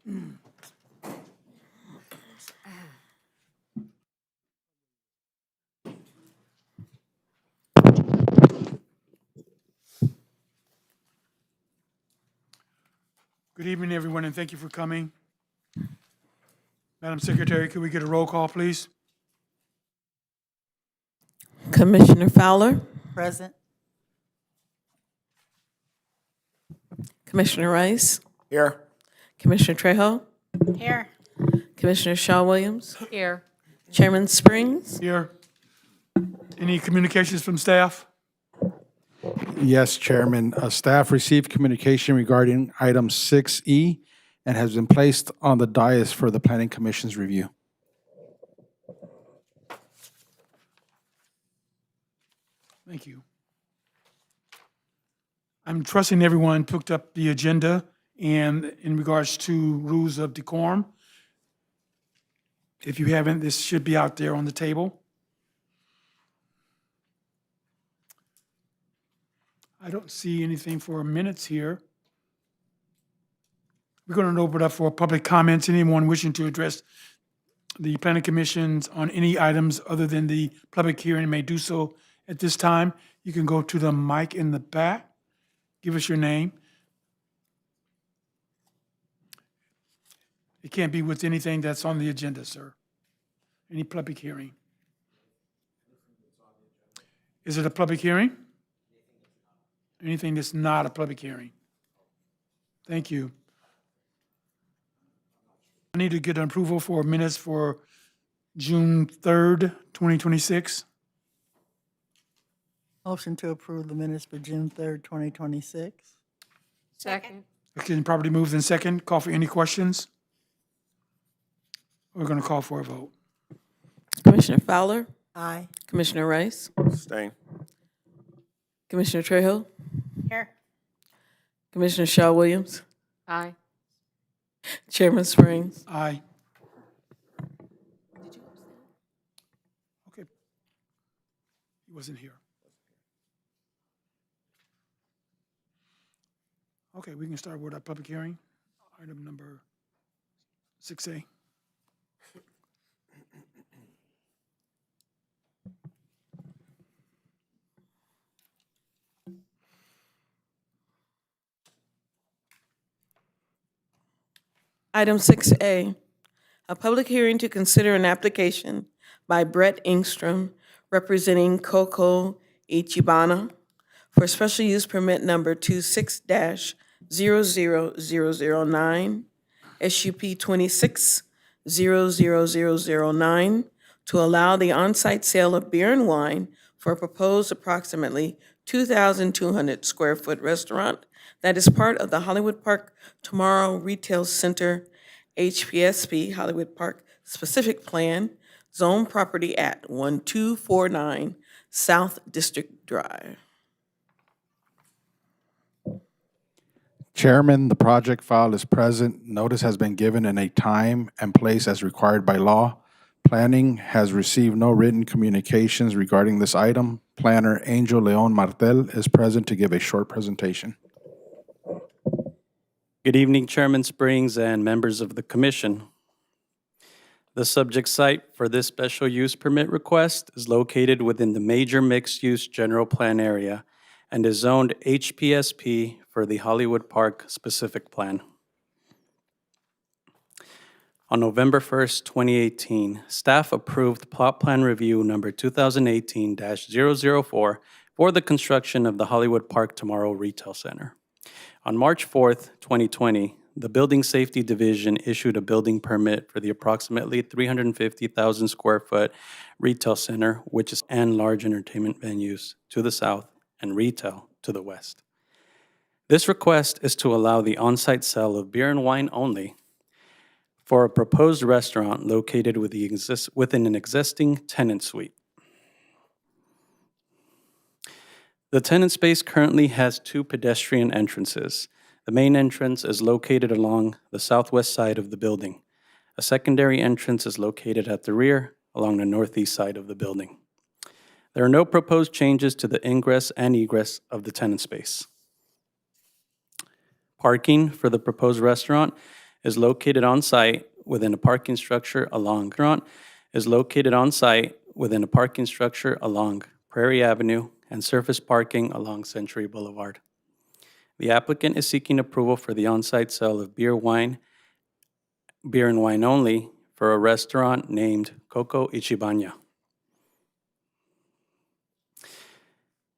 Good evening, everyone, and thank you for coming. Madam Secretary, could we get a roll call, please? Commissioner Fowler, Present. Commissioner Rice, Here. Commissioner Trejo, Here. Commissioner Shaw Williams, Here. Chairman Springs. Here. Any communications from staff? Yes, Chairman. Staff received communication regarding item 6E and has been placed on the dais for the Planning Commission's review. Thank you. I'm trusting everyone picked up the agenda and in regards to rules of decorum. If you haven't, this should be out there on the table. I don't see anything for minutes here. We're going to open it up for public comments. Anyone wishing to address the planning commissions on any items other than the public hearing may do so at this time. You can go to the mic in the back. Give us your name. It can't be with anything that's on the agenda, sir. Any public hearing. Is it a public hearing? Anything that's not a public hearing? Thank you. I need to get an approval for minutes for June 3rd, 2026. Motion to approve the minutes for June 3rd, 2026. Second. It's been properly moved in second. Call for any questions? We're going to call for a vote. Commissioner Fowler, Aye. Commissioner Rice, Stay. Commissioner Trejo, Here. Commissioner Shaw Williams, Aye. Chairman Springs. Aye. Okay. He wasn't here. Okay, we can start with our public hearing. Item number 6A. Item 6A, a public hearing to consider an application by Brett Ingstrom representing Coco Ichibana for special use permit number 26-00009, SUP 26-00009, to allow the on-site sale of beer and wine for a proposed approximately 2,200 square foot restaurant that is part of the Hollywood Park Tomorrow Retail Center, HPSP, Hollywood Park Specific Plan, Zone Property at 1249 South District Drive. Chairman, the project file is present. Notice has been given in a time and place as required by law. Planning has received no written communications regarding this item. Planner Angel Leon Martel is present to give a short presentation. Good evening, Chairman Springs and members of the Commission. The subject site for this special use permit request is located within the major mixed-use general plan area and is zoned HPSP for the Hollywood Park Specific Plan. On November 1st, 2018, staff approved plot plan review number 2018-004 for the construction of the Hollywood Park Tomorrow Retail Center. On March 4th, 2020, the Building Safety Division issued a building permit for the approximately 350,000 square foot retail center, which is and large entertainment venues to the south and retail to the west. This request is to allow the on-site sale of beer and wine only for a proposed restaurant located within an existing tenant suite. The tenant space currently has two pedestrian entrances. The main entrance is located along the southwest side of the building. A secondary entrance is located at the rear along the northeast side of the building. There are no proposed changes to the ingress and egress of the tenant space. Parking for the proposed restaurant is located on site within a parking structure along Prairie Avenue and surface parking along Century Boulevard. The applicant is seeking approval for the on-site sale of beer and wine only, for a restaurant named Coco Ichibanya.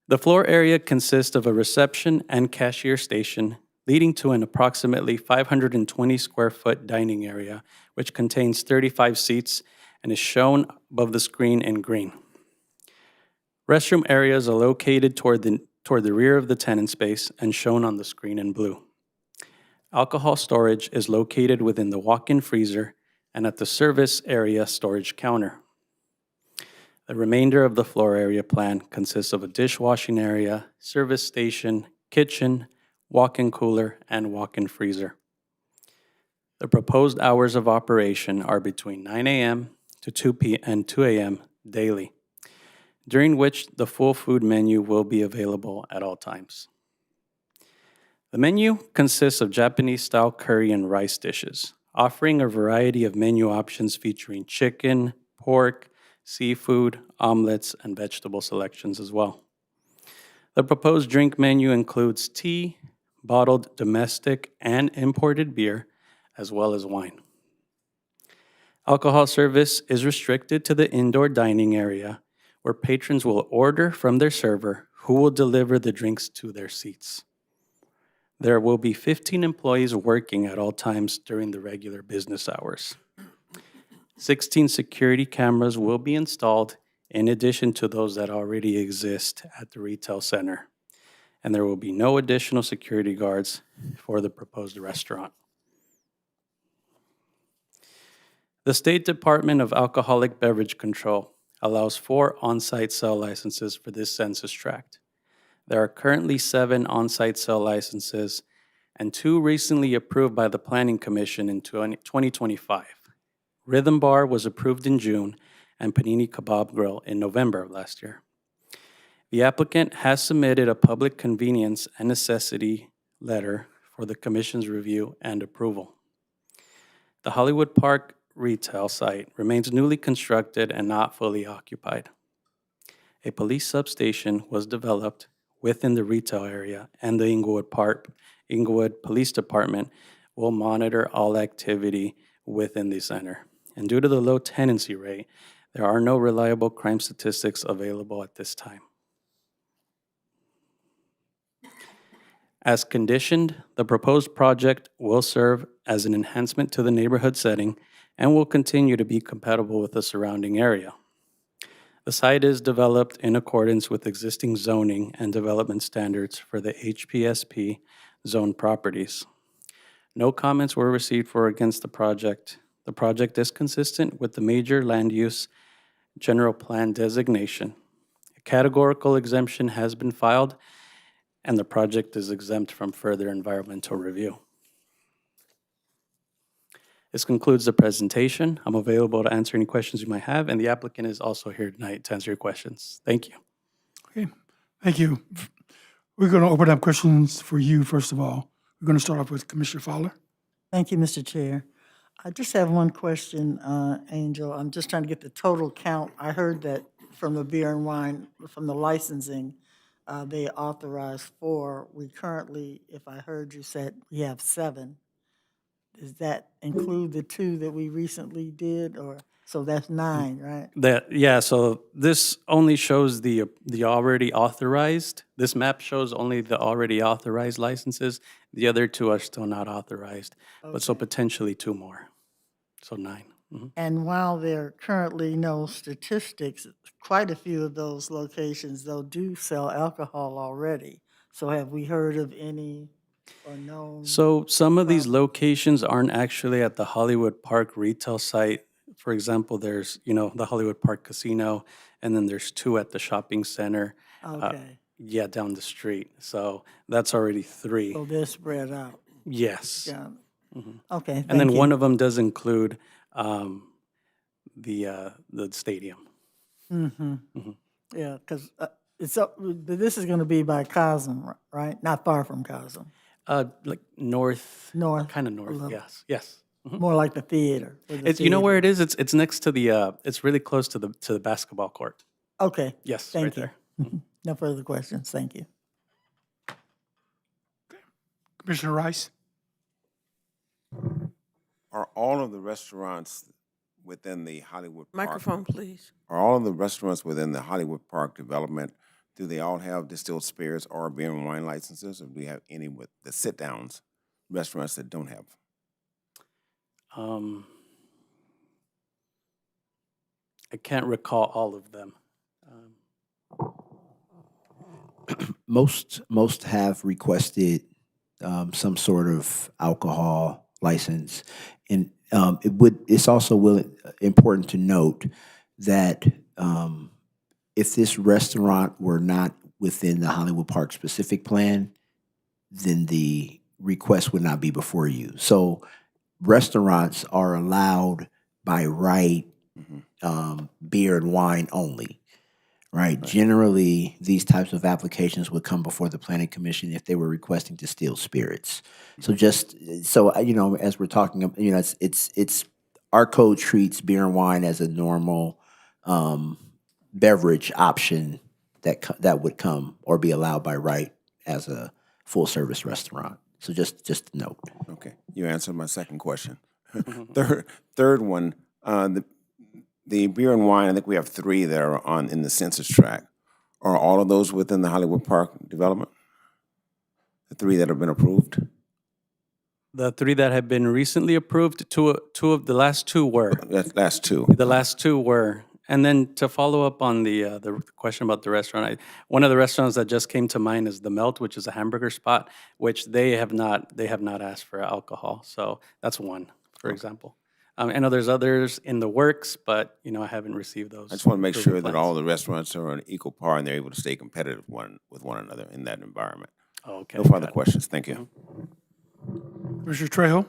The floor area consists of a reception and cashier station, leading to an approximately 520 square foot dining area, which contains 35 seats and is shown above the screen in green. Restroom areas are located toward the rear of the tenant space and shown on the screen in blue. Alcohol storage is located within the walk-in freezer and at the service area storage counter. The remainder of the floor area plan consists of a dishwashing area, service station, kitchen, walk-in cooler, and walk-in freezer. The proposed hours of operation are between 9 a.m. to 2 a.m. daily, during which the full food menu will be available at all times. The menu consists of Japanese-style curry and rice dishes, offering a variety of menu options featuring chicken, pork, seafood, omelets, and vegetable selections as well. The proposed drink menu includes tea, bottled domestic and imported beer, as well as wine. Alcohol service is restricted to the indoor dining area, where patrons will order from their server, who will deliver the drinks to their seats. There will be 15 employees working at all times during the regular business hours. 16 security cameras will be installed in addition to those that already exist at the retail center. And there will be no additional security guards for the proposed restaurant. The State Department of Alcoholic Beverage Control allows 4 on-site sale licenses for this census tract. There are currently 7 on-site sale licenses and 2 recently approved by the Planning Commission in 2025. Rhythm Bar was approved in June and Panini Kebab Grill in November of last year. The applicant has submitted a public convenience and necessity letter for the Commission's review and approval. The Hollywood Park retail site remains newly constructed and not fully occupied. A police substation was developed within the retail area, and the Inglewood Police Department will monitor all activity within the center. And due to the low tenancy rate, there are no reliable crime statistics available at this time. As conditioned, the proposed project will serve as an enhancement to the neighborhood setting and will continue to be compatible with the surrounding area. The site is developed in accordance with existing zoning and development standards for the HPSP zone properties. No comments were received for or against the project. The project is consistent with the major land use general plan designation. A categorical exemption has been filed, and the project is exempt from further environmental review. This concludes the presentation. I'm available to answer any questions you might have, and the applicant is also here tonight to answer your questions. Thank you. Okay, thank you. We're going to open up questions for you, first of all. We're going to start off with Commissioner Fowler. Thank you, Mr. Chair. I just have one question, Angel. I'm just trying to get the total count. I heard that from the beer and wine, from the licensing, they authorized 4. We currently, if I heard you said, we have 7. Does that include the 2 that we recently did, or, so that's 9, right? So this only shows the already authorized. This map shows only the already authorized licenses. The other 2 are still not authorized, but so potentially 2 more. So 9. Mhm. And while there are currently no statistics, quite a few of those locations, though, do sell alcohol already. So have we heard of any or known? So some of these locations aren't actually at the Hollywood Park retail site. For example, there's, the Hollywood Park Casino, and then there's 2 at the shopping center. Okay, Down the street. So that's already 3. so they're spread out. Yes. Got it. Okay, thank And then you. one of them does include the stadium. Yeah, because it's up, this is going to be by Cosm, right? Not far from Cosm. Like north. North, Kind of a north, little. yes, yes. More like the theater? where the It's, you know where theater- it is? It's next to the, it's really close to the basketball court. Okay. Yes, right Thank you. there. No further questions. Thank you. Commissioner Rice? Are all of the restaurants within the Hollywood Park? Microphone, please. Are all of the restaurants within the Hollywood Park development, do they all have distilled spirits or beer and wine licenses? Or do we have any with the sit-downs, restaurants that don't have? I can't recall all of them. Most have requested some sort of alcohol license, and it's also important to note that if this restaurant were not within the Hollywood Park specific plan, then the request would not be before you. So restaurants are allowed by right beer and wine only. Right. Generally, these types of applications would come before the planning commission if they were requesting distilled spirits. So as we're talking, it's our code treats beer and wine as a normal beverage option that would come or be allowed by right as a full service restaurant. So just a note. Okay, you answered my second question. Third one, the beer and wine, I think we have 3 that are in the census tract. Are all of those within the Hollywood Park development? The 3 that have been approved? The 3 that have been recently approved, two of the last 2 were. That's last 2. The last 2 were. And then to follow up on the question about the restaurant, one of the restaurants that just came to mind is The Melt, which is a hamburger spot, which they have not asked for alcohol. So that's one, for example. I know there's others in the works, but I haven't received those. I just want to make sure that plans. all the restaurants are on equal par and they're able to stay competitive with one another in that environment. Okay. No further got it. questions. Thank you. Commissioner Trejo?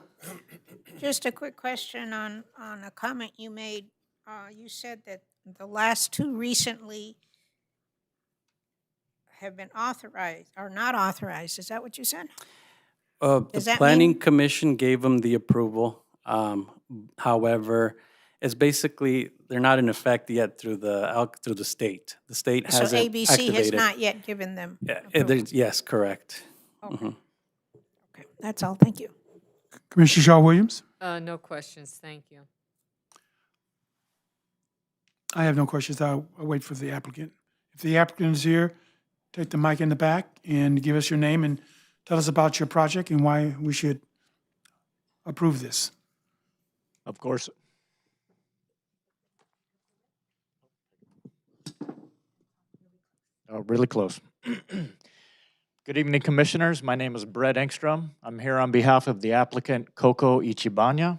Just a quick question on a comment you made. You said that the last 2 recently have been authorized, or not authorized. Is that what you said? The Does that planning mean- commission gave them the approval. However, it's basically, they're not in effect yet through the state. The state So hasn't ABC has activated. not yet given them Yeah, approval. yes, correct. Okay, that's all. Thank you. Commissioner Shaw Williams? No questions, thank you. I have no questions. I'll wait for the applicant. If the applicant is here, take the mic in the back and give us your name and tell us about your project and why we should approve this. Of course. Really close. Good evening, Commissioners. My name is Brett Engstrom. I'm here on behalf of the applicant Coco Ichibana.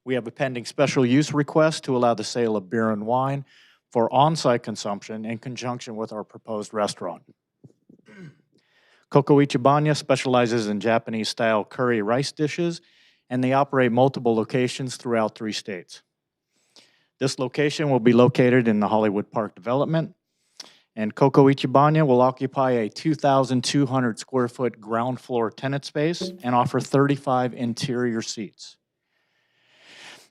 We have a pending special use request to allow the sale of beer and wine for on-site consumption in conjunction with our proposed restaurant. Coco Ichibana specializes in Japanese-style curry rice dishes, and they operate multiple locations throughout 3 states. This location will be located in the Hollywood Park development, and Coco Ichibana will occupy a 2,200 square foot ground floor tenant space and offer 35 interior seats.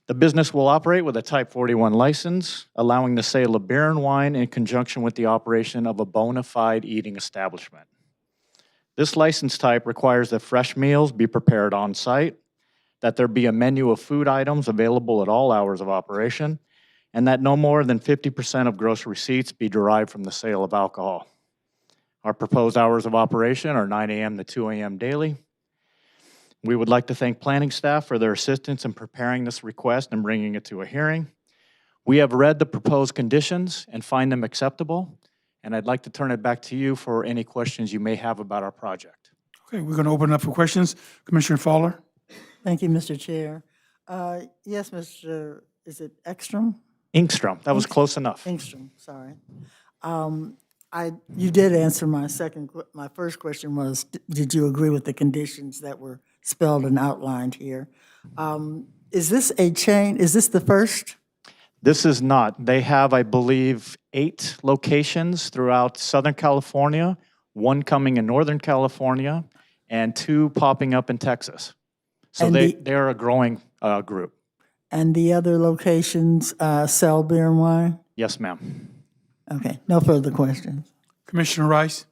The business will operate with a Type 41 license, allowing the sale of beer and wine in conjunction with the operation of a bona fide eating establishment. This license type requires that fresh meals be prepared on site, that there be a menu of food items available at all hours of operation, and that no more than 50% of gross receipts be derived from the sale of alcohol. Our proposed hours of operation are 9 a.m. to 2 a.m. daily. We would like to thank planning staff for their assistance in preparing this request and bringing it to a hearing. We have read the proposed conditions and find them acceptable, and I'd like to turn it back to you for any questions you may have about our project. Okay, we're going to open up for questions. Commissioner Fowler? Thank you, Mr. Chair. Yes, is it Ekstrom? Ingstrom, that was close enough. Engstrom, sorry. You did answer my first question was, did you agree with the conditions that were spelled and outlined here? Is this a chain, is this the first? This is not. They have, I believe, 8 locations throughout Southern California, 1 coming in Northern California, and 2 popping up in Texas. So And they're a growing group. And the other locations sell beer and wine? Yes, ma'am. Okay, no further questions. Commissioner Rice?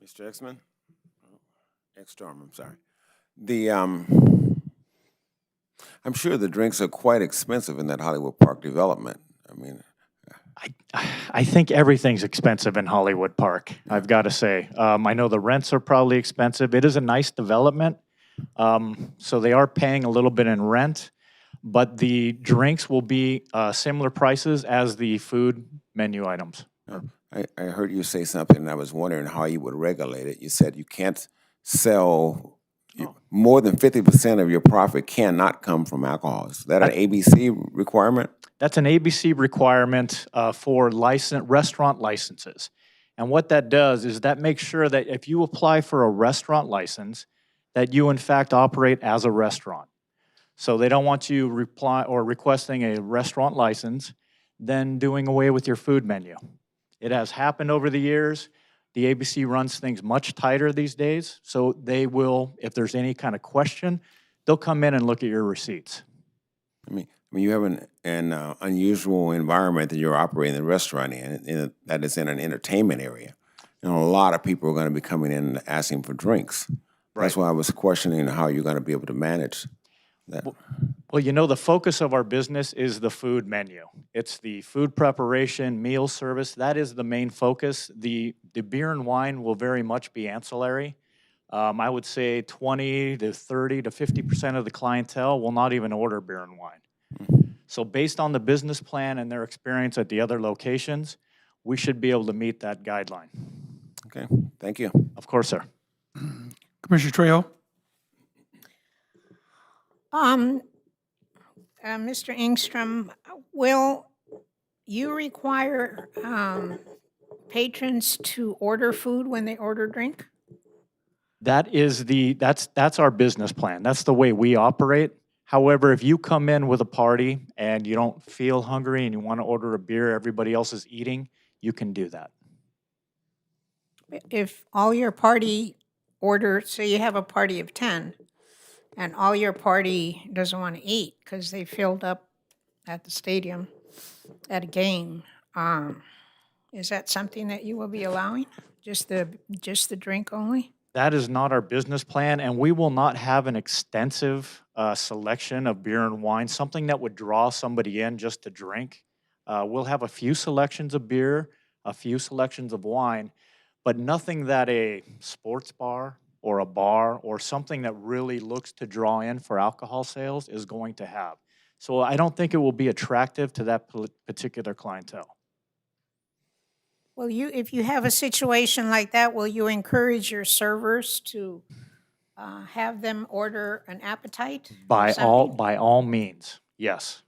Mr. Exman? Ekstrom, I'm sorry. I'm sure the drinks are quite expensive in that Hollywood Park development. I mean, I think everything's expensive in Hollywood Park, I've got to say. I know the rents are probably expensive. It is a nice development, so they are paying a little bit in rent, but the drinks will be similar prices as the food menu items. I heard you say something, and I was wondering how you would regulate it. You said you can't sell more than 50% of your profit cannot come from alcohol. Is that an ABC requirement? That's an ABC requirement for restaurant licenses. And what that does is that makes sure that if you apply for a restaurant license, that you in fact operate as a restaurant. So they don't want you requesting a restaurant license, then doing away with your food menu. It has happened over the years. The ABC runs things much tighter these days, so they will, if there's any kind of question, they'll come in and look at your receipts. I mean, you have an unusual environment that you're operating the restaurant in that is in an entertainment area. You know, a lot of people are going to be coming in and asking for drinks. Right. That's why I was questioning how you're going to be able to manage that. Well, you know, the focus of our business is the food menu. It's the food preparation, meal service. That is the main focus. The beer and wine will very much be ancillary. I would say 20 to 30 to 50% of the clientele will not even order beer and wine. So based on the business plan and their experience at the other locations, we should be able to meet that guideline. Okay, thank you. Of course, sir. Commissioner Trejo? Mr. Ingstrom, will you require patrons to order food when they order drink? That's our business plan. That's the way we operate. However, if you come in with a party and you don't feel hungry and you want to order a beer, everybody else is eating, you can do that. If all your party order, so you have a party of 10, and all your party doesn't want to eat because they filled up at the stadium at a game, is that something that you will be allowing? Just the drink only? That is not our business plan, and we will not have an extensive selection of beer and wine, something that would draw somebody in just to drink. We'll have a few selections of beer, a few selections of wine, but nothing that a sports bar or a bar or something that really looks to draw in for alcohol sales is going to have. So I don't think it will be attractive to that particular clientele. Well, if you have a situation like that, will you encourage your servers to have them order an appetite? or something? By all means, yes.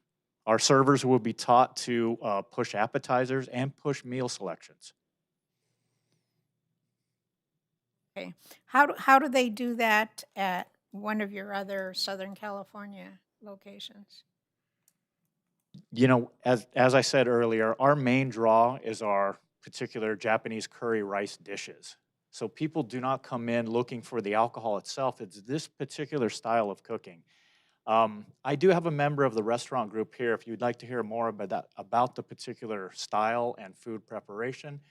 Our servers will be taught to push appetizers and push meal selections. Okay. How do they do that at one of your other Southern California locations? You know, as I said earlier, our main draw is our particular Japanese curry rice dishes. So people do not come in looking for the alcohol itself. It's this particular style of cooking. I do have a member of the restaurant group here. If you'd like to hear more about the particular style and food preparation,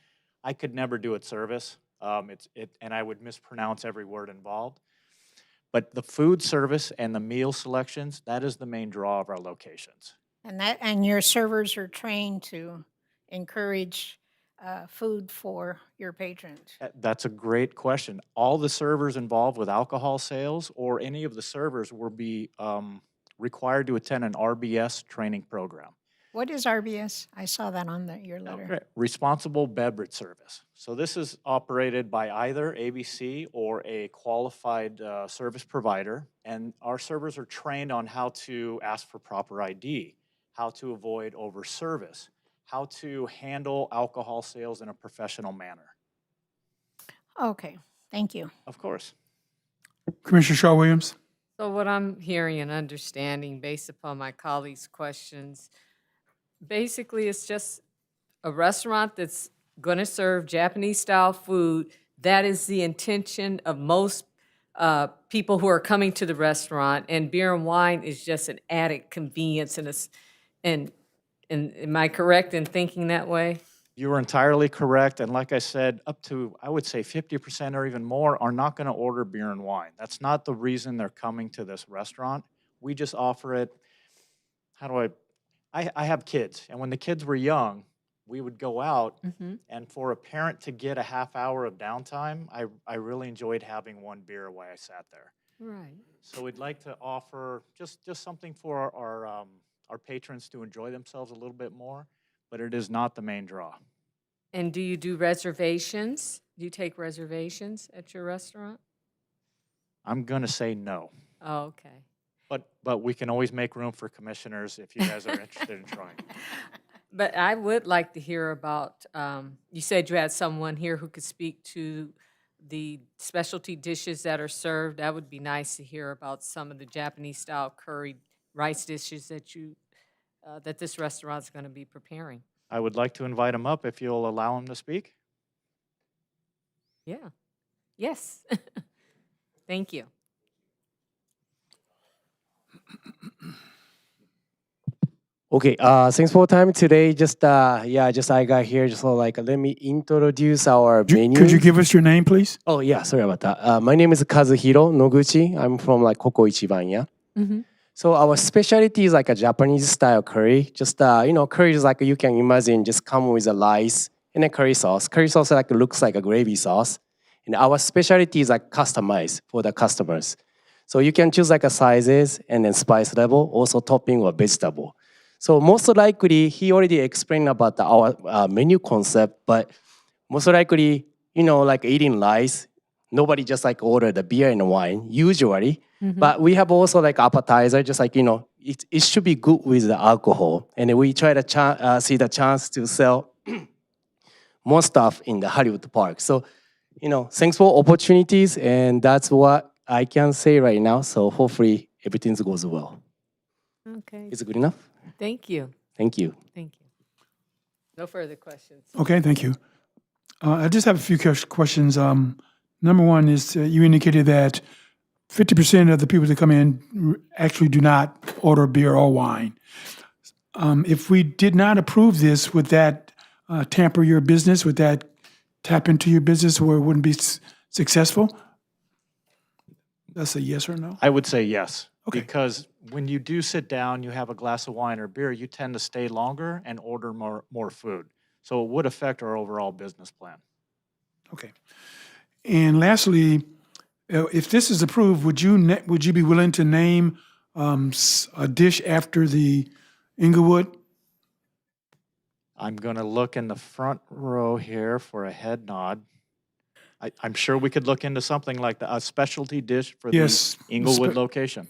I could never do it service. And I would mispronounce every word involved. But the food service and the meal selections, that is the main draw of our locations. And your servers are trained to encourage food for your patrons. That's a great question. All the servers involved with alcohol sales or any of the servers will be required to attend an RBS training program. What is RBS? I saw that on your letter. Okay. Responsible Beverage Service. So this is operated by either ABC or a qualified service provider, and our servers are trained on how to ask for proper ID, how to avoid over-service, how to handle alcohol sales in a professional manner. Okay, thank you. Of course. Commissioner Shaw Williams? So what I'm hearing and understanding based upon my colleagues' questions, basically it's just a restaurant that's going to serve Japanese-style food that is the intention of most people who are coming to the restaurant, and beer and wine is just an added convenience and am I correct in thinking that way? You are entirely correct, and like I said, up to, I would say 50% or even more are not gonna order beer and wine. That's not the reason they're coming to this restaurant. We just offer it, how do I have kids, and when the kids were young, we would go out, and for a parent to get a half hour of downtime, I really enjoyed having one beer while I sat there. Right. So we'd like to offer just something for our patrons to enjoy themselves a little bit more, but it is not the main draw. And do you do reservations? Do you take reservations at your restaurant? I'm gonna say no, Oh, okay. but we can always make room for commissioners if you guys are interested in trying. But I would like to hear about, you said you had someone here who could speak to the specialty dishes that are served. That would be nice to hear about some of the Japanese-style curry rice dishes that that this restaurant's going to be preparing. I would like to invite him up if you'll allow him to speak. Yeah. Yes. Thank you. Okay, thanks for time today. Just I got here. Just so like let me introduce our menu. Could you give us your name, please? Oh yeah, sorry about that. My name is Kazuhiro Noguchi. I'm from like Koko Ichiban, yeah. So our specialty is like a Japanese style curry. Just curry is like you can imagine just come with a rice and a curry sauce. Curry sauce like looks like a gravy sauce. And our specialty is like customized for the customers. So you can choose like a sizes and then spice level, also topping or vegetable. So most likely, he already explained about our menu concept, but most likely, like eating rice, nobody just like order the beer and wine, usually. But we have also like appetizer, just like, it should be good with the alcohol. And we try to see the chance to sell more stuff in the Hollywood Park. So, thanks for opportunities, and that's what I can say right now. So hopefully everything goes well. Okay. Is it good enough? Thank you. Thank you. Thank you. No further questions. Okay, thank you. I just have a few questions. Number one is you indicated that 50% of the people that come in actually do not order beer or wine. If we did not approve this, would that tamper your business? Would that tap into your business where it wouldn't be successful? That's a yes or no? I would say yes. Okay. Because when you do sit down, you have a glass of wine or beer, you tend to stay longer and order more food. So it would affect our overall business plan. Okay. And lastly, if this is approved, would you be willing to name a dish after the Inglewood? I'm going to look in the front row here for a head nod. I'm sure we could look into something like a specialty dish for Yes, the Inglewood location.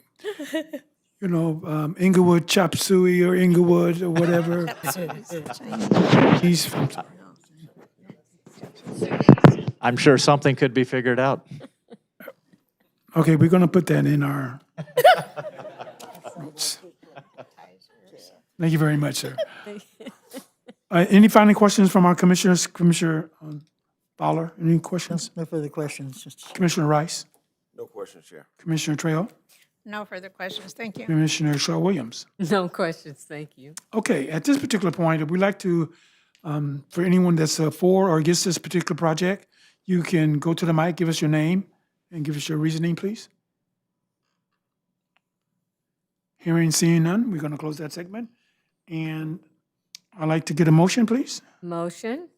Inglewood chop suey or Inglewood or whatever. He's from I'm sure something could be figured out. Okay, we're going to put that in our notes. Thank you very much, sir. Any final questions from our commissioners? Commissioner Fowler, any questions? No further questions. Commissioner Rice? No questions, Chair. Commissioner Trejo? No further questions. Thank you. Commissioner Shaw Williams? No questions. Thank you. Okay, at this particular point, we'd like to, for anyone that's for or against this particular project, you can go to the mic, give us your name, and give us your reasoning, please. Hearing and seeing none, we're going to close that segment. And I'd like to get a motion, please. Motion.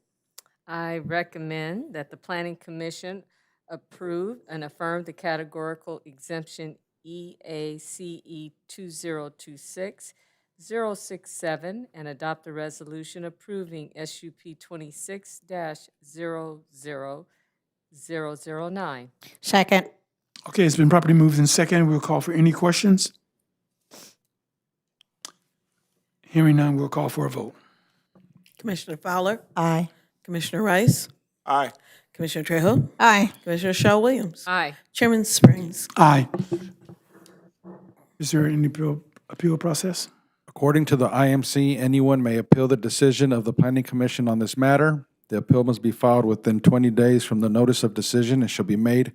I recommend that the Planning Commission approve and affirm the categorical exemption EACE 2026-067 and adopt a resolution approving SUP 26-00009. Second. Okay, it's been properly moved in second. We'll call for any questions. Hearing none, we'll call for a vote. Commissioner Fowler, Aye. Commissioner Rice, Aye. Commissioner Trejo, Aye. Commissioner Shaw Williams, Aye. Chairman Springs. Aye. Is there any appeal process? According to the IMC, anyone may appeal the decision of the Planning Commission on this matter. The appeal must be filed within 20 days from the notice of decision and shall be made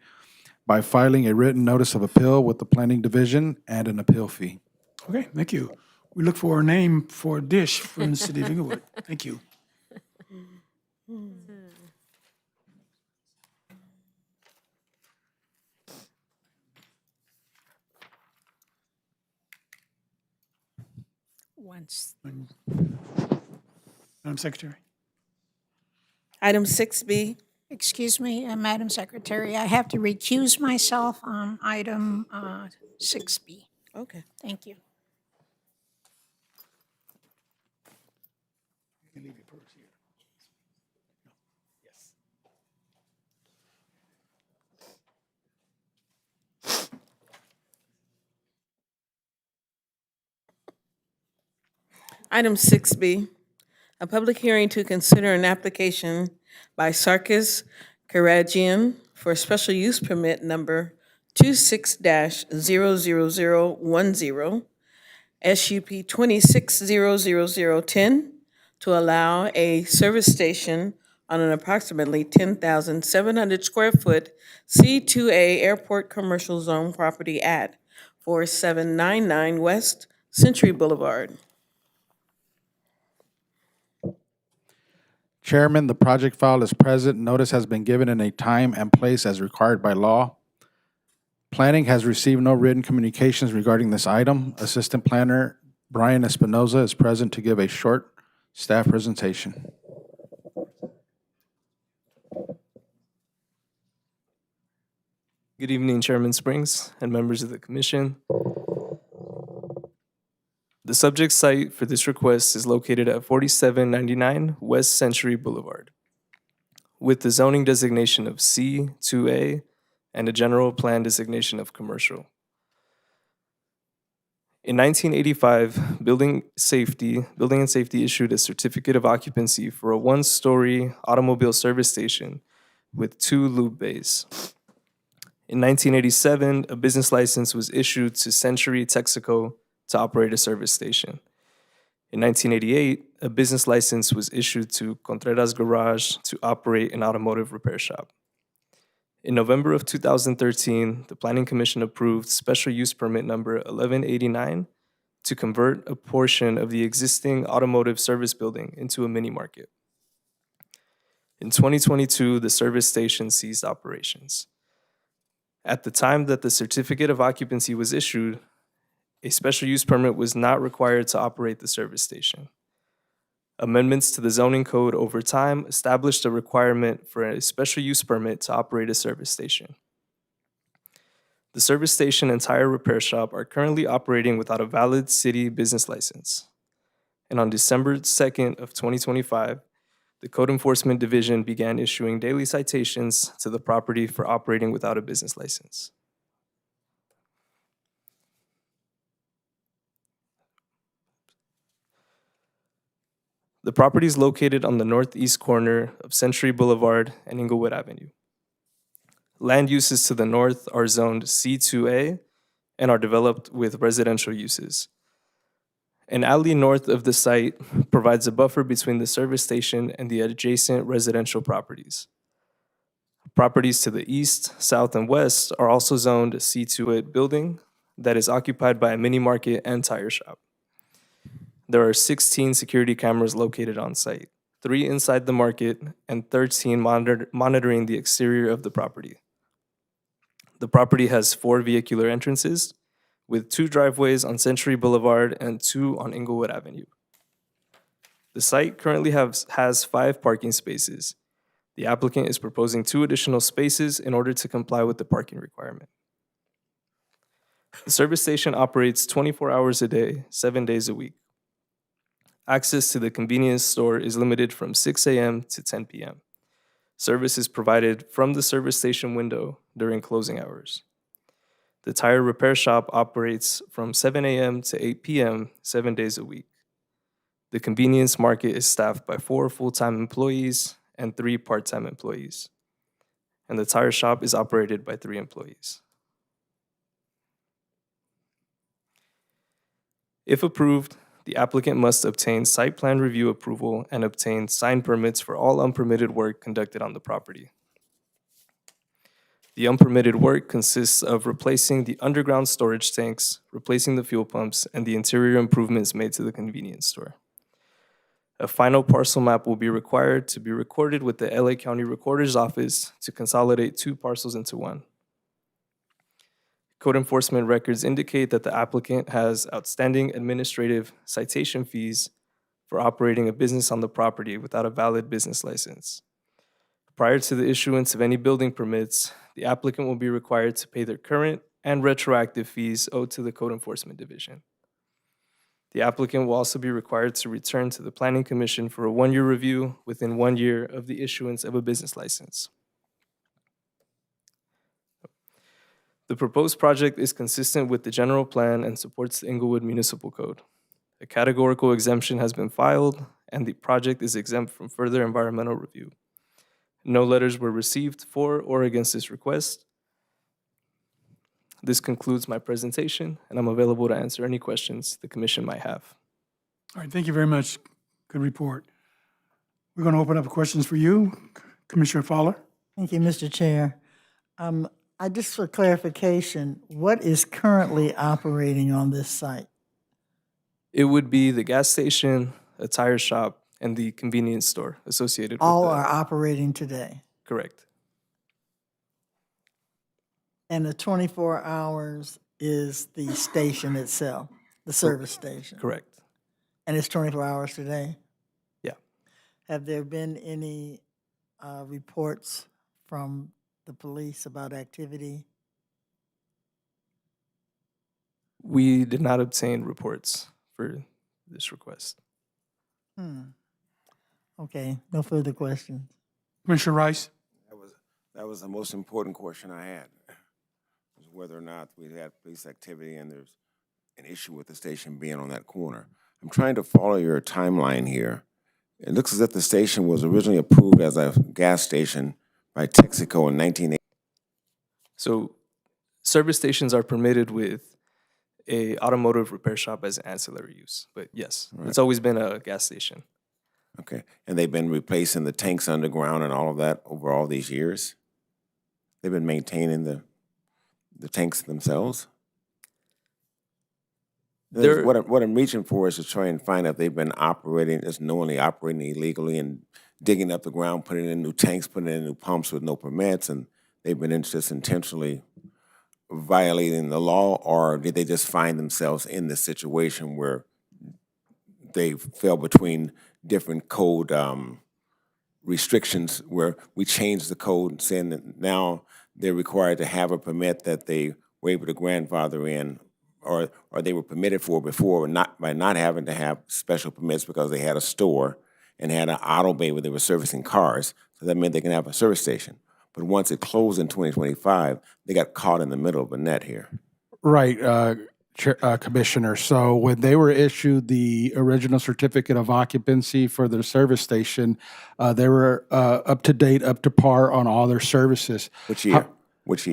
by filing a written notice of appeal with the Planning Division and an appeal fee. Okay, thank you. We look for a name for a dish from the city of Inglewood. Thank you. Once, Madam Secretary. Item 6B. excuse me, Madam Secretary, I have to recuse myself on item 6B. Okay. Thank you. Item 6B, a public hearing to consider an application by Sarkis Karagian for special use permit number 26-00010, SUP 26-00010, to allow a service station on an approximately 10,700 square foot C2A Airport Commercial Zone property at 4799 West Century Boulevard. Chairman, the project file is present. Notice has been given in a time and place as required by law. Planning has received no written communications regarding this item. Assistant Planner Brian Espinoza is present to give a short staff presentation. Good evening, Chairman Springs and members of the Commission. The subject site for this request is located at 4799 West Century Boulevard, with the zoning designation of C2A and a general plan designation of commercial. In 1985, Building and Safety issued a certificate of occupancy for a one-story automobile service station with 2 lube bays. In 1987, a business license was issued to Century Texaco to operate a service station. In 1988, a business license was issued to Contreras Garage to operate an automotive repair shop. In November of 2013, the Planning Commission approved special use permit number 1189 to convert a portion of the existing automotive service building into a mini market. In 2022, the service station ceased operations. At the time that the certificate of occupancy was issued, a special use permit was not required to operate the service station. Amendments to the zoning code over time established a requirement for a special use permit to operate a service station. The service station and tire repair shop are currently operating without a valid city business license. And on December 2nd of 2025, the Code Enforcement Division began issuing daily citations to the property for operating without a business license. The property is located on the northeast corner of Century Boulevard and Inglewood Avenue. Land uses to the north are zoned C2A and are developed with residential uses. An alley north of the site provides a buffer between the service station and the adjacent residential properties. Properties to the east, south, and west are also zoned C2A building that is occupied by a mini market and tire shop. There are 16 security cameras located on site, 3 inside the market and 13 monitoring the exterior of the property. The property has 4 vehicular entrances, with 2 driveways on Century Boulevard and 2 on Inglewood Avenue. The site currently has 5 parking spaces. The applicant is proposing 2 additional spaces in order to comply with the parking requirement. The service station operates 24 hours a day, 7 days a week. Access to the convenience store is limited from 6 a.m. to 10 p.m. Service is provided from the service station window during closing hours. The tire repair shop operates from 7 a.m. to 8 p.m. 7 days a week. The convenience market is staffed by 4 full-time employees and 3 part-time employees. And the tire shop is operated by 3 employees. If approved, The applicant must obtain site plan review approval and obtain sign permits for all unpermitted work conducted on the property. The unpermitted work consists of replacing the underground storage tanks, replacing the fuel pumps, and the interior improvements made to the convenience store. A final parcel map will be required to be recorded with the LA County Recorder's Office to consolidate 2 parcels into one. Code enforcement records indicate that the applicant has outstanding administrative citation fees for operating a business on the property without a valid business license. Prior to the issuance of any building permits, the applicant will be required to pay their current and retroactive fees owed to the Code Enforcement Division. The applicant will also be required to return to the Planning Commission for a 1-year review within 1 year of the issuance of a business license. The proposed project is consistent with the general plan and supports the Inglewood Municipal Code. A categorical exemption has been filed, and the project is exempt from further environmental review. No letters were received for or against this request. This concludes my presentation, and I'm available to answer any questions the commission might have. All right, thank you very much. Good report. We're going to open up questions for you. Commissioner Fowler? Thank you, Mr. Chair. Just for clarification, what is currently operating on this site? It would be the gas station, a tire shop, and the convenience store associated All with are operating today? Correct. And the 24 hours is the station itself, the service station? Correct. And it's 24 hours today? Yeah. Have there been any reports from the police about activity? We did not obtain reports for this request. Okay, no further questions. Commissioner Rice? That was the most important question I had, was whether or not we had police activity and there's an issue with the station being on that corner. I'm trying to follow your timeline here. It looks as if the station was originally approved as a gas station by Texaco in 1980. So service stations are permitted with a automotive repair shop as ancillary use, but yes, it's always been a gas station. Okay, and they've been replacing the tanks underground and all of that over all these years? They've been maintaining the tanks themselves? What I'm reaching for is to try and find out if they've been operating, just knowingly operating illegally and digging up the ground, putting in new tanks, putting in new pumps with no permits, and they've been just intentionally violating the law, or did they just find themselves in this situation where they fell between different code restrictions, where we changed the code saying that now they're required to have a permit that they were able to grandfather in, or they were permitted for before, by not having to have special permits because they had a store and had an auto bay where they were servicing cars. So that meant they can have a service station. But once it closed in 2025, they got caught in the middle of a net here. Right, Commissioner. So when they were issued the original certificate of occupancy for their service station, they were up to date, up to par on all their services. Which year? Which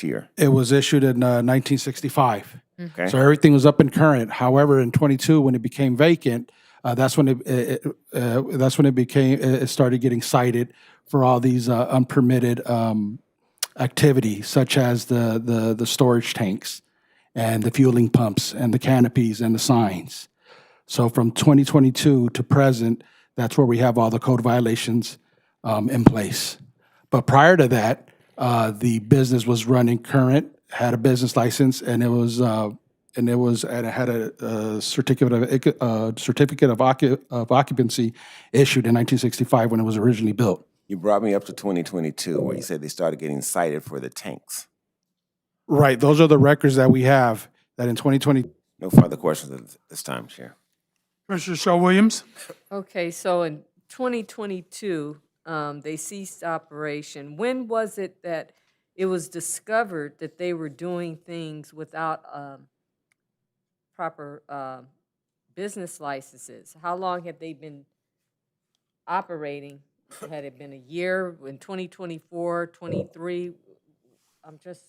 year? It was issued in 1965. Okay. So everything was up and current. However, in 22, when it became vacant, that's when it started getting cited for all these unpermitted activity, such as the storage tanks and the fueling pumps and the canopies and the signs. So from 2022 to present, that's where we have all the code violations in place. But prior to that, the business was running current, had a business license, and it had a certificate of occupancy issued in 1965 when it was originally built. You brought me up to 2022, where you said they started getting cited for the tanks. Right, those are the records that we have, that in 2020. No further questions at this time, Chair. Commissioner Shaw Williams? Okay, so in 2022, they ceased operation. When was it that it was discovered that they were doing things without proper business licenses? How long had they been operating? Had it been a year, in 2024, 23? I'm just...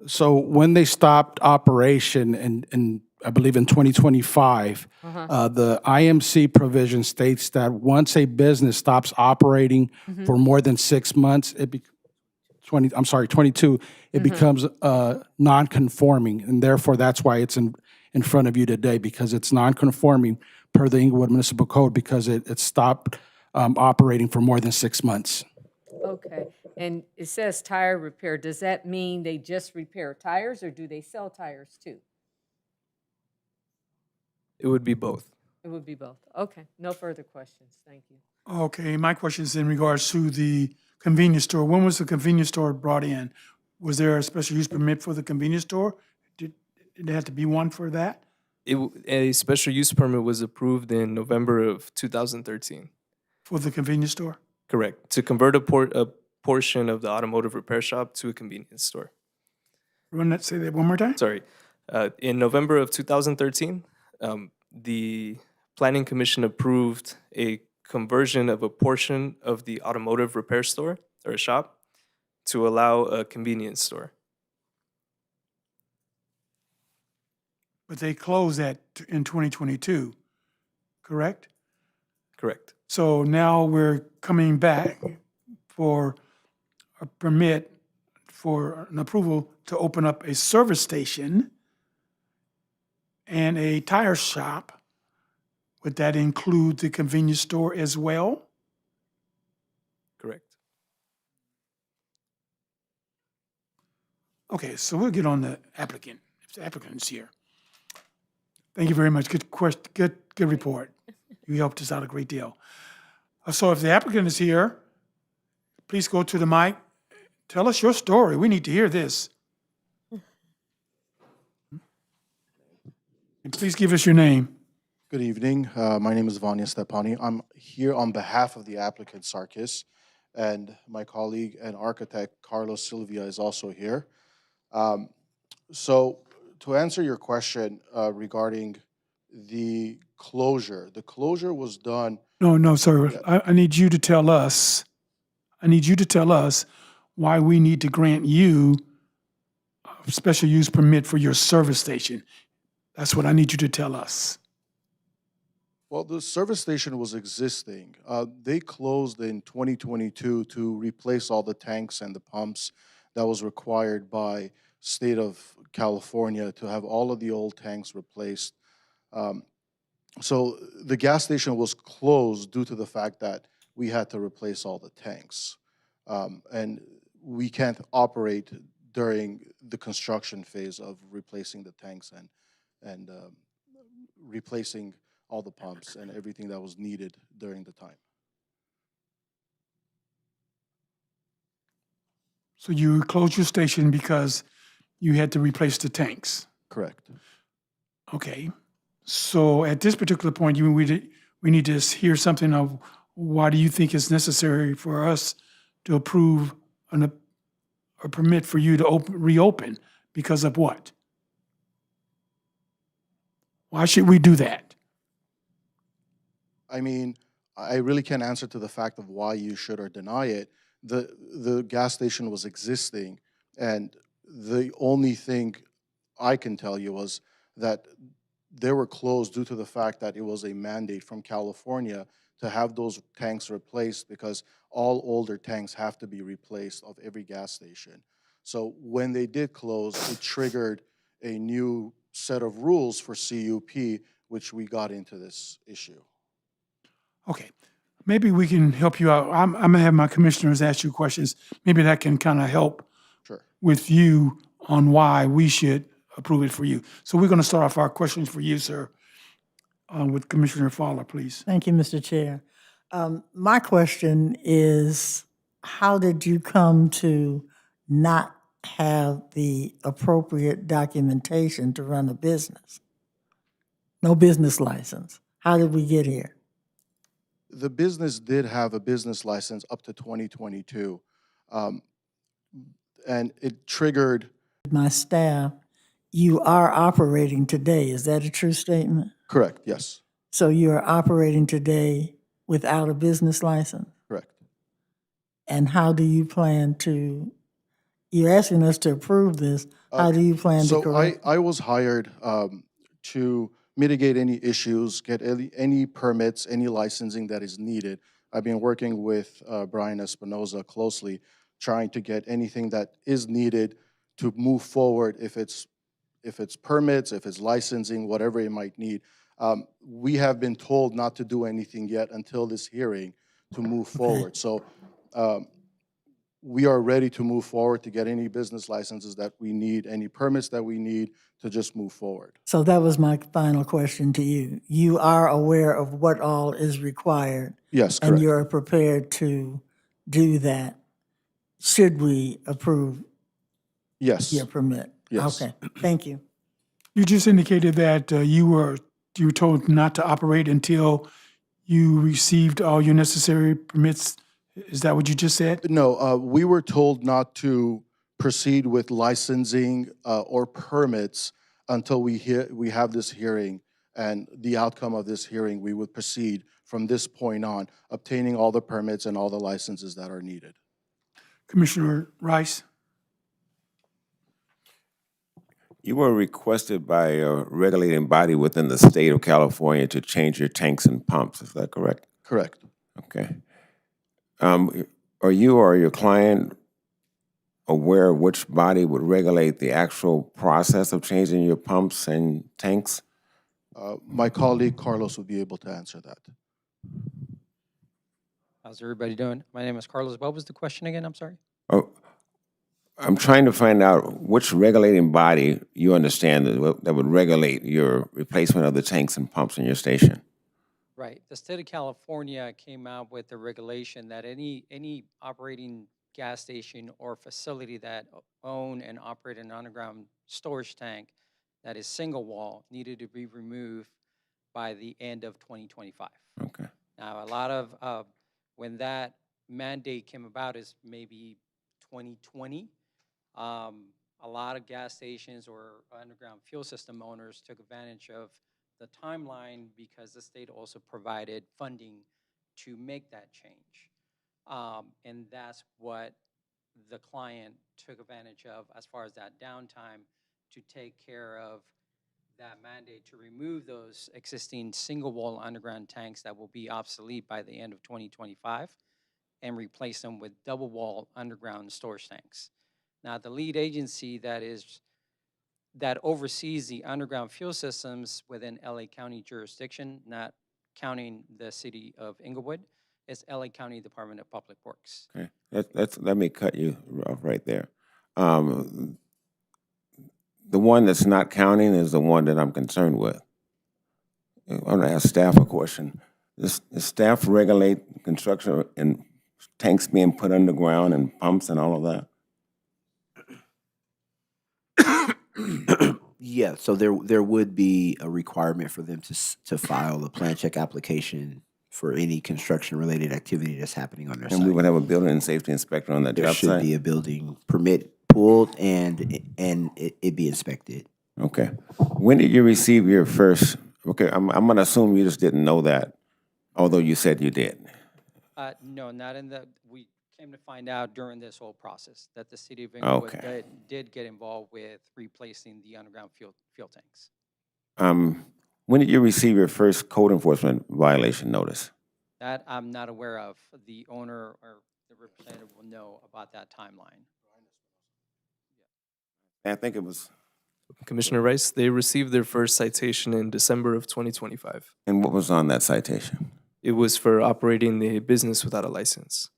So when they stopped operation in I believe in 2025, the IMC provision states that once a business stops operating for more than 6 months, 22, it becomes non-conforming, and therefore that's why it's in front of you today, because it's non-conforming per the Inglewood Municipal Code because it stopped operating for more than 6 months. Okay, and it says tire repair. Does that mean they just repair tires, or do they sell tires too? It would be both. It would be both. Okay, no further questions. Thank you. Okay, my question is in regards to the convenience store. When was the convenience store brought in? Was there a special use permit for the convenience store? Did there have to be one for that? A special use permit was approved in November of 2013. For the convenience store? Correct. To convert a portion of the automotive repair shop to a convenience store. Say that one more time? Sorry. In November of 2013, the Planning Commission approved a conversion of a portion of the automotive repair store or a shop to allow a convenience store. But they closed that in 2022, correct? Correct. So now we're coming back for a permit for an approval to open up a service station and a tire shop. Would that include the convenience store as well? Correct. Okay, so we'll get on the applicant, if the applicant's here. Thank you very much. Good question, good report. You helped us out a great deal. So if the applicant is here, please go to the mic. Tell us your story. We need to hear this. And please give us your name. Good evening. My name is Vanya Stepani. I'm here on behalf of the applicant Sarkis, and my colleague and architect Carlos Silvia is also here. So to answer your question regarding the closure was done. No, sir. I need you to tell us. I need you to tell us why we need to grant you a special use permit for your service station. That's what I need you to tell us. Well, the service station was existing. They closed in 2022 to replace all the tanks and the pumps that was required by state of California to have all of the old tanks replaced. So the gas station was closed due to the fact that we had to replace all the tanks. And we can't operate during the construction phase of replacing the tanks and replacing all the pumps and everything that was needed during the time. So you closed your station because you had to replace the tanks. Correct. Okay. So at this particular point, we need to hear something of why do you think it's necessary for us to approve a permit for you to reopen? Because of what? Why should we do that? I mean, I really can't answer to the fact of why you should or deny it. The gas station was existing, and the only thing I can tell you was that they were closed due to the fact that it was a mandate from California to have those tanks replaced because all older tanks have to be replaced of every gas station. So when they did close, it triggered a new set of rules for CUP, which we got into this issue. Okay, maybe we can help you out. I'm gonna have my commissioners ask you questions. Maybe that can kind of help Sure. with you on why we should approve it for you. So we're gonna start off our questions for you, sir, with Commissioner Fowler, please. Thank you, Mr. Chair. My question is, how did you come to not have the appropriate documentation to run a business? No business license. How did we get here? The business did have a business license up to 2022, and it triggered. My staff, you are operating today. Is that a true statement? Correct, yes. So you are operating today without a business license? Correct. And how do you plan to, you're asking us to approve this, how do you plan to So correct? I was hired to mitigate any issues, get any permits, any licensing that is needed. I've been working with Brian Espinoza closely, trying to get anything that is needed to move forward, if it's permits, if it's licensing, whatever it might need. We have been told not to do anything yet until this hearing to move forward. So we are ready to move forward to get any business licenses that we need, any permits that we need to just move forward. So that was my final question to you. You are aware of what all is required? Yes, And correct. you're prepared to do that, should we approve Yes. your permit? Yes. Okay, thank you. You just indicated that you were told not to operate until you received all your necessary permits. Is that what you just said? No, we were told not to proceed with licensing or permits until we have this hearing, and the outcome of this hearing, we would proceed from this point on, obtaining all the permits and all the licenses that are needed. Commissioner Rice? You were requested by a regulating body within the state of California to change your tanks and pumps. Is that correct? Correct. Okay. Are you or your client aware of which body would regulate the actual process of changing your pumps and tanks? My colleague Carlos would be able to answer that. How's everybody doing? My name is Carlos. What was the question again? I'm sorry. Oh, I'm trying to find out which regulating body you understand that would regulate your replacement of the tanks and pumps in your station. Right. The state of California came out with a regulation that any operating gas station or facility that own and operate an underground storage tank that is single wall needed to be removed by the end of 2025. Okay. Now, a lot of, when that mandate came about is maybe 2020, a lot of gas stations or underground fuel system owners took advantage of the timeline because the state also provided funding to make that change. And that's what the client took advantage of as far as that downtime to take care of that mandate to remove those existing single wall underground tanks that will be obsolete by the end of 2025 and replace them with double wall underground storage tanks. Now, the lead agency that oversees the underground fuel systems within LA County jurisdiction, not counting the city of Inglewood, is LA County Department of Public Works. Okay. Let me cut you off right there. The one that's not counting is the one that I'm concerned with. I'm going to ask staff a question. Does staff regulate construction and tanks being put underground and pumps and all of that? Yeah, so there would be a requirement for them to file a plan check application for any construction-related activity that's happening on their site. And we would have a building and safety inspector on that There job should site? be a building permit pulled and it be inspected. Okay. When did you receive your first, okay, I'm going to assume you just didn't know that, although you said you did. No, not in we came to find out during this whole process that the city of Inglewood Okay. did get involved with replacing the underground fuel tanks. When did you receive your first code enforcement violation notice? That I'm not aware of. The owner or the representative will know about that timeline. I think it was, Commissioner Rice, they received their first citation in December of 2025. and what was on that citation? It was for operating the business without a license.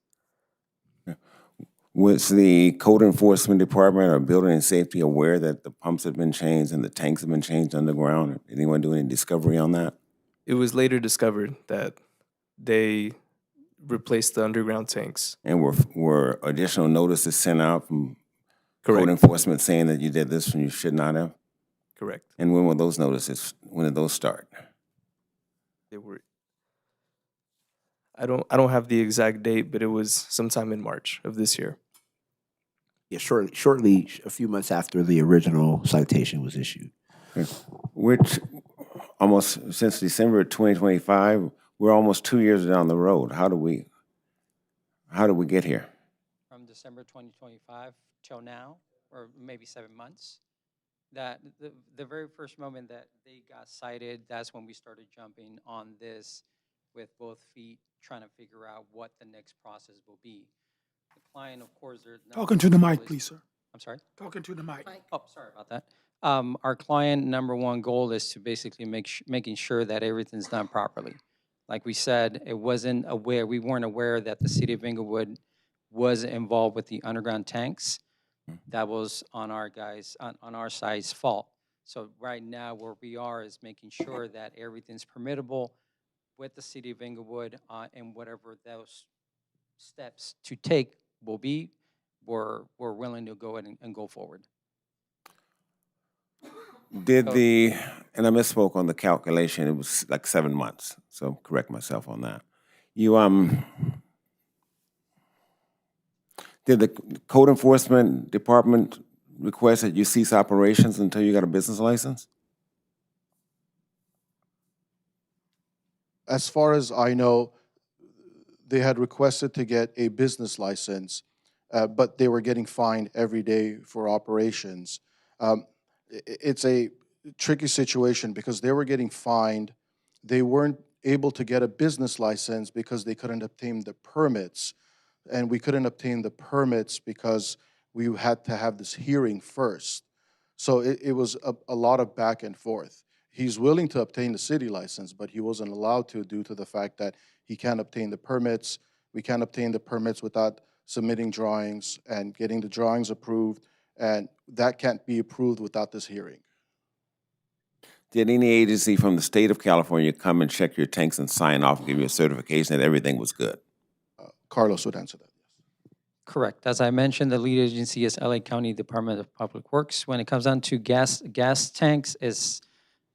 Was the code enforcement department or building and safety aware that the pumps had been changed and the tanks had been changed underground? Did anyone do any discovery on that? It was later discovered that they replaced the underground tanks. And were additional notices sent out from Correct. code enforcement saying that you did this and you should not have? Correct. And when were those notices, when did those start? They were. I don't have the exact date, but it was sometime in March of this year. Yeah, shortly, a few months after the original citation was issued. Which, almost since December of 2025, we're almost 2 years down the road. How do we get here? From December 2025 till now, or maybe 7 months. that the very first moment that they got cited, that's when we started jumping on this with both feet, trying to figure out what the next process will be. The client, of course, their number Talking to one the goal mic, is- please, sir. I'm sorry? Talking to the mic. Oh, sorry about that. Our client number one goal is to basically making sure that everything's done properly. Like we said, we weren't aware that the city of Inglewood was involved with the underground tanks. That was on our on our side's fault. So right now where we are is making sure that everything's permittable with the city of Inglewood, and whatever those steps to take will be, we're willing to go ahead and go forward. Did the, and I misspoke on the calculation, it was like 7 months, so correct myself on that. You, did the code enforcement department request that you cease operations until you got a business license? As far as I know, they had requested to get a business license, but they were getting fined every day for operations. It's a tricky situation because they were getting fined. They weren't able to get a business license because they couldn't obtain the permits. And we couldn't obtain the permits because we had to have this hearing first. So it was a lot of back and forth. He's willing to obtain the city license, but he wasn't allowed to due to the fact that he can't obtain the permits. We can't obtain the permits without submitting drawings and getting the drawings approved, and that can't be approved without this hearing. Did any agency from the state of California come and check your tanks and sign off and give you a certification that everything was good? Carlos would answer that. Correct. As I mentioned, the lead agency is LA County Department of Public Works. When it comes down to gas tanks, is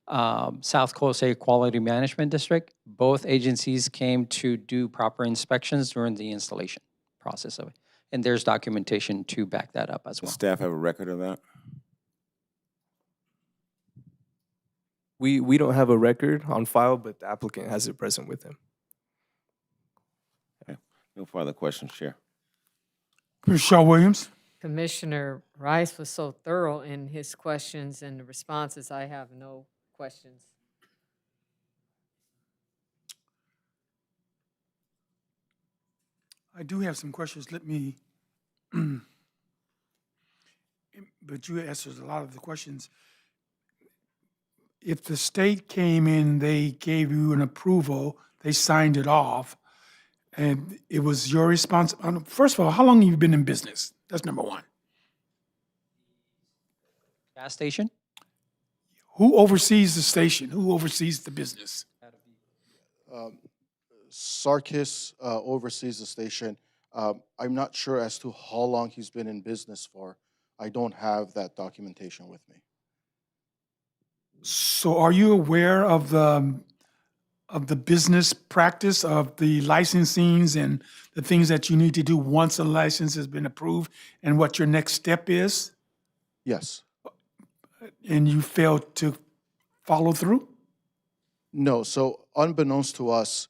South Coast Air Quality Management District. Both agencies came to do proper inspections during the installation process of it. And there's documentation to back that up as Does well. staff have a record of that? We don't have a record on file, but the applicant has it present with him. Okay. No further questions, Chair. Commissioner Shaw Williams. Commissioner Rice was so thorough in his questions and responses, I have no questions. I do have some questions. Let me, but you answered a lot of the questions. If the state came in, they gave you an approval, they signed it off, and it was your response. First of all, how long have you been in business? That's number one. Gas station? Who oversees the station? Who oversees the business? Sarkis oversees the station. I'm not sure as to how long he's been in business for. I don't have that documentation with me. So are you aware of the business practice of the licensings and the things that you need to do once a license has been approved and what your next step is? Yes. And you failed to follow through? No, so unbeknownst to us,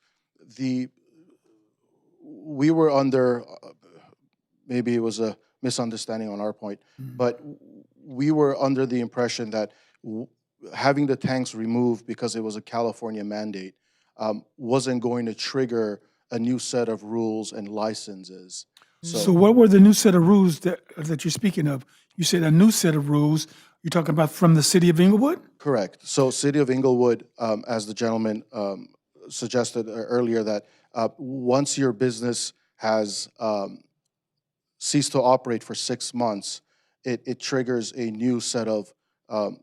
we were under, maybe it was a misunderstanding on our point, but we were under the impression that having the tanks removed because it was a California mandate wasn't going to trigger a new set of rules and licenses. So what were the new set of rules that you're speaking of? You said a new set of rules. You're talking about from the city of Inglewood? Correct. So City of Inglewood, as the gentleman suggested earlier, that once your business has ceased to operate for 6 months, it triggers a new set of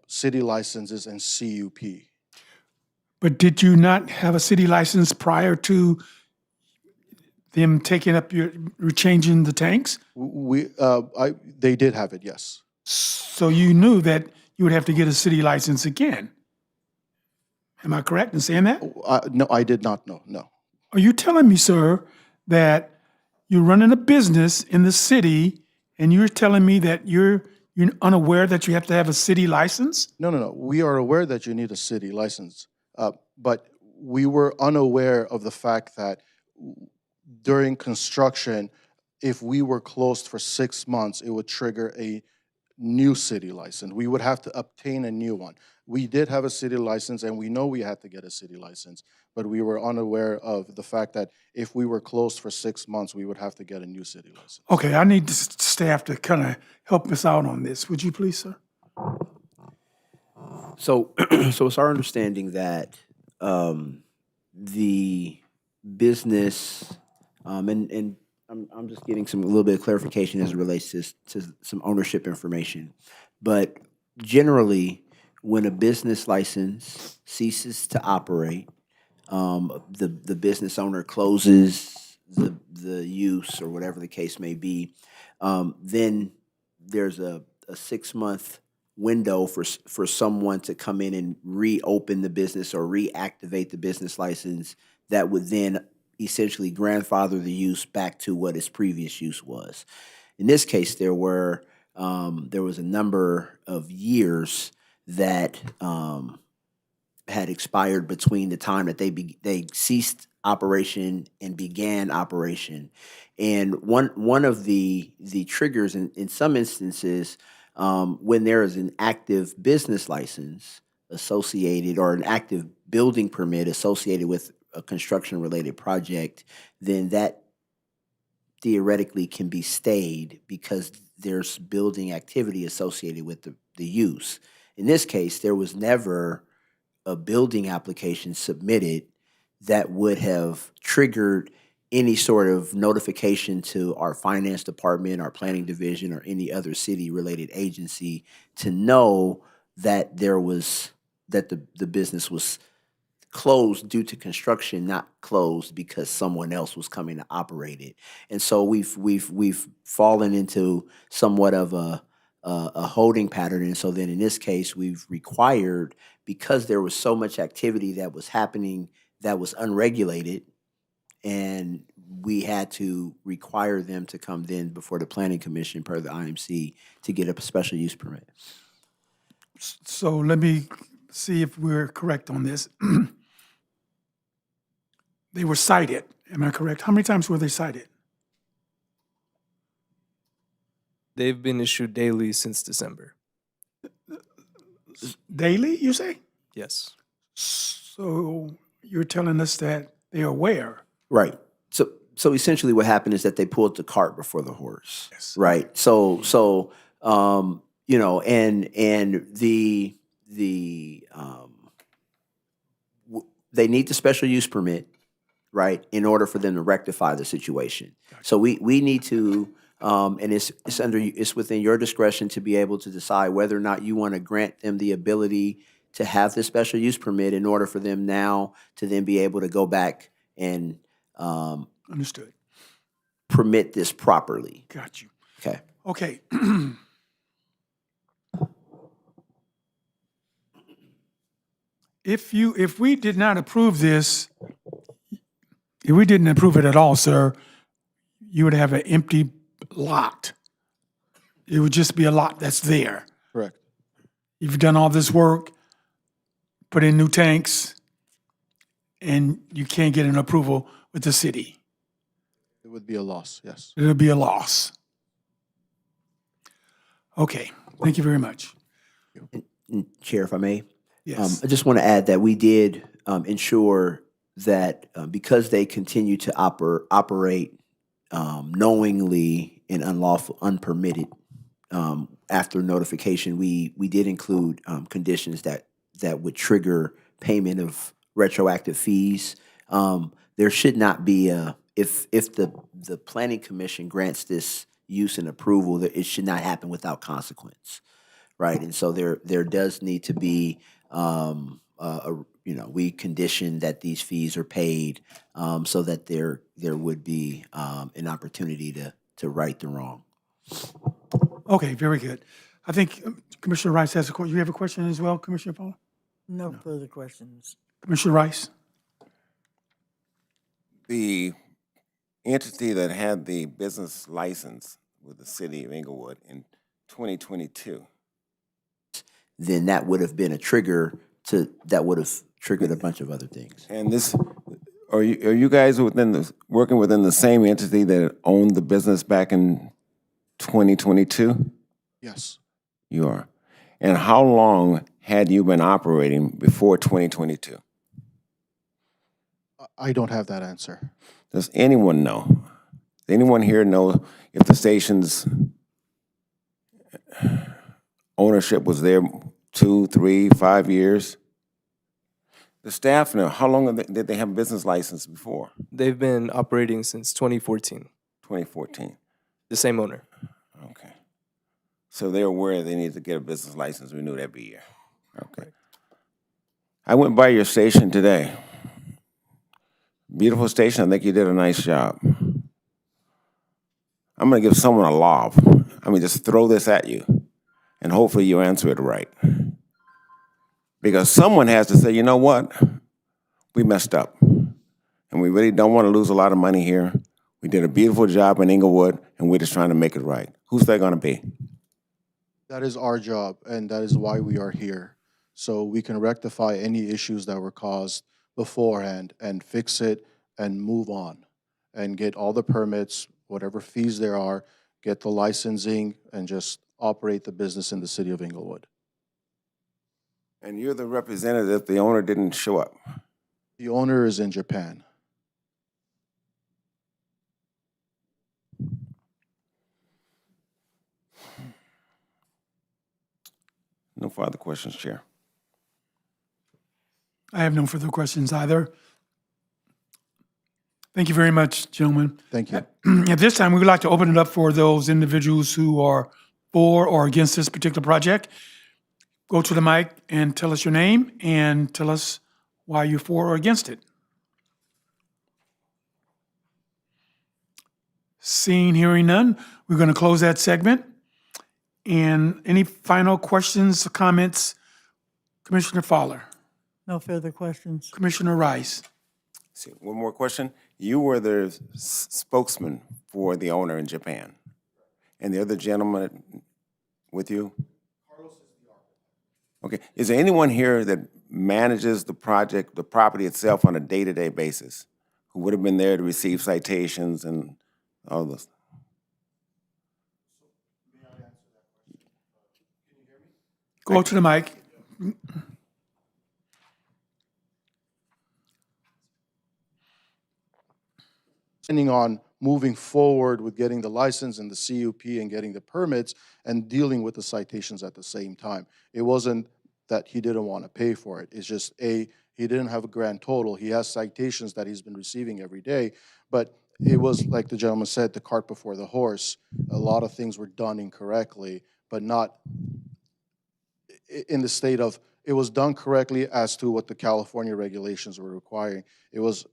city licenses and CUP. But did you not have a city license prior to them taking up changing the tanks? They did have it, yes. So you knew that you would have to get a city license again. Am I correct in saying that? No, I did not know, no. Are you telling me, sir, that you're running a business in the city and you're telling me that you're unaware that you have to have a city license? No. We are aware that you need a city license, but we were unaware of the fact that during construction, if we were closed for 6 months, it would trigger a new city license. We would have to obtain a new one. We did have a city license, and we know we had to get a city license, but we were unaware of the fact that if we were closed for 6 months, we would have to get a new city license. Okay, I need the staff to kind of help us out on this. Would you please, sir? So, so it's our understanding that the business, and I'm just getting a little bit of clarification as it relates to some ownership information. But generally, when a business license ceases to operate, the business owner closes the use or whatever the case may be, then there's a 6-month window for someone to come in and reopen the business or reactivate the business license that would then essentially grandfather the use back to what its previous use was. In this case, there was a number of years that had expired between the time that they ceased operation and began operation. And one of the triggers in some instances, when there is an active business license associated or an active building permit associated with a construction related project, then that theoretically can be stayed because there's building activity associated with the use. In this case, there was never a building application submitted that would have triggered any sort of notification to our finance department, our planning division, or any other city-related agency to know that the business was closed due to construction, not closed because someone else was coming to operate it. And so we've fallen into somewhat of a holding pattern. And so then in this case, we've required, because there was so much activity that was happening that was unregulated, and we had to require them to come then before the planning commission per the IMC to get a special use permit. So let me see if we're correct on this. They were cited, am I correct? How many times were they cited? They've been issued daily since December. Daily, you say? Yes. So you're telling us that they're aware? Right. So essentially what happened is that they pulled the cart before the horse. Yes. Right. So you know, and they need the special use permit, right, in order for them to rectify the situation. So we need to, and it's within your discretion to be able to decide whether or not you want to grant them the ability to have this special use permit in order for them now to then be able to go back and Understood. permit this properly. Got you. Okay. Okay. If we did not approve this, if we didn't approve it at all, sir, you would have an empty lot. It would just be a lot that's there. Correct. You've done all this work, put in new tanks, and you can't get an approval with the city. It would be a loss, yes. It'll be a loss. Okay, thank you very much. Chair, if I may. Yes. I just want to add that we did ensure that because they continue to operate knowingly and unpermitted after notification, we did include conditions that would trigger payment of retroactive fees. There should not be if the planning commission grants this use and approval, that it should not happen without consequence, right? And so there does need to be we condition that these fees are paid so that there would be an opportunity to right the wrong. Okay, very good. I think Commissioner Rice has a question. You have a question as well, Commissioner Paul? No further questions. Commissioner Rice? The entity that had the business license with the city of Inglewood in 2022. Then that would have been a trigger that would have triggered a bunch of other things. And this, are you guys working within the same entity that owned the business back in 2022? Yes. You are. And how long had you been operating before 2022? I don't have that answer. Does anyone know? Does anyone here know if the station's ownership was there 2, 3, 5 years? The staff know, how long did they have a business license before? They've been operating since 2014. 2014. The same owner. Okay. So they're aware they need to get a business license renewed every year. Okay. I went by your station today. Beautiful station. I think you did a nice job. I'm going to give someone a lob. Just throw this at you, and hopefully you answer it right. Because someone has to say, you know what? We messed up. And we really don't want to lose a lot of money here. We did a beautiful job in Inglewood, and we're just trying to make it right. Who's that going to be? That is our job, and that is why we are here. So we can rectify any issues that were caused beforehand and fix it and move on and get all the permits, whatever fees there are, get the licensing, and just operate the business in the city of Inglewood. And you're the representative. The owner didn't show up. The owner is in Japan. No further questions, Chair. I have no further questions either. Thank you very much, gentlemen. Thank you. At this time, we would like to open it up for those individuals who are for or against this particular project. Go to the mic and tell us your name and tell us why you're for or against it. Seeing, hearing none, we're going to close that segment. And any final questions or comments? Commissioner Fowler, No further questions. Commissioner Rice. See, one more question. You were the spokesman for the owner in Japan. And the other gentleman with you? Carlos is the architect. Okay. Is there anyone here that manages the project, the property itself on a day-to-day basis, who would have been there to receive citations and all this? Go to the mic. Planning on moving forward with getting the license and the CUP and getting the permits and dealing with the citations at the same time. It wasn't that he didn't want to pay for it. It's just he didn't have a grand total. He has citations that he's been receiving every day, but it was, like the gentleman said, the cart before the horse. A lot of things were done incorrectly, but not in the state of, it was done correctly as to what the California regulations were requiring. It was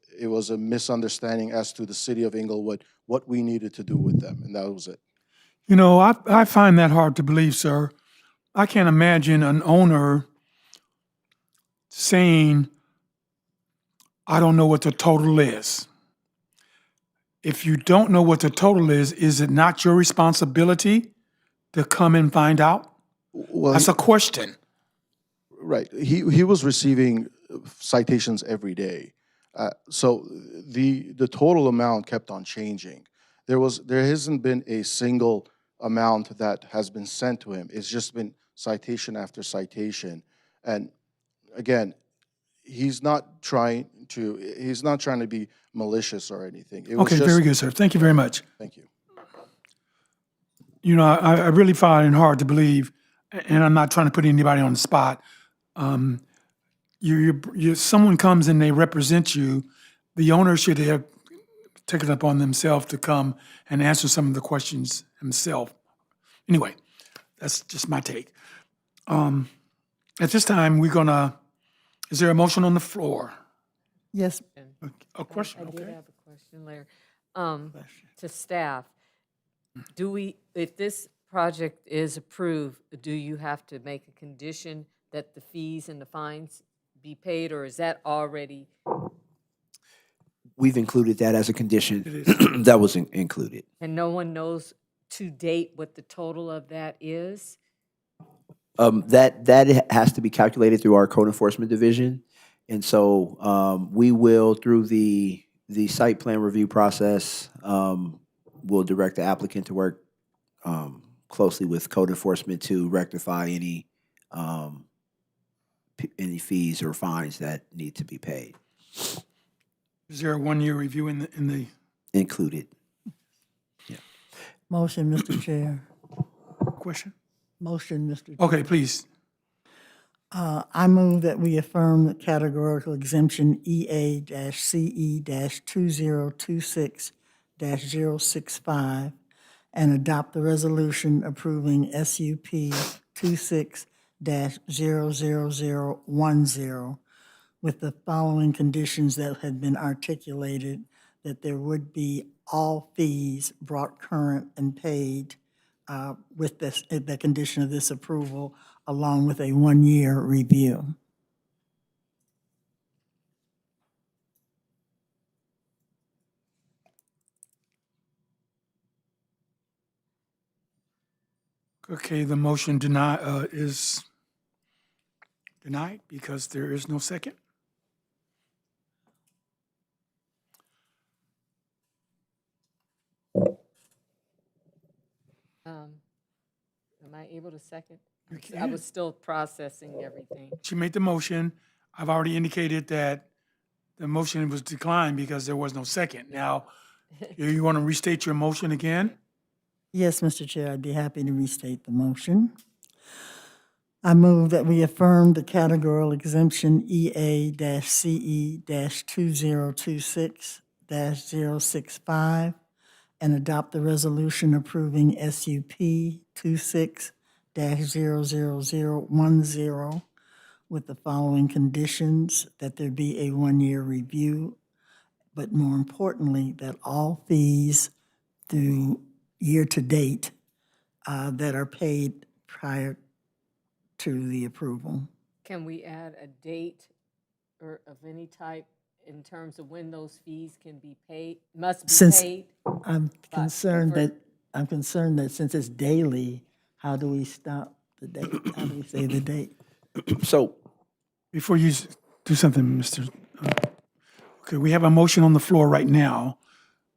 a misunderstanding as to the city of Inglewood, what we needed to do with them, and that was it. You know, I find that hard to believe, sir. I can't imagine an owner saying, I don't know what the total is. If you don't know what the total is it not your responsibility to come and find out? Well, That's a question. right. He was receiving citations every day. So the total amount kept on changing. There hasn't been a single amount that has been sent to him. It's just been citation after citation. And again, he's not trying to be malicious or anything. It was Okay, just, very good, sir. Thank you very much. Thank you. You know, I really find it hard to believe, and I'm not trying to put anybody on the spot. Someone comes and they represent you, the owner should have taken it upon themselves to come and answer some of the questions himself. Anyway, that's just my take. At this time, is there a motion on the floor? Yes, A question, I did okay. have a question, Larry. To staff, if this project is approved, do you have to make a condition that the fees and the fines be paid, or is that already? We've included that as a condition. It is. That was included. And no one knows to date what the total of that is? That has to be calculated through our code enforcement division. And so we will, through the site plan review process, we'll direct the applicant to work closely with code enforcement to rectify any fees or fines that need to be paid, Is there a one-year review in the, included. Motion, Mr. Chair. question? Motion, Mr. Chair. Okay, please. I move that we affirm the categorical exemption EA-CE-2026-065 and adopt the resolution approving SUP 26-00010 with the following conditions that had been articulated, that there would be all fees brought current and paid with the condition of this approval, along with a one-year review. Okay, the motion is denied because there is no second. Am I able to second? You I can. was still processing everything. She made the motion. I've already indicated that the motion was declined because there was no second. Now, you want to restate your motion again? Yes, Mr. Chair, I'd be happy to restate the motion. I move that we affirm the categorical exemption EA-CE-2026-065 and adopt the resolution approving SUP 26-00010 with the following conditions, that there be a one-year review, but more importantly, that all fees through year-to-date that are paid prior to the approval. Can we add a date or of any type in terms of when those fees can be paid, must be Since paid? I'm concerned that since it's daily, how do we stop the date? How do we say the date? So, Before you do something, Mr. Okay, we have a motion on the floor right now,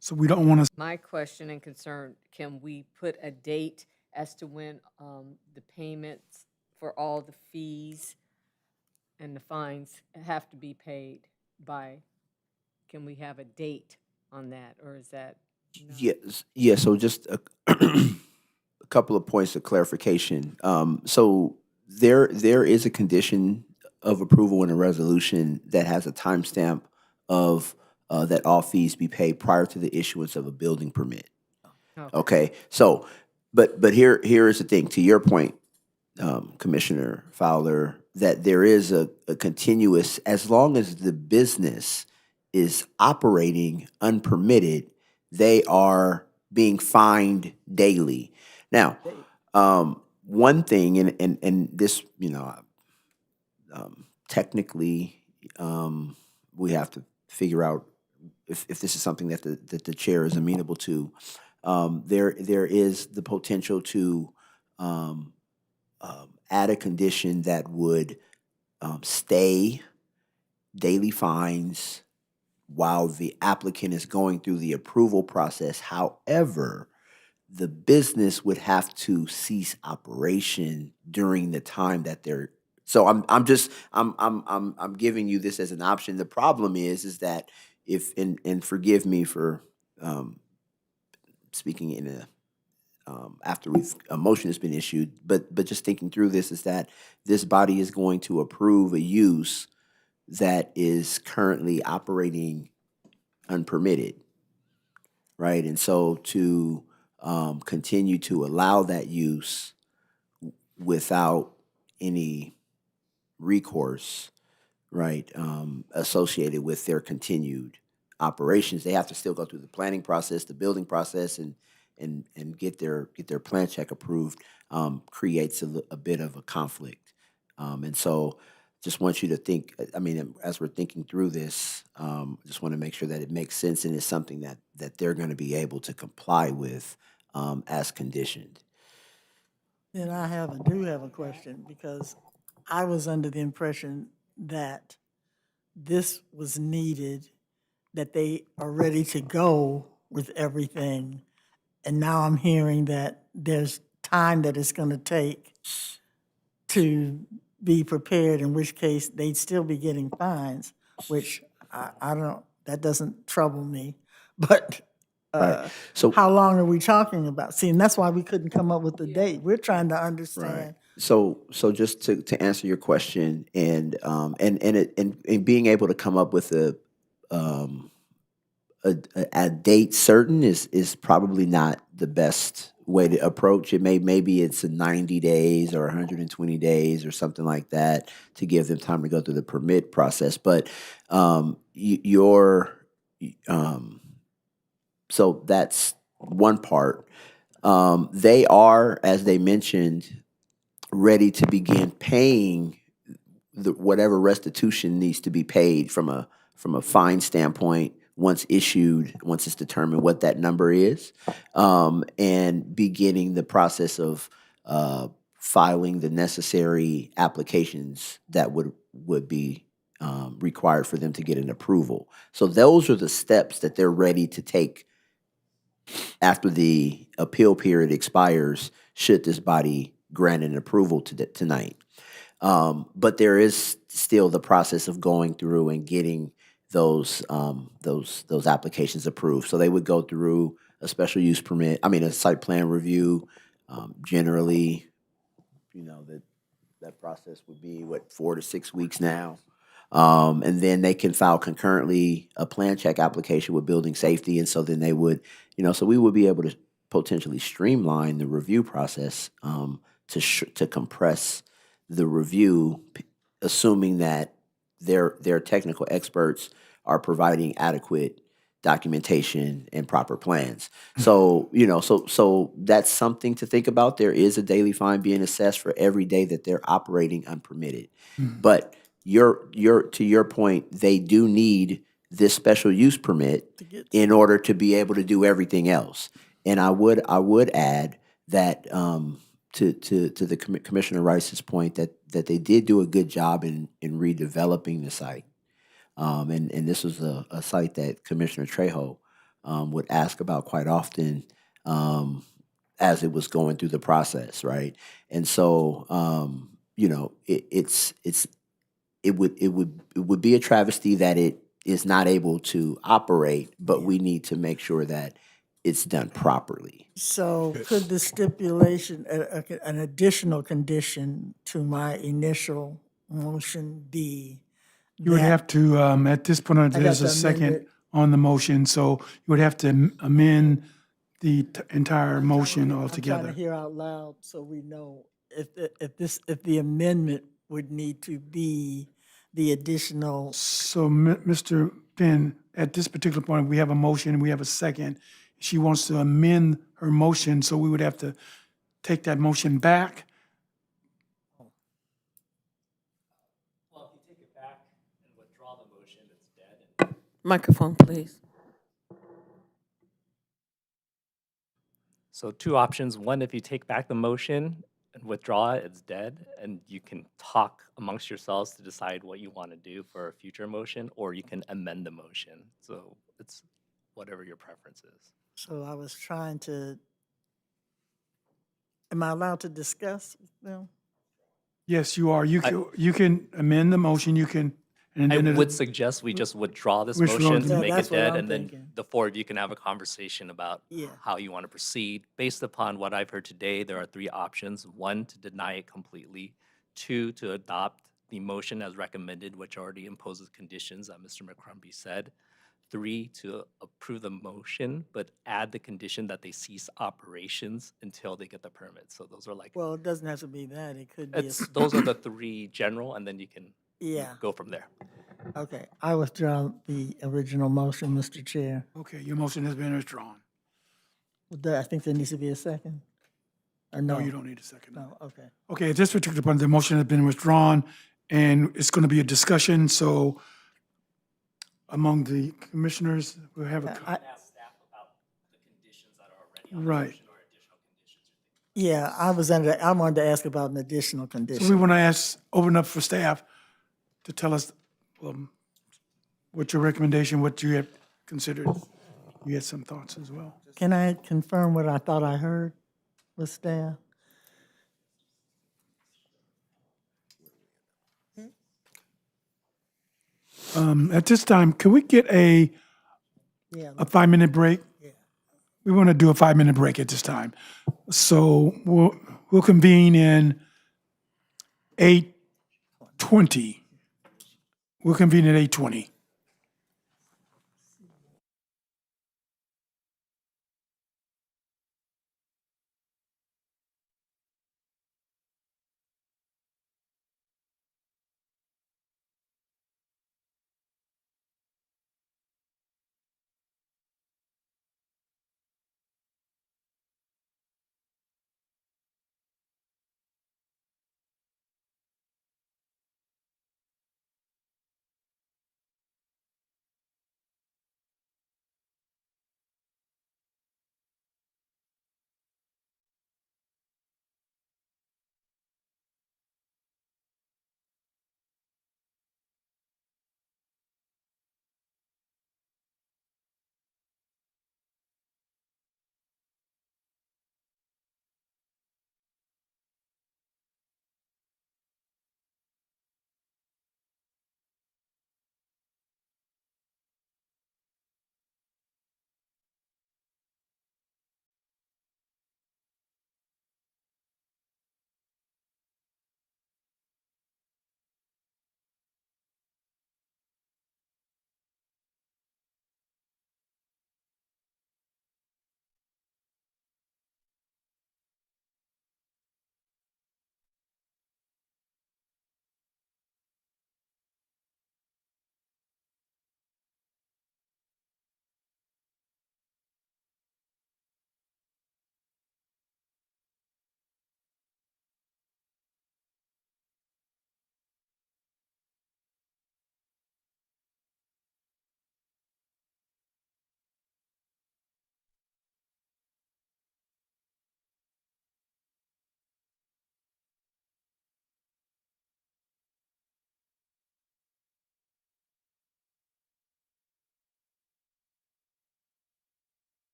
so we don't want to. My question and concern, can we put a date as to when the payments for all the fees and the fines have to be paid by? Can we have a date on that, or is that? No? yes, so just a couple of points of clarification. So there is a condition of approval in a resolution that has a timestamp of that all fees be paid prior to the issuance of a building permit. Okay, so, but here is the thing, to your point, Commissioner Fowler, that there is a continuous, as long as the business is operating unpermitted, they are being fined daily. Now, one thing, and this, technically, we have to figure out if this is something that the chair is amenable to. There is the potential to add a condition that would stay daily fines while the applicant is going through the approval process. However, the business would have to cease operation during the time that they're. So I'm giving you this as an option. The problem is that if, and forgive me for speaking in a after a motion has been issued, but just thinking through this, is that this body is going to approve a use that is currently operating unpermitted, right? And so to continue to allow that use without any recourse, right, associated with their continued operations, they have to still go through the planning process, the building process, and get their plan check approved, creates a bit of a conflict. And so just want you to think, as we're thinking through this, just want to make sure that it makes sense and is something that they're going to be able to comply with as conditioned. Then I do have a question, because I was under the impression that this was needed, that they are ready to go with everything. And now I'm hearing that there's time that it's going to take to be prepared, in which case they'd still be getting fines, which I don't, that doesn't trouble me. But So, how long are we talking about? See, and that's why we couldn't come up with a date. We're trying to understand. so just to answer your question, and being able to come up with a date certain is probably not the best way to approach it. Maybe it's a 90 days or 120 days or something like that to give them time to go through the permit process. But so that's one part. They are, as they mentioned, ready to begin paying whatever restitution needs to be paid from a fine standpoint once issued, once it's determined what that number is, and beginning the process of filing the necessary applications that would be required for them to get an approval. So those are the steps that they're ready to take after the appeal period expires, should this body grant an approval tonight. But there is still the process of going through and getting those applications approved. So they would go through a special use permit, a site plan review. Generally, that process would be 4 to 6 weeks now. And then they can file concurrently a plan check application with building safety. And so then they would, so we would be able to potentially streamline the review process to compress the review, assuming that their technical experts are providing adequate documentation and proper plans. So, so that's something to think about. There is a daily fine being assessed for every day that they're operating unpermitted. But to your point, they do need this special use permit in order to be able to do everything else. And I would add that to the Commissioner Rice's point that they did do a good job in redeveloping the site. And this was a site that Commissioner Trejo would ask about quite often as it was going through the process, right? And so it would be a travesty that it is not able to operate, but we need to make sure that it's done properly. So could the stipulation, an additional condition to my initial motion be? You would have to, at this point, there's to a amend second it. on the motion, so you would have to amend the entire motion I'm trying altogether. to hear out loud so we know if the amendment would need to be the additional. So, Mr. Penn, at this particular point, we have a motion and we have a second. She wants to amend her motion, so we would have to take that motion back. Well, if you take it back and withdraw the motion, it's dead. Microphone, please. So two options. One, if you take back the motion and withdraw it, it's dead, and you can talk amongst yourselves to decide what you want to do for a future motion, or you can amend the motion. So it's whatever your preference is. So I was trying to, am I allowed to discuss them? Yes, you are. You can amend the motion, you can, and I then would suggest we just withdraw this Withdraw motion the- to Yeah, make that's it what dead, I'm and then thinking. the four of you can have a conversation about Yeah. how you want to proceed. Based upon what I've heard today, there are three options. One, to deny it completely. Two, to adopt the motion as recommended, which already imposes conditions that Mr. McCrumbie said. Three, to approve the motion, but add the condition that they cease operations until they get the permit. So those are like, Well, it doesn't have to be that. It could be, those are the three general, and then you can yeah, go from there. okay. I withdraw the original motion, Mr. Chair. Okay, your motion has been withdrawn. I think there needs to be a second. Or no? No, you don't need a second. No, okay. Okay, at this particular point, the motion has been withdrawn, and it's going to be a discussion, so among the commissioners, we'll have a, Ask staff about the conditions that are already on the right. motion or additional conditions. Yeah, I wanted to ask about an additional So we condition. want to open up for staff to tell us what's your recommendation, what you have considered. You had some thoughts as well. Can I confirm what I thought I heard with staff? At this time, can we get a Yeah, 5-minute break? We want to do a 5-minute break at this time. So we'll convene in 8:20. We'll convene at 8:20.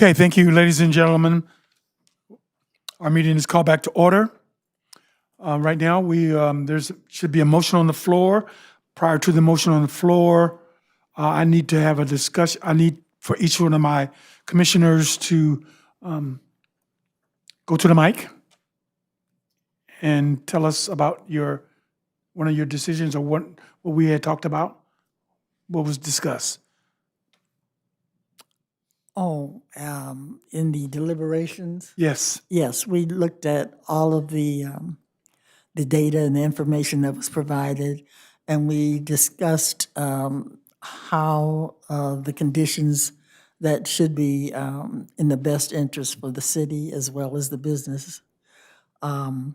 Okay, thank you, ladies and gentlemen. Our meeting is called back to order. Right now, there's should be a motion on the floor. Prior to the motion on the floor, I need to have a discussion. I need for each one of my commissioners to go to the mic and tell us about one of your decisions or what we had talked about, what was discussed. Oh, in the deliberations? Yes. Yes, we looked at all of the data and the information that was provided, and we discussed how the conditions that should be in the best interest for the city as well as the business. And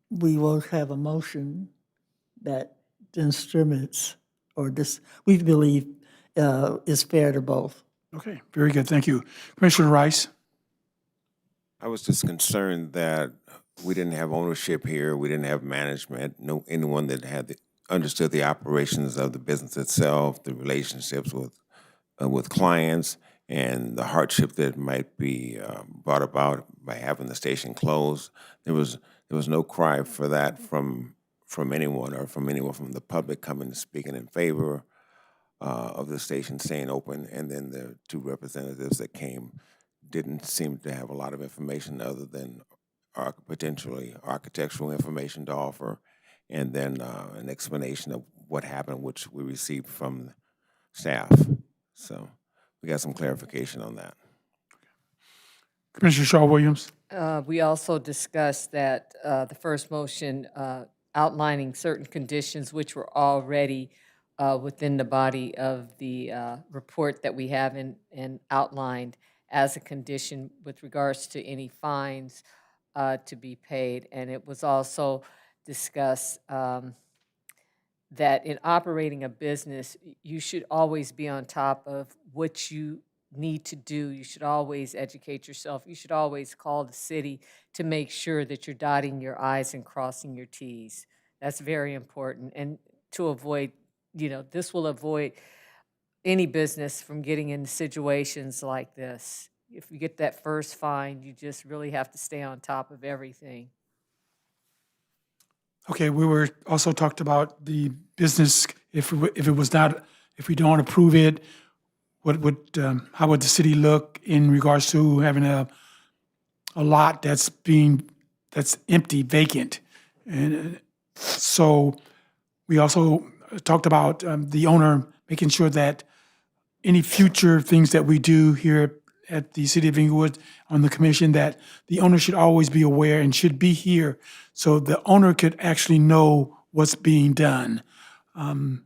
we will have a motion that distributes, or this, we believe is fair to both. Okay, very good. Thank you. Commissioner Rice? I was just concerned that we didn't have ownership here, we didn't have management, no anyone that understood the operations of the business itself, the relationships with clients, and the hardship that might be brought about by having the station closed. There was no cry for that from anyone or from anyone from the public coming and speaking in favor of the station staying open, and then the two representatives that came didn't seem to have a lot of information other than potentially architectural information to offer, and then an explanation of what happened, which we received from staff. So we got some clarification on that. Commissioner Shaw Williams? We also discussed that the first motion outlining certain conditions which were already within the body of the report that we have and outlined as a condition with regards to any fines to be paid. And it was also discussed that in operating a business, you should always be on top of what you need to do. You should always educate yourself. You should always call the city to make sure that you're dotting your I's and crossing your T's. That's very important. And to avoid, this will avoid any business from getting into situations like this. If you get that first fine, you just really have to stay on top of everything. Okay, we were also talked about the business, if we don't approve it, how would the city look in regards to having a lot that's empty, vacant? And so we also talked about the owner making sure that any future things that we do here at the City of Inglewood on the commission, that the owner should always be aware and should be here so the owner could actually know what's being done. Having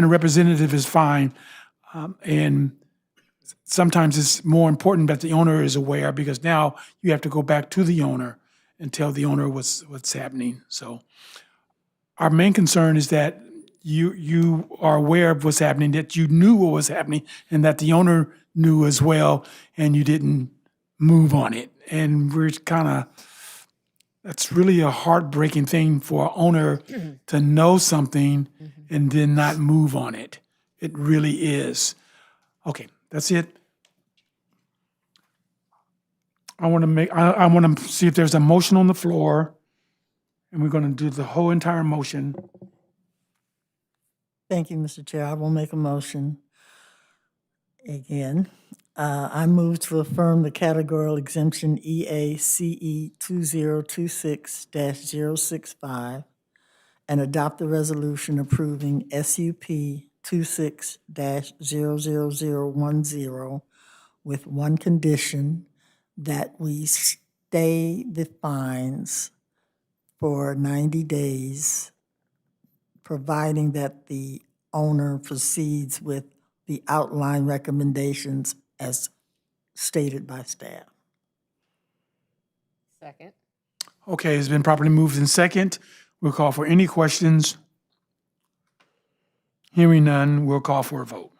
a representative is fine, and sometimes it's more important that the owner is aware, because now you have to go back to the owner and tell the owner what's happening. So our main concern is that you are aware of what's happening, that you knew what was happening, and that the owner knew as well, and you didn't move on it. And that's really a heartbreaking thing for an owner to know something and then not move on it. It really is. Okay, that's it. I want to see if there's a motion on the floor, and we're going to do the whole entire motion. Thank you, Mr. Chair. I will make a motion again. I move to affirm the categorical exemption EACE 2026-065 and adopt the resolution approving SUP 26-00010 with one condition, that we stay the fines for 90 days, providing that the owner proceeds with the outline recommendations as stated by staff. Second. Okay, it's been properly moved in second. We'll call for any questions. Hearing none, we'll call for a vote.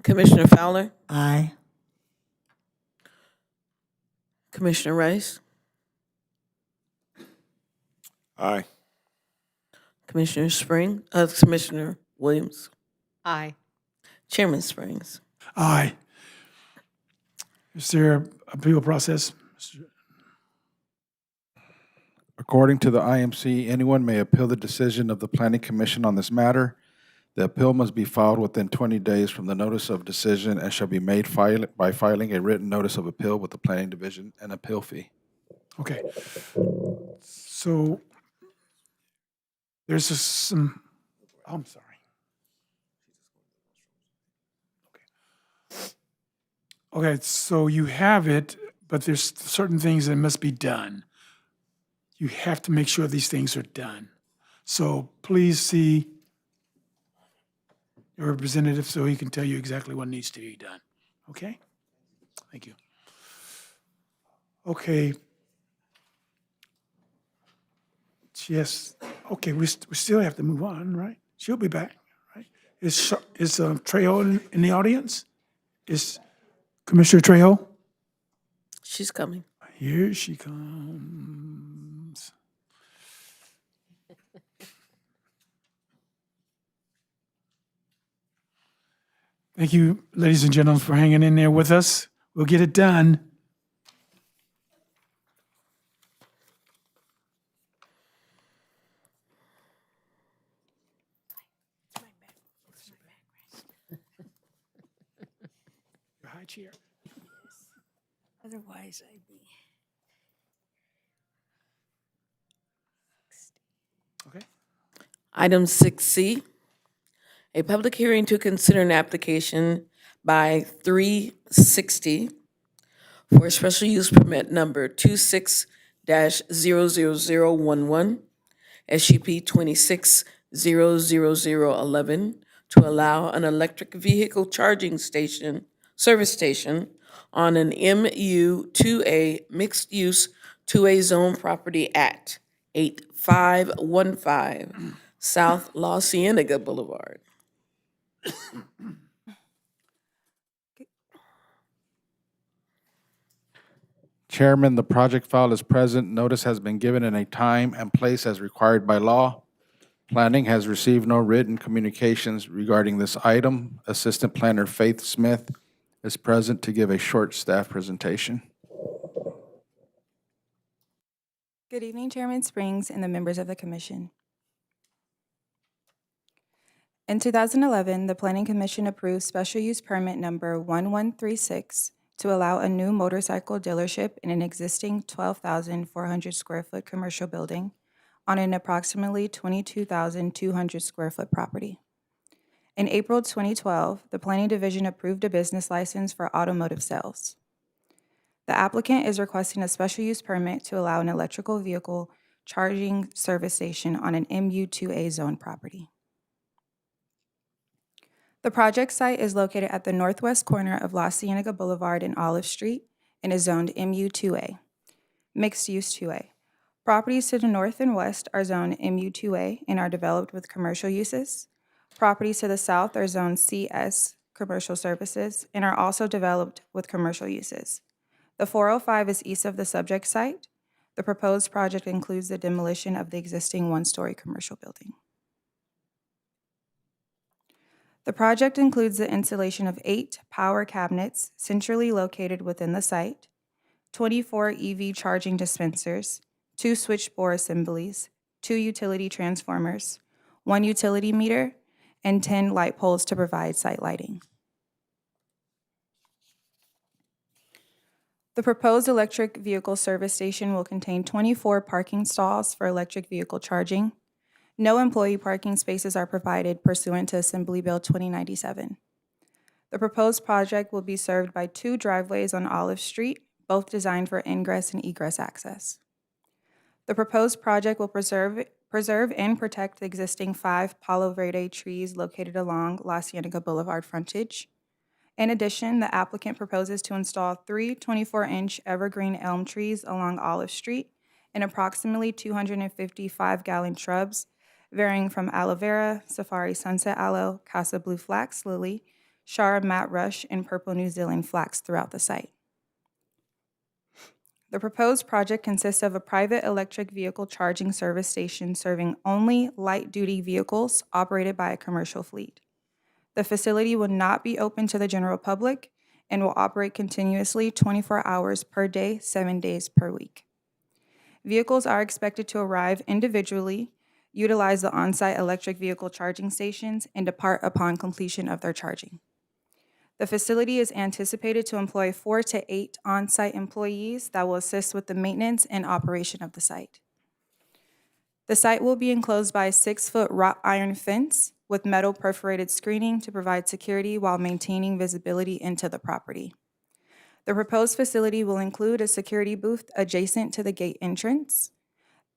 Commissioner Fowler? Aye. Commissioner Rice? Aye. Commissioner Commissioner Williams? Aye. Chairman Springs. Aye. Is there appeal process? According to the IMC, anyone may appeal the decision of the Planning Commission on this matter. The appeal must be filed within 20 days from the notice of decision and shall be made by filing a written notice of appeal with the Planning Division and appeal fee. Okay. So there's some, oh, I'm sorry. Okay, so you have it, but there's certain things that must be done. You have to make sure these things are done. So please see your representative so he can tell you exactly what needs to be done. Okay? Thank you. Okay. Yes, okay, we still have to move on, right? She'll be back, right? Is Trejo in the audience? Is Commissioner Trejo? She's coming. Here she comes. Thank you, ladies and gentlemen, for hanging in there with us. We'll get it done. Your high chair. Otherwise, I'd be. Okay. Item 6C, a public hearing to consider an application by 360 for a special use permit number 26-00011, SUP 26-00011, to allow an electric vehicle charging station, service station on an MU2A mixed-use 2A zone property at 8515 South La Cienega Boulevard. Chairman, the project file is present. Notice has been given in a time and place as required by law. Planning has received no written communications regarding this item. Assistant Planner Faith Smith is present to give a short staff presentation. Good evening, Chairman Springs and the members of the Commission. In 2011, the Planning Commission approved Special Use Permit Number 1136 to allow a new motorcycle dealership in an existing 12,400 square foot commercial building on an approximately 22,200 square foot property. In April 2012, the Planning Division approved a business license for automotive sales. The applicant is requesting a special use permit to allow an electrical vehicle charging service station on an MU2A zone property. The project site is located at the northwest corner of La Cienega Boulevard and Olive Street and is zoned MU2A, mixed use 2A. Properties to the north and west are zoned MU2A and are developed with commercial uses. Properties to the south are zoned CS, commercial services, and are also developed with commercial uses. The 405 is east of the subject site. The proposed project includes the demolition of the existing one-story commercial building. The project includes the installation of 8 power cabinets centrally located within the site, 24 EV charging dispensers, 2 switchboard assemblies, 2 utility transformers, 1 utility meter, and 10 light poles to provide site lighting. The proposed electric vehicle service station will contain 24 parking stalls for electric vehicle charging. No employee parking spaces are provided pursuant to Assembly Bill 2097. The proposed project will be served by 2 driveways on Olive Street, both designed for ingress and egress access. The proposed project will preserve and protect the existing 5 Palo Verde trees located along La Cienega Boulevard frontage. In addition, the applicant proposes to install 3 24-inch evergreen elm trees along Olive Street and approximately 255-gallon shrubs, varying from aloe vera, safari sunset aloe, Casa blue flax lily, Shara matte rush, and purple New Zealand flax throughout the site. The proposed project consists of a private electric vehicle charging service station serving only light-duty vehicles operated by a commercial fleet. The facility will not be open to the general public and will operate continuously 24 hours per day, 7 days per week. Vehicles are expected to arrive individually, utilize the on-site electric vehicle charging stations, and depart upon completion of their charging. The facility is anticipated to employ 4 to 8 on-site employees that will assist with the maintenance and operation of the site. The site will be enclosed by a 6-foot wrought iron fence with metal perforated screening to provide security while maintaining visibility into the property. The proposed facility will include a security booth adjacent to the gate entrance.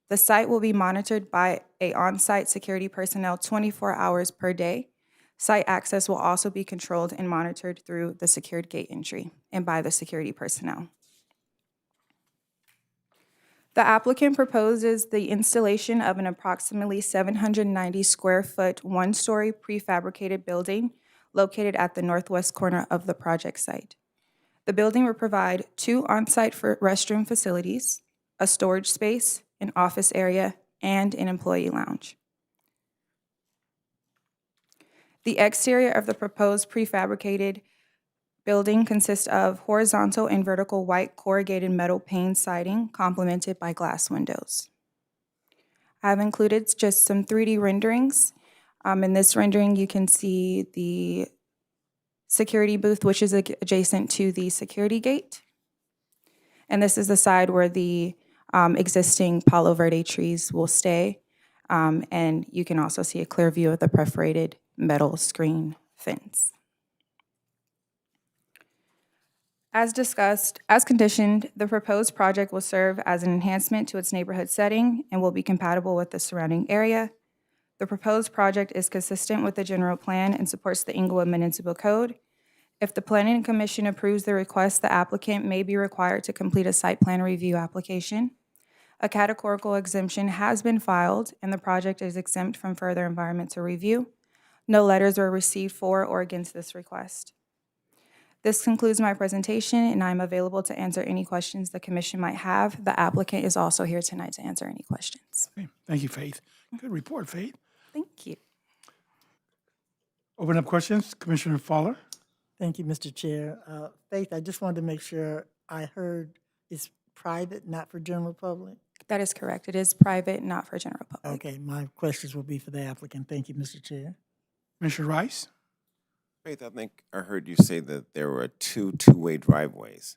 The site will be monitored by an on-site security personnel 24 hours per day. Site access will also be controlled and monitored through the secured gate entry and by the security personnel. The applicant proposes the installation of an approximately 790 square foot, 1-story prefabricated building located at the northwest corner of the project site. The building will provide 2 on-site restroom facilities, a storage space, an office area, and an employee lounge. The exterior of the proposed prefabricated building consists of horizontal and vertical white corrugated metal pane siding complemented by glass windows. I have included just some 3D renderings. In this rendering, you can see the security booth, which is adjacent to the security gate. And this is the side where the existing Palo Verde trees will stay. And you can also see a clear view of the perforated metal screen fence. As discussed, as conditioned, the proposed project will serve as an enhancement to its neighborhood setting and will be compatible with the surrounding area. The proposed project is consistent with the general plan and supports the Inglewood Municipal Code. If the Planning Commission approves the request, the applicant may be required to complete a site plan review application. A categorical exemption has been filed, and the project is exempt from further environmental review. No letters were received for or against this request. This concludes my presentation, and I'm available to answer any questions the commission might have. The applicant is also here tonight to answer any questions. Okay, thank you, Faith. Good report, Faith. Thank you. Open up questions. Commissioner Fowler. Thank you, Mr. Chair. Faith, I just wanted to make sure I heard it's private, not for general public? That is correct. It is private, not for general public. Okay, my questions will be for the applicant. Thank you, Mr. Chair. Commissioner Rice. Faith, I think I heard you say that there were two-way driveways.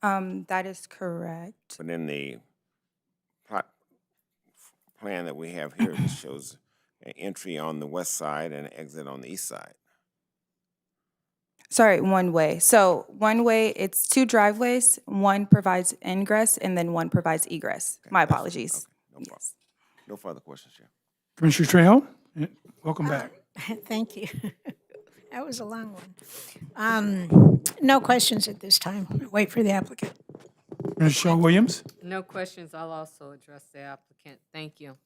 That is correct. But in the plot plan that we have here, it shows an entry on the west side and an exit on the east side. Sorry, one way. So one way, it's 2 driveways. One provides ingress and then one provides egress. Okay, My that's- apologies. okay, no problem. Yes. No further questions, Chair. Commissioner Trejo. Welcome back. Thank you. That was a long one. No questions at this time. Wait for the applicant. Commissioner Shaw Williams. No questions. I'll also address the applicant. Thank you.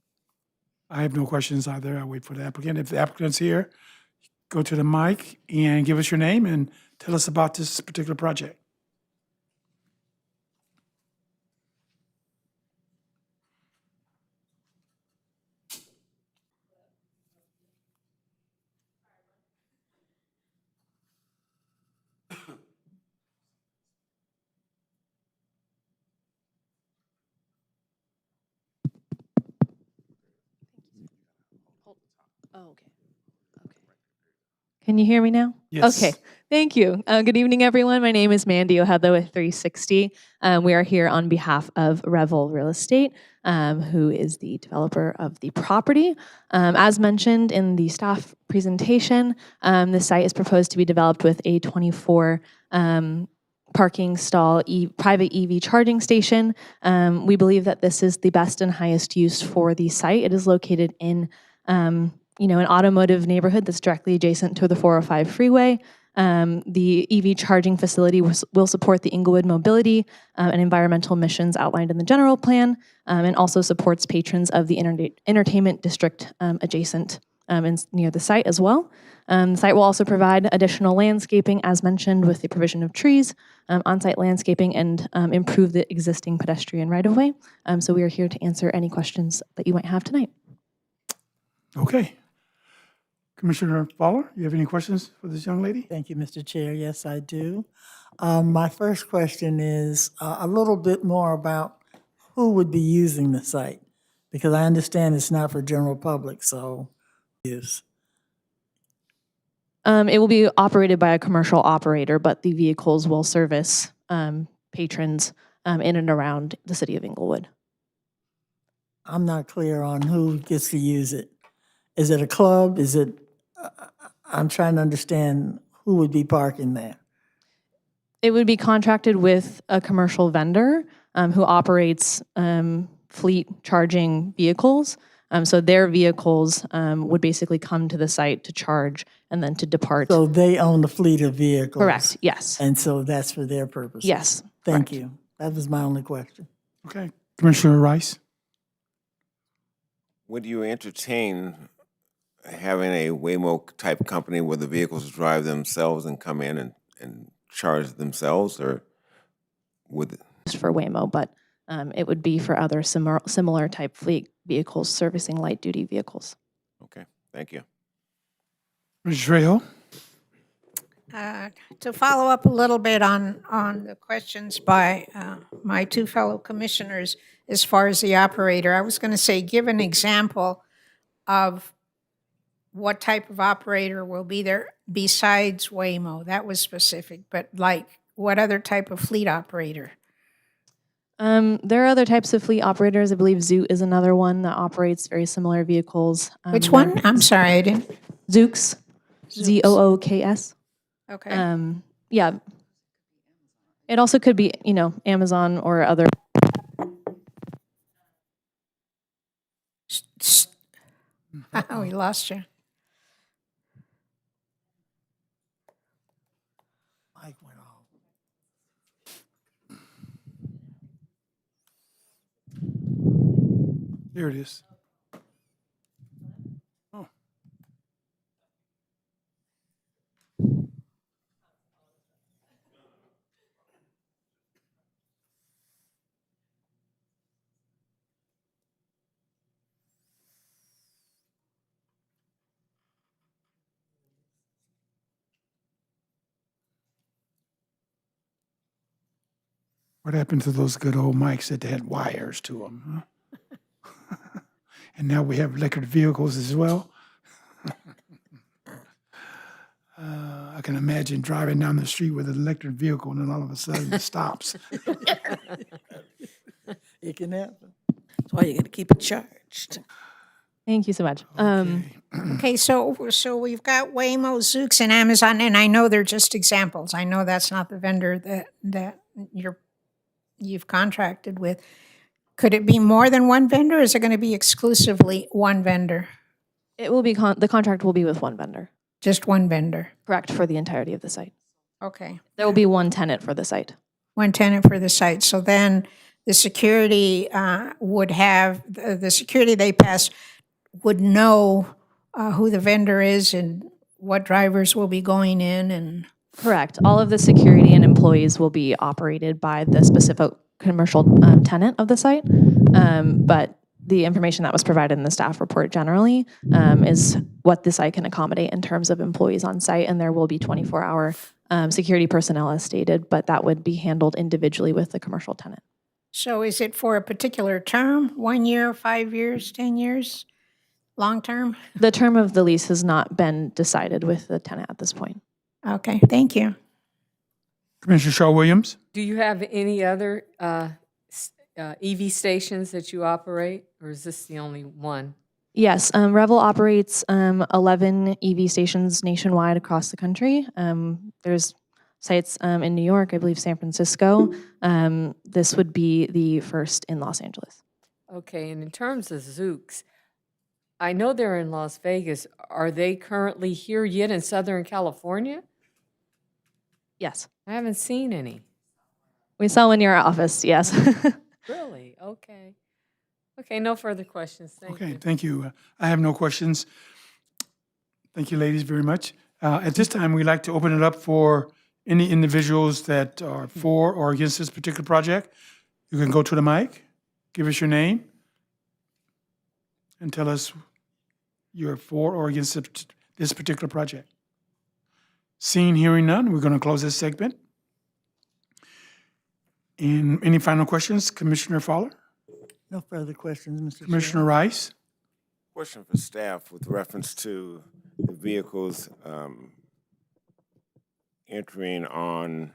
I have no questions either. I'll wait for the applicant. If the applicant's here, go to the mic and give us your name and tell us about this particular project. Oh, okay. Can you hear me now? Yes. Okay. Thank you. Good evening, everyone. My name is Mandy Ojeda with 360. We are here on behalf of Revel Real Estate, who is the developer of the property. As mentioned in the staff presentation, the site is proposed to be developed with a 24 parking stall private EV charging station. We believe that this is the best and highest use for the site. It is located in an automotive neighborhood that's directly adjacent to the 405 freeway. The EV charging facility will support the Inglewood mobility and environmental missions outlined in the general plan, and also supports patrons of the entertainment district adjacent and near the site as well. The site will also provide additional landscaping, as mentioned, with the provision of trees, on-site landscaping, and improve the existing pedestrian right-of-way. So we are here to answer any questions that you might have tonight. Okay. Commissioner Fowler, you have any questions for this young lady? Thank you, Mr. Chair. Yes, I do. My first question is a little bit more about who would be using the site, because I understand it's not for general public, so use. It will be operated by a commercial operator, but the vehicles will service patrons in and around the city of Inglewood. I'm not clear on who gets to use it. Is it a club? Is it, I'm trying to understand who would be parking there. It would be contracted with a commercial vendor who operates fleet charging vehicles. So their vehicles would basically come to the site to charge and then to depart. So they own the fleet of vehicles? Correct, yes. And so that's for their purposes? Yes. Thank correct. you. That was my only question. Okay. Commissioner Rice? Would you entertain having a Waymo-type company where the vehicles drive themselves and come in and charge themselves, or would? Just for Waymo, but it would be for other similar type fleet vehicles servicing light duty vehicles. Okay, thank you. Commissioner Trejo? To follow up a little bit on the questions by my two fellow commissioners as far as the operator, I was going to say, give an example of what type of operator will be there besides Waymo. That was specific, but like what other type of fleet operator? There are other types of fleet operators. I believe Zoot is another one that operates very similar vehicles. Which one? I'm sorry, I didn't. Zooks. Zooks. Okay. Yeah. It also could be, Amazon or other. Oh, we lost you. Mike went off. There it is. Oh. What happened to those good old mics that had wires to them? Huh? And now we have electric vehicles as well. I can imagine driving down the street with an electric vehicle and then all of a sudden it stops. It can happen. That's why you got to keep it charged. Thank you so much. Okay, so we've got Waymo, Zoox, and Amazon, and I know they're just examples. I know that's not the vendor that you've contracted with. Could it be more than one vendor, or is it going to be exclusively one vendor? It will be, the contract will be with one vendor. Just one vendor? Correct, for the entirety of the site. Okay. There will be one tenant for the site. One tenant for the site. So then the security would have, the security they pass would know who the vendor is and what drivers will be going in and... Correct. All of the security and employees will be operated by the specific commercial tenant of the site. But the information that was provided in the staff report generally is what the site can accommodate in terms of employees on site. And there will be 24-hour security personnel as stated, but that would be handled individually with the commercial tenant. So is it for a particular term, 1 year, 5 years, 10 years, long term? The term of the lease has not been decided with the tenant at this point. Okay, thank you. Commissioner Shaw Williams? Do you have any other EV stations that you operate, or is this the only one? Yes, Revel operates 11 EV stations nationwide across the country. There's sites in New York, I believe San Francisco. This would be the first in Los Angeles. Okay, and in terms of Zooks, I know they're in Las Vegas. Are they currently here yet in Southern California? Yes. I haven't seen any. We saw one in your office, yes. Really? Okay. Okay, no further questions. Thank you. Okay, thank you. I have no questions. Thank you, ladies, very much. At this time, we'd like to open it up for any individuals that are for or against this particular project. You can go to the mic, give us your name, and tell us you're for or against this particular project? Seeing, hearing none, we're going to close this segment. And any final questions, Commissioner Fowler? No further questions, Mr. Chair. Commissioner Rice? Question for staff with reference to the vehicles entering on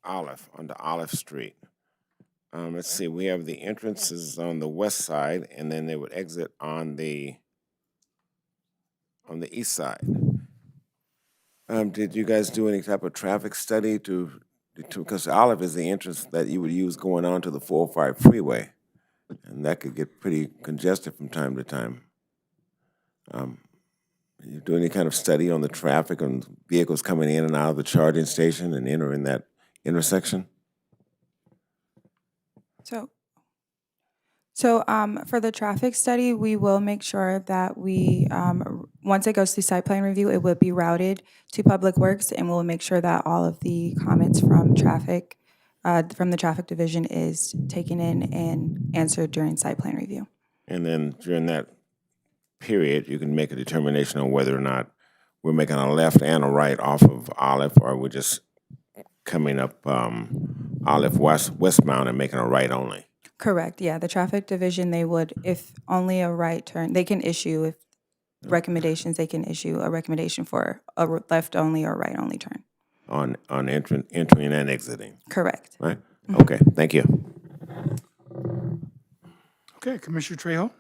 onto Olive Street. Let's see, we have the entrances on the west side, and then they would exit on the east side. Did you guys do any type of traffic study because Olive is the entrance that you would use going on to the 405 freeway, and that could get pretty congested from time to time. You do any kind of study on the traffic on vehicles coming in and out of the charging station and entering that intersection? So for the traffic study, we will make sure that we, once it goes through site plan review, it will be routed to Public Works, and we'll make sure that all of the comments from traffic, from the traffic division is taken in and answered during site plan review. And then during that period, you can make a determination on whether or not we're making a left and a right off of Olive, or we're just coming up Olive westbound and making a right only. Correct, yeah, the traffic division, they would, if only a right turn, they can issue, if recommendations, they can issue a recommendation for a left only or right only turn. On entering and exiting, Correct. right? Okay, thank you. Okay, Commissioner Trejo?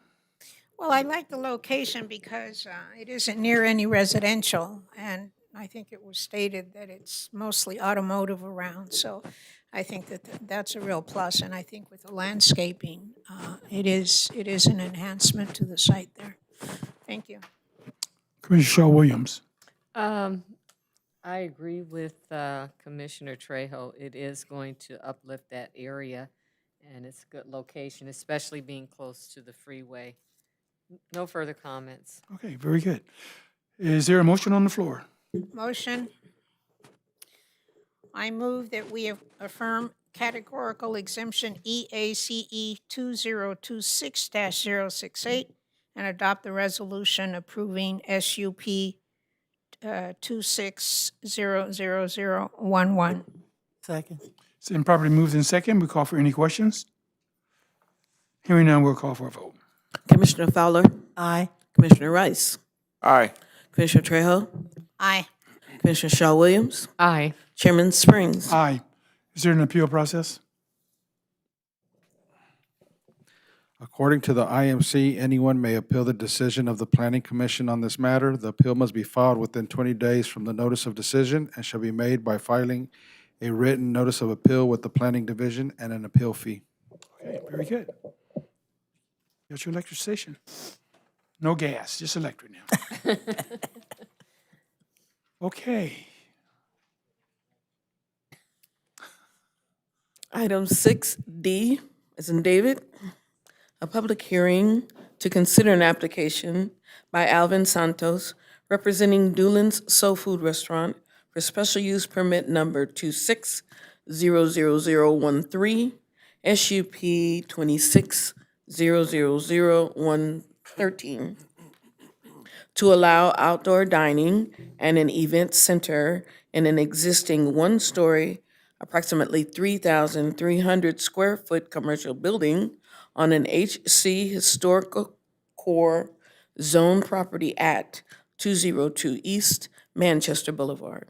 Well, I like the location because it isn't near any residential, and I think it was stated that it's mostly automotive around, so I think that that's a real plus, and I think with the landscaping, it is an enhancement to the site there. Thank you. Commissioner Shaw Williams? I agree with Commissioner Trejo. It is going to uplift that area, and it's a good location, especially being close to the freeway. No further comments. Okay, very good. Is there a motion on the floor? Motion. I move that we affirm categorical exemption EACE 2026-068 and adopt the resolution approving SUP 260011. Second. It's been properly moved in second. We call for any questions? Hearing none, we'll call for a vote. Commissioner Fowler, Aye. Commissioner Rice, Aye. Commissioner Trejo, Aye. Commissioner Shaw Williams, Aye. Chairman Springs. Aye. Is there an appeal process? According to the IMC, anyone may appeal the decision of the Planning Commission on this matter. The appeal must be filed within 20 days from the notice of decision and shall be made by filing a written notice of appeal with the Planning Division and an appeal fee. Okay, very good. Got your electric station. No gas, just electric now. Okay. Item 6D, as in David, a public hearing to consider an application by Alvin Santos representing Doolin's Soul Food Restaurant for special use permit number 2600013, SUP 2600013, to allow outdoor dining and an event center in an existing one-story, approximately 3,300 square foot commercial building on an HC Historical Core Zone property at 202 East Manchester Boulevard.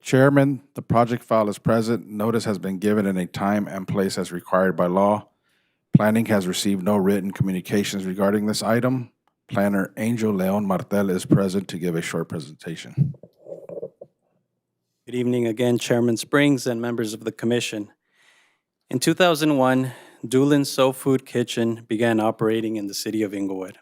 Chairman, the project file is present. Notice has been given in a time and place as required by law. Planning has received no written communications regarding this item. Planner Angel Leon Martel is present to give a short presentation. Good evening again, Chairman Springs and members of the commission. In 2001, Doolin's Soul Food Kitchen began operating in the city of Inglewood.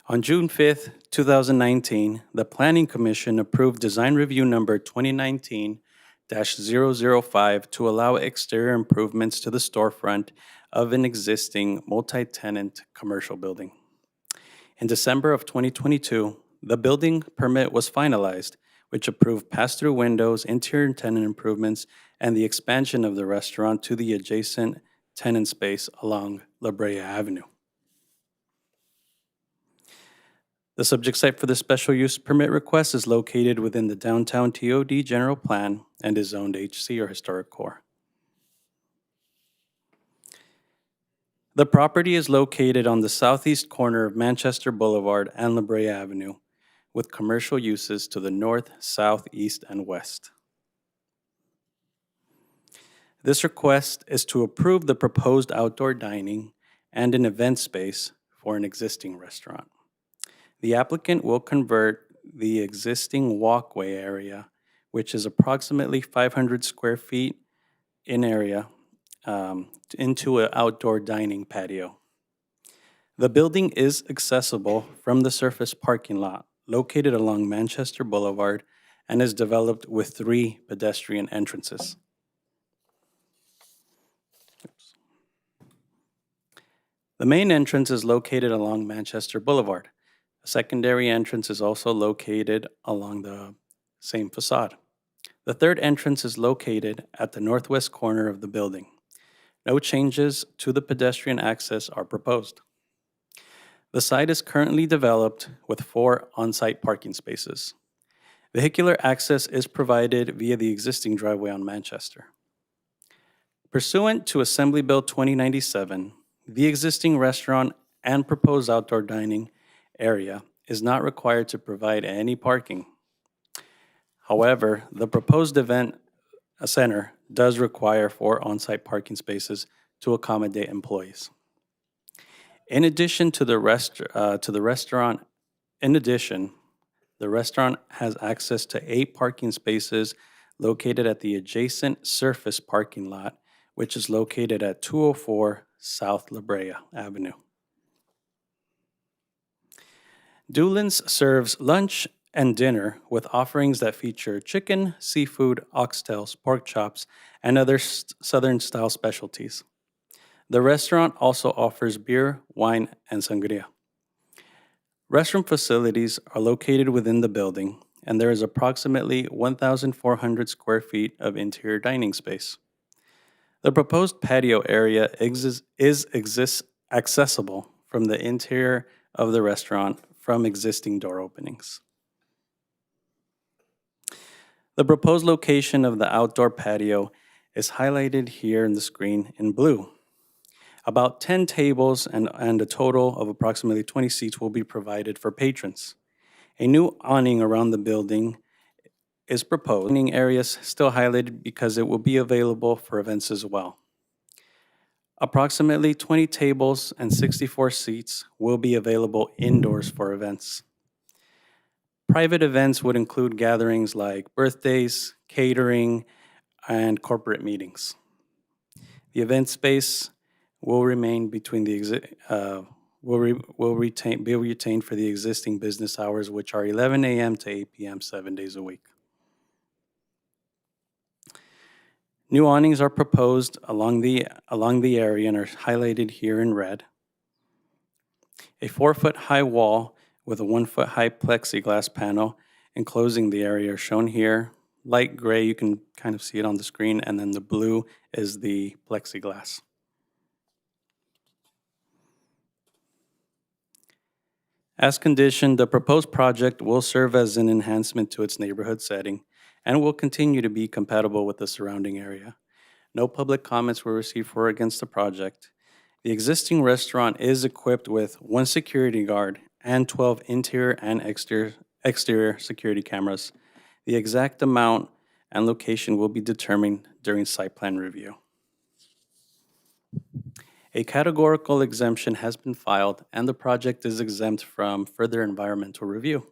On June 5th, 2019, the Planning Commission approved design review number 2019-005 to allow exterior improvements to the storefront of an existing multi-tenant commercial building. In December of 2022, the building permit was finalized which approved pass-through windows, interior tenant improvements, and the expansion of the restaurant to the adjacent tenant space along La Brea Avenue. The subject site for the special use permit request is located within the downtown TOD general plan and is zoned HC or historic core. The property is located on the southeast corner of Manchester Boulevard and La Brea Avenue, with commercial uses to the north, south, east, and west. This request is to approve the proposed outdoor dining and an event space for an existing restaurant. The applicant will convert the existing walkway area, which is approximately 500 square feet in area, into an outdoor dining patio. The building is accessible from the surface parking lot located along Manchester Boulevard and is developed with 3 pedestrian entrances. The main entrance is located along Manchester Boulevard. A secondary entrance is also located along the same facade. The third entrance is located at the northwest corner of the building. No changes to the pedestrian access are proposed. The site is currently developed with 4 on-site parking spaces. Vehicular access is provided via the existing driveway on Manchester. Pursuant to Assembly Bill 2097, the existing restaurant and proposed outdoor dining area is not required to provide any parking. However, the proposed event center does require 4 on-site parking spaces to accommodate employees. In addition to the restaurant, the restaurant has access to 8 parking spaces located at the adjacent surface parking lot, which is located at 204 South La Brea Avenue. Doolin's serves lunch and dinner with offerings that feature chicken, seafood, oxtails, pork chops, and other Southern-style specialties. The restaurant also offers beer, wine, and sangria. Restroom facilities are located within the building, and there is approximately 1,400 square feet of interior dining space. The proposed patio area is accessible from the interior of the restaurant from existing door openings. The proposed location of the outdoor patio is highlighted here in the screen in blue. About 10 tables and a total of approximately 20 seats will be provided for patrons. A new awning around the building is proposed. Dining areas still highlighted because it will be available for events as well. Approximately 20 tables and 64 seats will be available indoors for events. Private events would include gatherings like birthdays, catering, and corporate meetings. The event space will remain between the be retained for the existing business hours, which are 11 a.m. to 8 p.m. 7 days a week. New awnings are proposed along the area and are highlighted here in red. A 4-foot-high wall with a 1-foot-high plexiglass panel enclosing the area are shown here. Light gray, you can kind of see it on the screen, and then the blue is the plexiglass. As conditioned, the proposed project will serve as an enhancement to its neighborhood setting and will continue to be compatible with the surrounding area. No public comments were received for or against the project. The existing restaurant is equipped with 1 security guard and 12 interior and exterior security cameras. The exact amount and location will be determined during site plan review. A categorical exemption has been filed, and the project is exempt from further environmental review.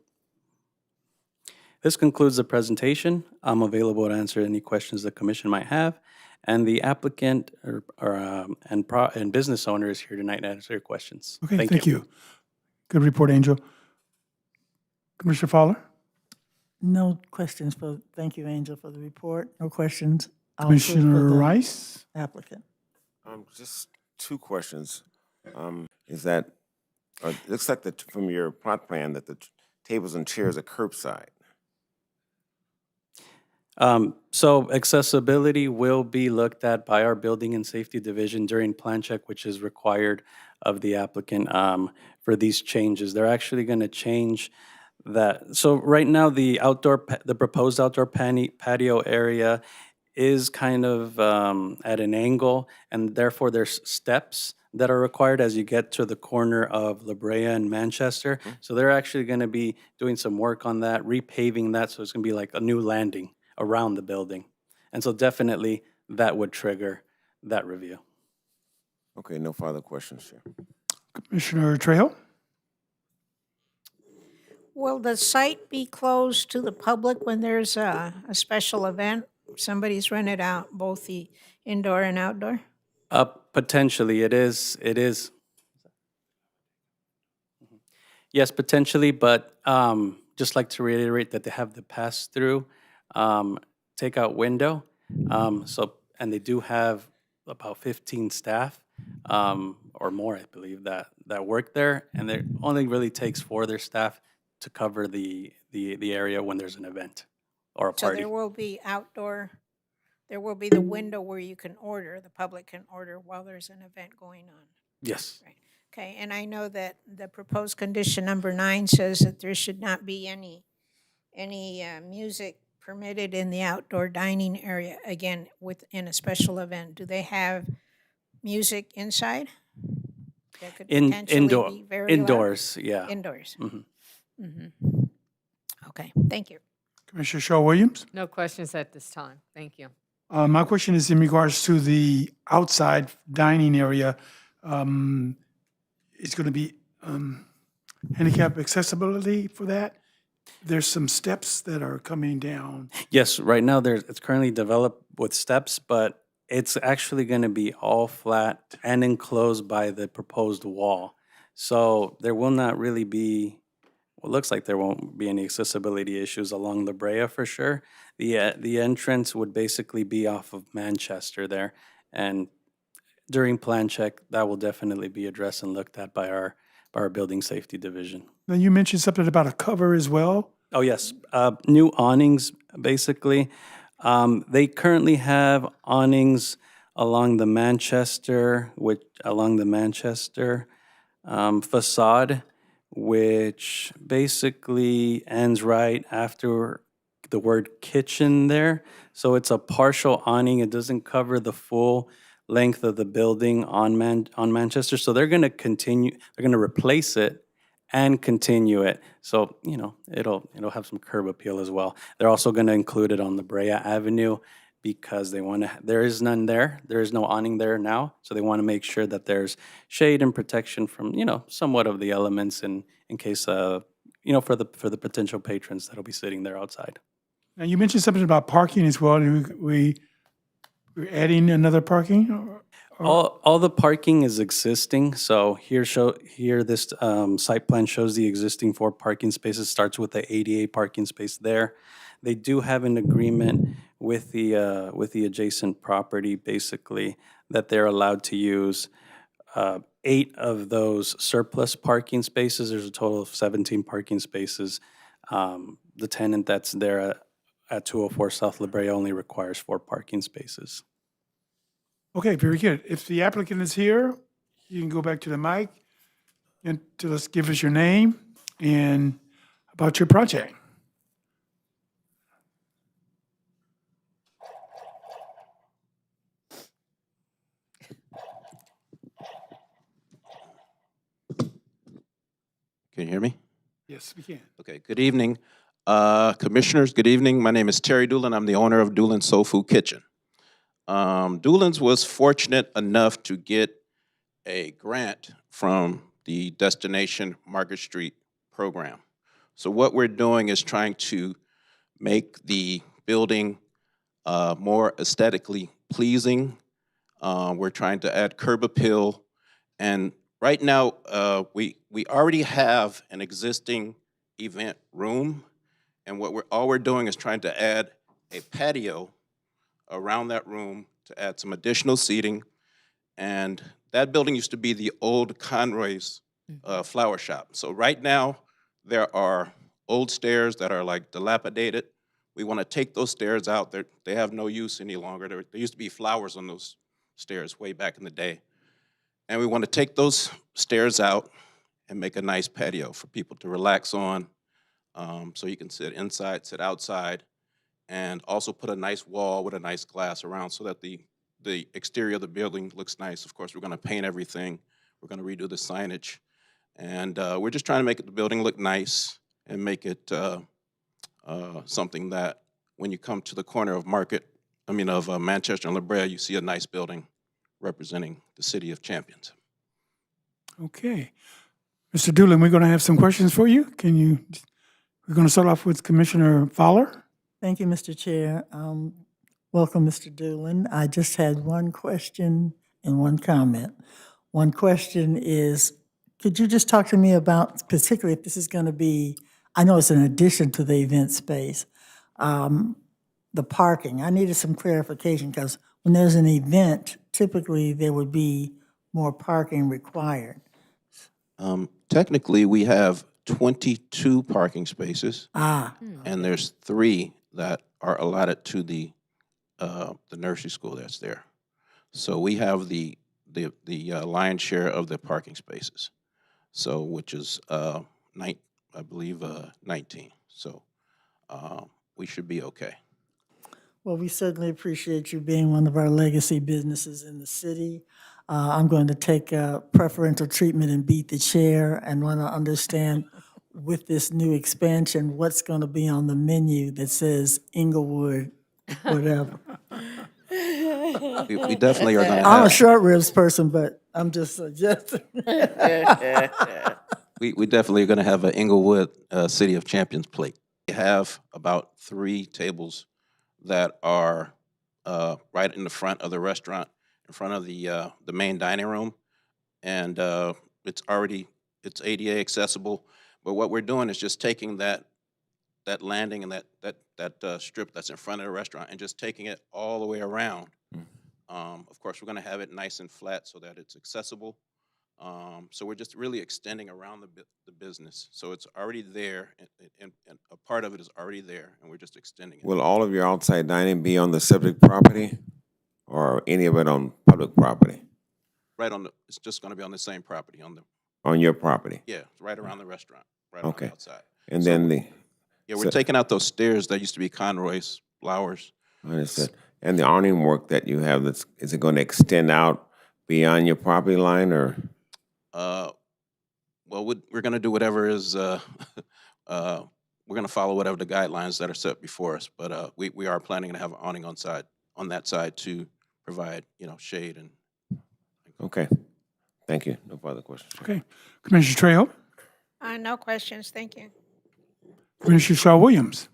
This concludes the presentation. I'm available to answer any questions the commission might have, and the applicant and business owner is here tonight to answer your questions. Okay, thank you. Good report, Angel. Commissioner Fowler? No questions thank you, Angel, for the report. No questions. I'll approve for Commissioner the Rice? Applicant. Just 2 questions. Is that, it looks like from your plot plan that the tables and chairs are curbside. So accessibility will be looked at by our Building and Safety Division during plan check, which is required of the applicant for these changes. They're actually going to change that. So right now, the proposed outdoor patio area is kind of at an angle, and therefore there's steps that are required as you get to the corner of La Brea and Manchester. So they're actually going to be doing some work on that, repaving that, so it's going to be like a new landing around the building. And so definitely that would trigger that review. Okay, no further questions, Chair. Commissioner Trejo? Will the site be closed to the public when there's a special event? Somebody's rented out both the indoor and outdoor? Potentially, it is. Yes, potentially, but just like to reiterate that they have the pass-through takeout window. And they do have about 15 staff or more, I believe, that work there, and it only really takes 4 of their staff to cover the area when there's an event or a So party. there will be outdoor, there will be the window where you can order, the public can order while there's an event going on. Yes. Right. Okay, and I know that the proposed condition number 9 says that there should not be any music permitted in the outdoor dining area, again, within a special event. Do they have music inside? That could potentially be very loud? Indoors, yeah. Indoors. Mhm. Okay, thank you. Commissioner Shaw Williams? No questions at this time. Thank you. My question is in regards to the outside dining area. It's going to be handicap accessibility for that? There's some steps that are coming down. Yes, right now it's currently developed with steps, but it's actually going to be all flat and enclosed by the proposed wall. So there will not really be, well, it looks like there won't be any accessibility issues along La Brea for sure. The entrance would basically be off of Manchester there. And during plan check, that will definitely be addressed and looked at by our Building Safety Division. Now, you mentioned something about a cover as well. Oh, yes. New awnings, basically. They currently have awnings along the Manchester facade, which basically ends right after the word kitchen there. So it's a partial awning. It doesn't cover the full length of the building on Manchester. So they're going to continue, they're going to replace it and continue it. So, it'll have some curb appeal as well. They're also going to include it on the Brea Avenue because they want to, there is none there. There is no awning there now. So they want to make sure that there's shade and protection from, somewhat of the elements in case, for the potential patrons that'll be sitting there outside. Now, you mentioned something about parking as well. We're adding another parking? All the parking is existing. So here this site plan shows the existing 4 parking spaces. Starts with the 88 parking space there. They do have an agreement with the adjacent property, basically, that they're allowed to use 8 of those surplus parking spaces. There's a total of 17 parking spaces. The tenant that's there at 204 South La Brea only requires 4 parking spaces. Okay, very good. If the applicant is here, you can go back to the mic and give us your name and about your project. Can you hear me? Yes, we can. Okay, good evening. Commissioners, good evening. My name is Terry Doolin. I'm the owner of Doolin's Soul Food Kitchen. Doolin's was fortunate enough to get a grant from the Destination Market Street program. So what we're doing is trying to make the building more aesthetically pleasing. We're trying to add curb appeal. And right now, we already have an existing event room. And all we're doing is trying to add a patio around that room to add some additional seating. And that building used to be the old Conroy's flower shop. So right now, there are old stairs that are like dilapidated. We want to take those stairs out. They have no use any longer. There used to be flowers on those stairs way back in the day. And we want to take those stairs out and make a nice patio for people to relax on. So you can sit inside, sit outside, and also put a nice wall with a nice glass around so that the exterior of the building looks nice. Of course, we're going to paint everything. We're going to redo the signage. And we're just trying to make the building look nice and make it something that when you come to the corner of Manchester and La Brea, you see a nice building representing the city of Champions. Okay. Mr. Doolin, we're going to have some questions for you. We're going to start off with Commissioner Fowler. Thank you, Mr. Chair. Welcome, Mr. Doolin. I just had one question and one comment. One question is, could you just talk to me about, particularly if this is going to be, I know it's an addition to the event space, the parking. I needed some clarification because when there's an event, typically there would be more parking required. Technically, we have 22 parking spaces, and there's 3 that are allotted to the nursery school that's there. So we have the lion's share of the parking spaces. So which is 19. So we should be okay. Well, we certainly appreciate you being one of our legacy businesses in the city. I'm going to take preferential treatment and beat the chair and want to understand with this new expansion, what's going to be on the menu that says Inglewood, whatever. We definitely are going to have. I'm a short ribs person, but I'm just suggesting. We definitely are going to have an Inglewood City of Champions plate. We have about 3 tables that are right in the front of the restaurant, in front of the main dining room, and it's ADA accessible. But what we're doing is just taking that landing and that strip that's in front of the restaurant and just taking it all the way around. Of course, we're going to have it nice and flat so that it's accessible. So we're just really extending around the business. So it's already there, and a part of it is already there, and we're just extending it. Will all of your outside dining be on the subject property, or any of it on public property? It's just going to be on the same property, On your property? Yeah, right around the restaurant, right on the outside. And So then we're taking out those stairs that used to be Conroy's flowers. Understood. And the awning work that you have, is it going to extend out beyond your property line, or? Well, we're going to do whatever is, we're going to follow whatever the guidelines that are set before us. But we are planning to have an awning on that side to provide, shade and. Okay. Thank you. No further questions. Okay. Commissioner Trejo. No questions, thank you. Commissioner Shaw Williams.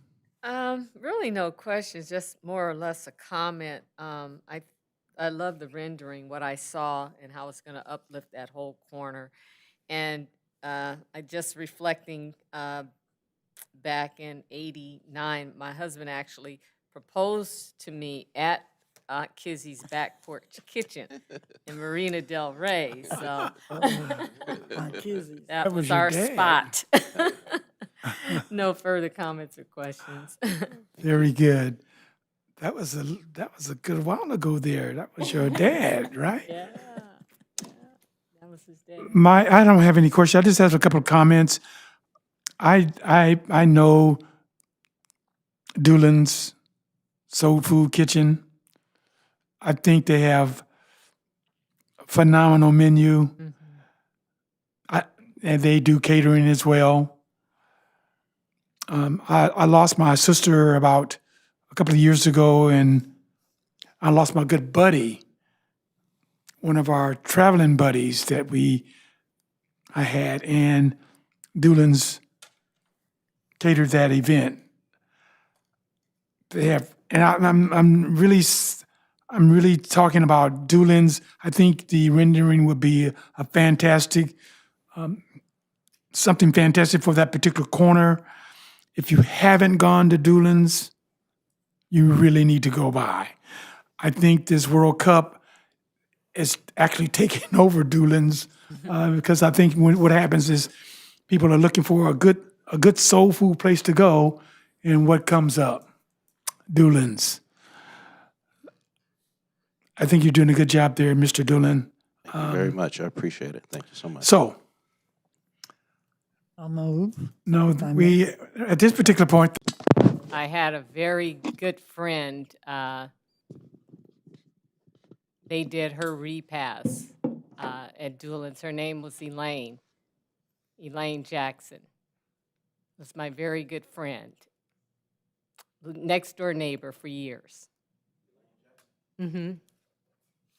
Really no questions, just more or less a comment. I love the rendering, what I saw and how it's going to uplift that whole corner. And I just reflecting back in '89, my husband actually proposed to me at Aunt Kizzy's back porch kitchen in Marina Del Rey. So that was our spot. No further comments or questions. Very good. That was a good while ago there. That was your dad, right? Yeah. That was his dad. I don't have any questions. I just have a couple of comments. I know Doolin's Soul Food Kitchen. I think they have a phenomenal menu. And they do catering as well. I lost my sister about a couple of years ago, and I lost my good buddy, one of our traveling buddies that I had, and Doolin's catered that event. They have, and I'm really talking about Doolin's. I think the rendering would be a fantastic, something fantastic for that particular corner. If you haven't gone to Doolin's, you really need to go by. I think this World Cup is actually taking over Doolin's because I think what happens is people are looking for a good soul food place to go, and what comes up? Doolins. I think you're doing a good job there, Mr. Doolin. Thank you very much. I appreciate it. Thank you so much. So, I'll move. no, we, at this particular point, I had a very good friend. They did her repass at Doolin's. Her name was Elaine Jackson. Was my very good friend. Next door neighbor for years. Mm-hmm.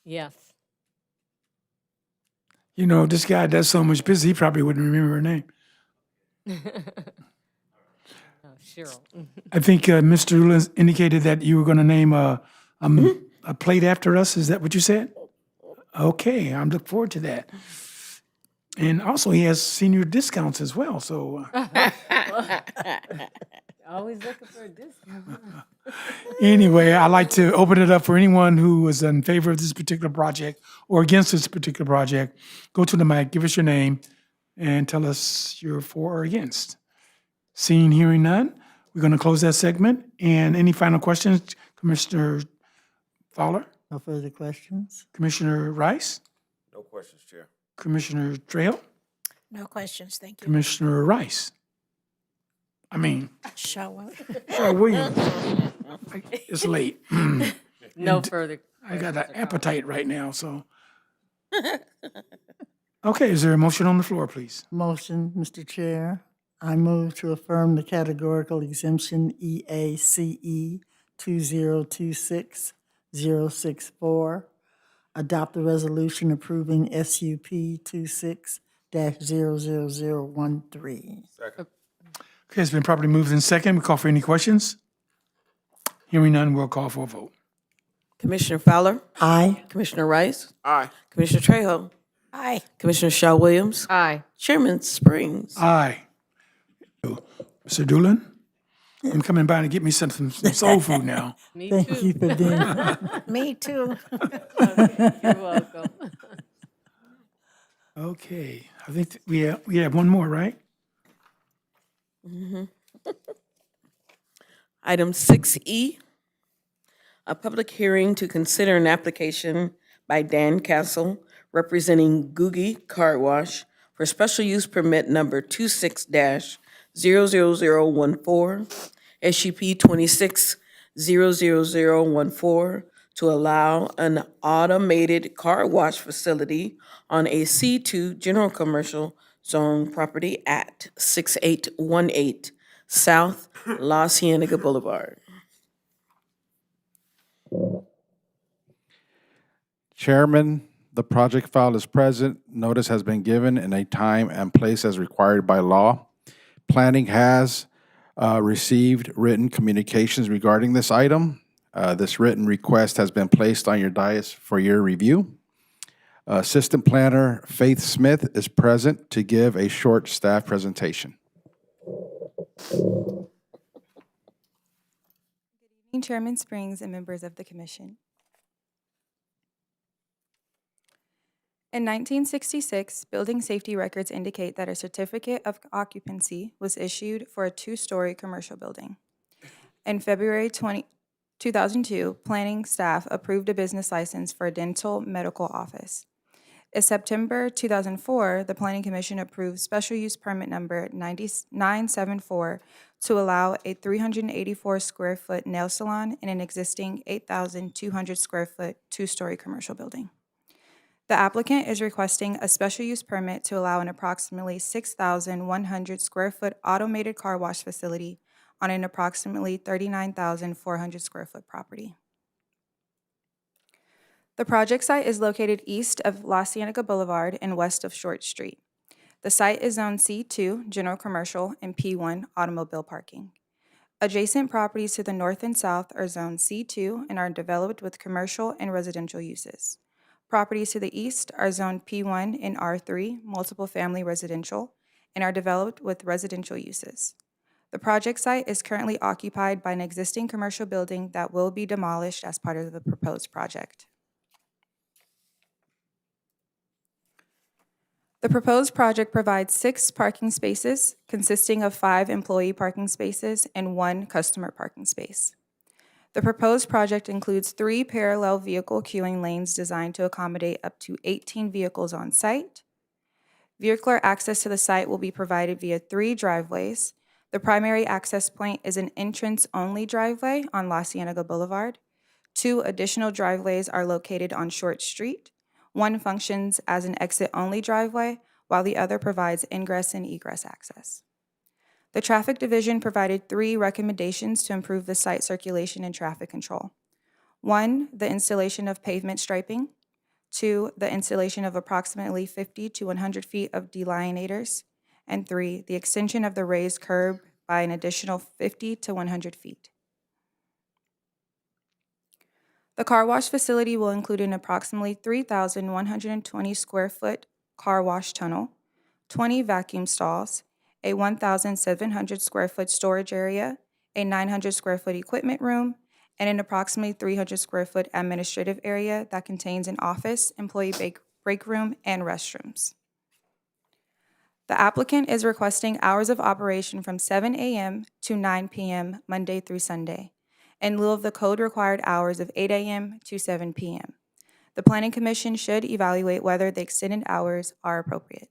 Yes. you know, this guy does so much business, he probably wouldn't remember her name. Oh, Cheryl. I think Mr. Doolin indicated that you were going to name a plate after us. Is that what you said? Okay, I'm looking forward to that. And also, he has senior discounts as well. So Always looking for a discount. anyway, I'd like to open it up for anyone who is in favor of this particular project or against this particular project. Go to the mic, give us your name, and tell us you're for or against. Seeing, hearing none, we're going to close that segment. And any final questions, Commissioner Fowler, No further questions? Commissioner Rice, No questions, Chair. Commissioner Trejo, No questions, thank you. Commissioner Rice. I mean, Shaw Williams. It's late. No And further. I got an appetite right now, so. Okay, is there a motion on the floor, please? Motion, Mr. Chair. I move to affirm the categorical exemption EACE 2026-064. Adopt the resolution approving SUP 26-00013. Okay, it's been properly moved in second. We call for any questions? Hearing none, we'll call for a vote. Commissioner Fowler, Aye. Commissioner Rice, Aye. Commissioner Trejo, Aye. Commissioner Shaw Williams, Aye. Chairman Springs. Aye. Mr. Doolin, I'm coming by to get me some soul food now. Me Thank too. you for being Me too. You're welcome. Okay, I think we have one more, right? Item 6E, a public hearing to consider an application by Dan Castle representing Googie Car Wash for special use permit number 26-00014, SUP 26-00014, to allow an automated car wash facility on a C2 General Commercial Zone property at 6818 South La Cienega Boulevard. Chairman, the project file is present. Notice has been given in a time and place as required by law. Planning has received written communications regarding this item. This written request has been placed on your dais for your review. Assistant Planner Faith Smith is present to give a short staff presentation. Chairman Springs and members of the commission. In 1966, building safety records indicate that a certificate of occupancy was issued for a two-story commercial building. In February 2002, planning staff approved a business license for a dental medical office. In September 2004, the Planning Commission approved special use permit number 974 to allow a 384 square foot nail salon in an existing 8,200 square foot two-story commercial building. The applicant is requesting a special use permit to allow an approximately 6,100 square foot automated car wash facility on an approximately 39,400 square foot property. The project site is located east of La Cienega Boulevard and west of Short Street. The site is Zone C2, General Commercial, and P1, Automobile Parking. Adjacent properties to the north and south are Zone C2 and are developed with commercial and residential uses. Properties to the east are Zone P1 and R3, multiple family residential, and are developed with residential uses. The project site is currently occupied by an existing commercial building that will be demolished as part of the proposed project. The proposed project provides 6 parking spaces, consisting of 5 employee parking spaces and 1 customer parking space. The proposed project includes 3 parallel vehicle queuing lanes designed to accommodate up to 18 vehicles on site. Vehicular access to the site will be provided via 3 driveways. The primary access point is an entrance-only driveway on La Cienega Boulevard. 2 additional driveways are located on Short Street. One functions as an exit-only driveway, while the other provides ingress and egress access. The Traffic Division provided 3 recommendations to improve the site circulation and traffic control. 1, the installation of pavement striping. 2, the installation of approximately 50 to 100 feet of delineators. And 3, the extension of the raised curb by an additional 50 to 100 feet. The car wash facility will include an approximately 3,120 square foot car wash tunnel, 20 vacuum stalls, a 1,700 square foot storage area, a 900 square foot equipment room, and an approximately 300 square foot administrative area that contains an office, employee break room, and restrooms. The applicant is requesting hours of operation from 7 a.m. to 9 p.m. Monday through Sunday, in lieu of the code-required hours of 8 a.m. to 7 p.m. The Planning Commission should evaluate whether the extended hours are appropriate.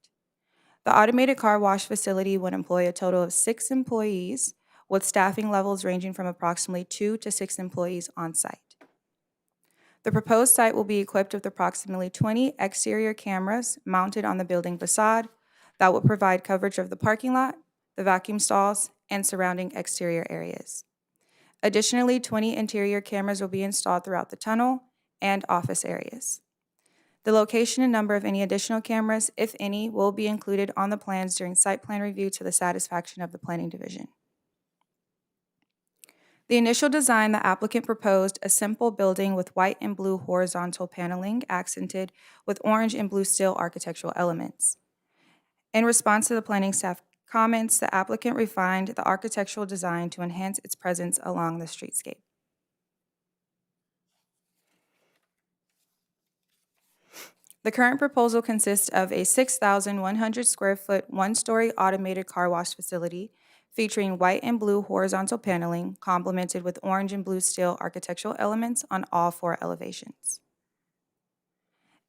The automated car wash facility would employ a total of 6 employees, with staffing levels ranging from approximately 2 to 6 employees on site. The proposed site will be equipped with approximately 20 exterior cameras mounted on the building facade that will provide coverage of the parking lot, the vacuum stalls, and surrounding exterior areas. Additionally, 20 interior cameras will be installed throughout the tunnel and office areas. The location and number of any additional cameras, if any, will be included on the plans during site plan review to the satisfaction of the Planning Division. The initial design, the applicant proposed a simple building with white and blue horizontal paneling accented with orange and blue steel architectural elements. In response to the planning staff comments, the applicant refined the architectural design to enhance its presence along the streetscape. The current proposal consists of a 6,100 square foot, 1-story automated car wash facility featuring white and blue horizontal paneling complemented with orange and blue steel architectural elements on all 4 elevations.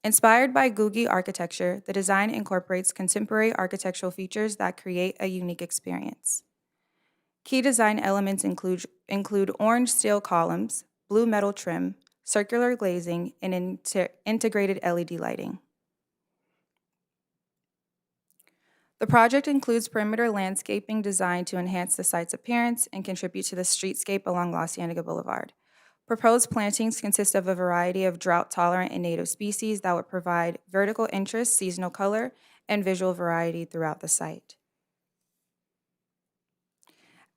Inspired by Googie architecture, the design incorporates contemporary architectural features that create a unique experience. Key design elements include orange steel columns, blue metal trim, circular glazing, and integrated LED lighting. The project includes perimeter landscaping designed to enhance the site's appearance and contribute to the streetscape along La Cienega Boulevard. Proposed plantings consist of a variety of drought-tolerant and native species that would provide vertical interest, seasonal color, and visual variety throughout the site.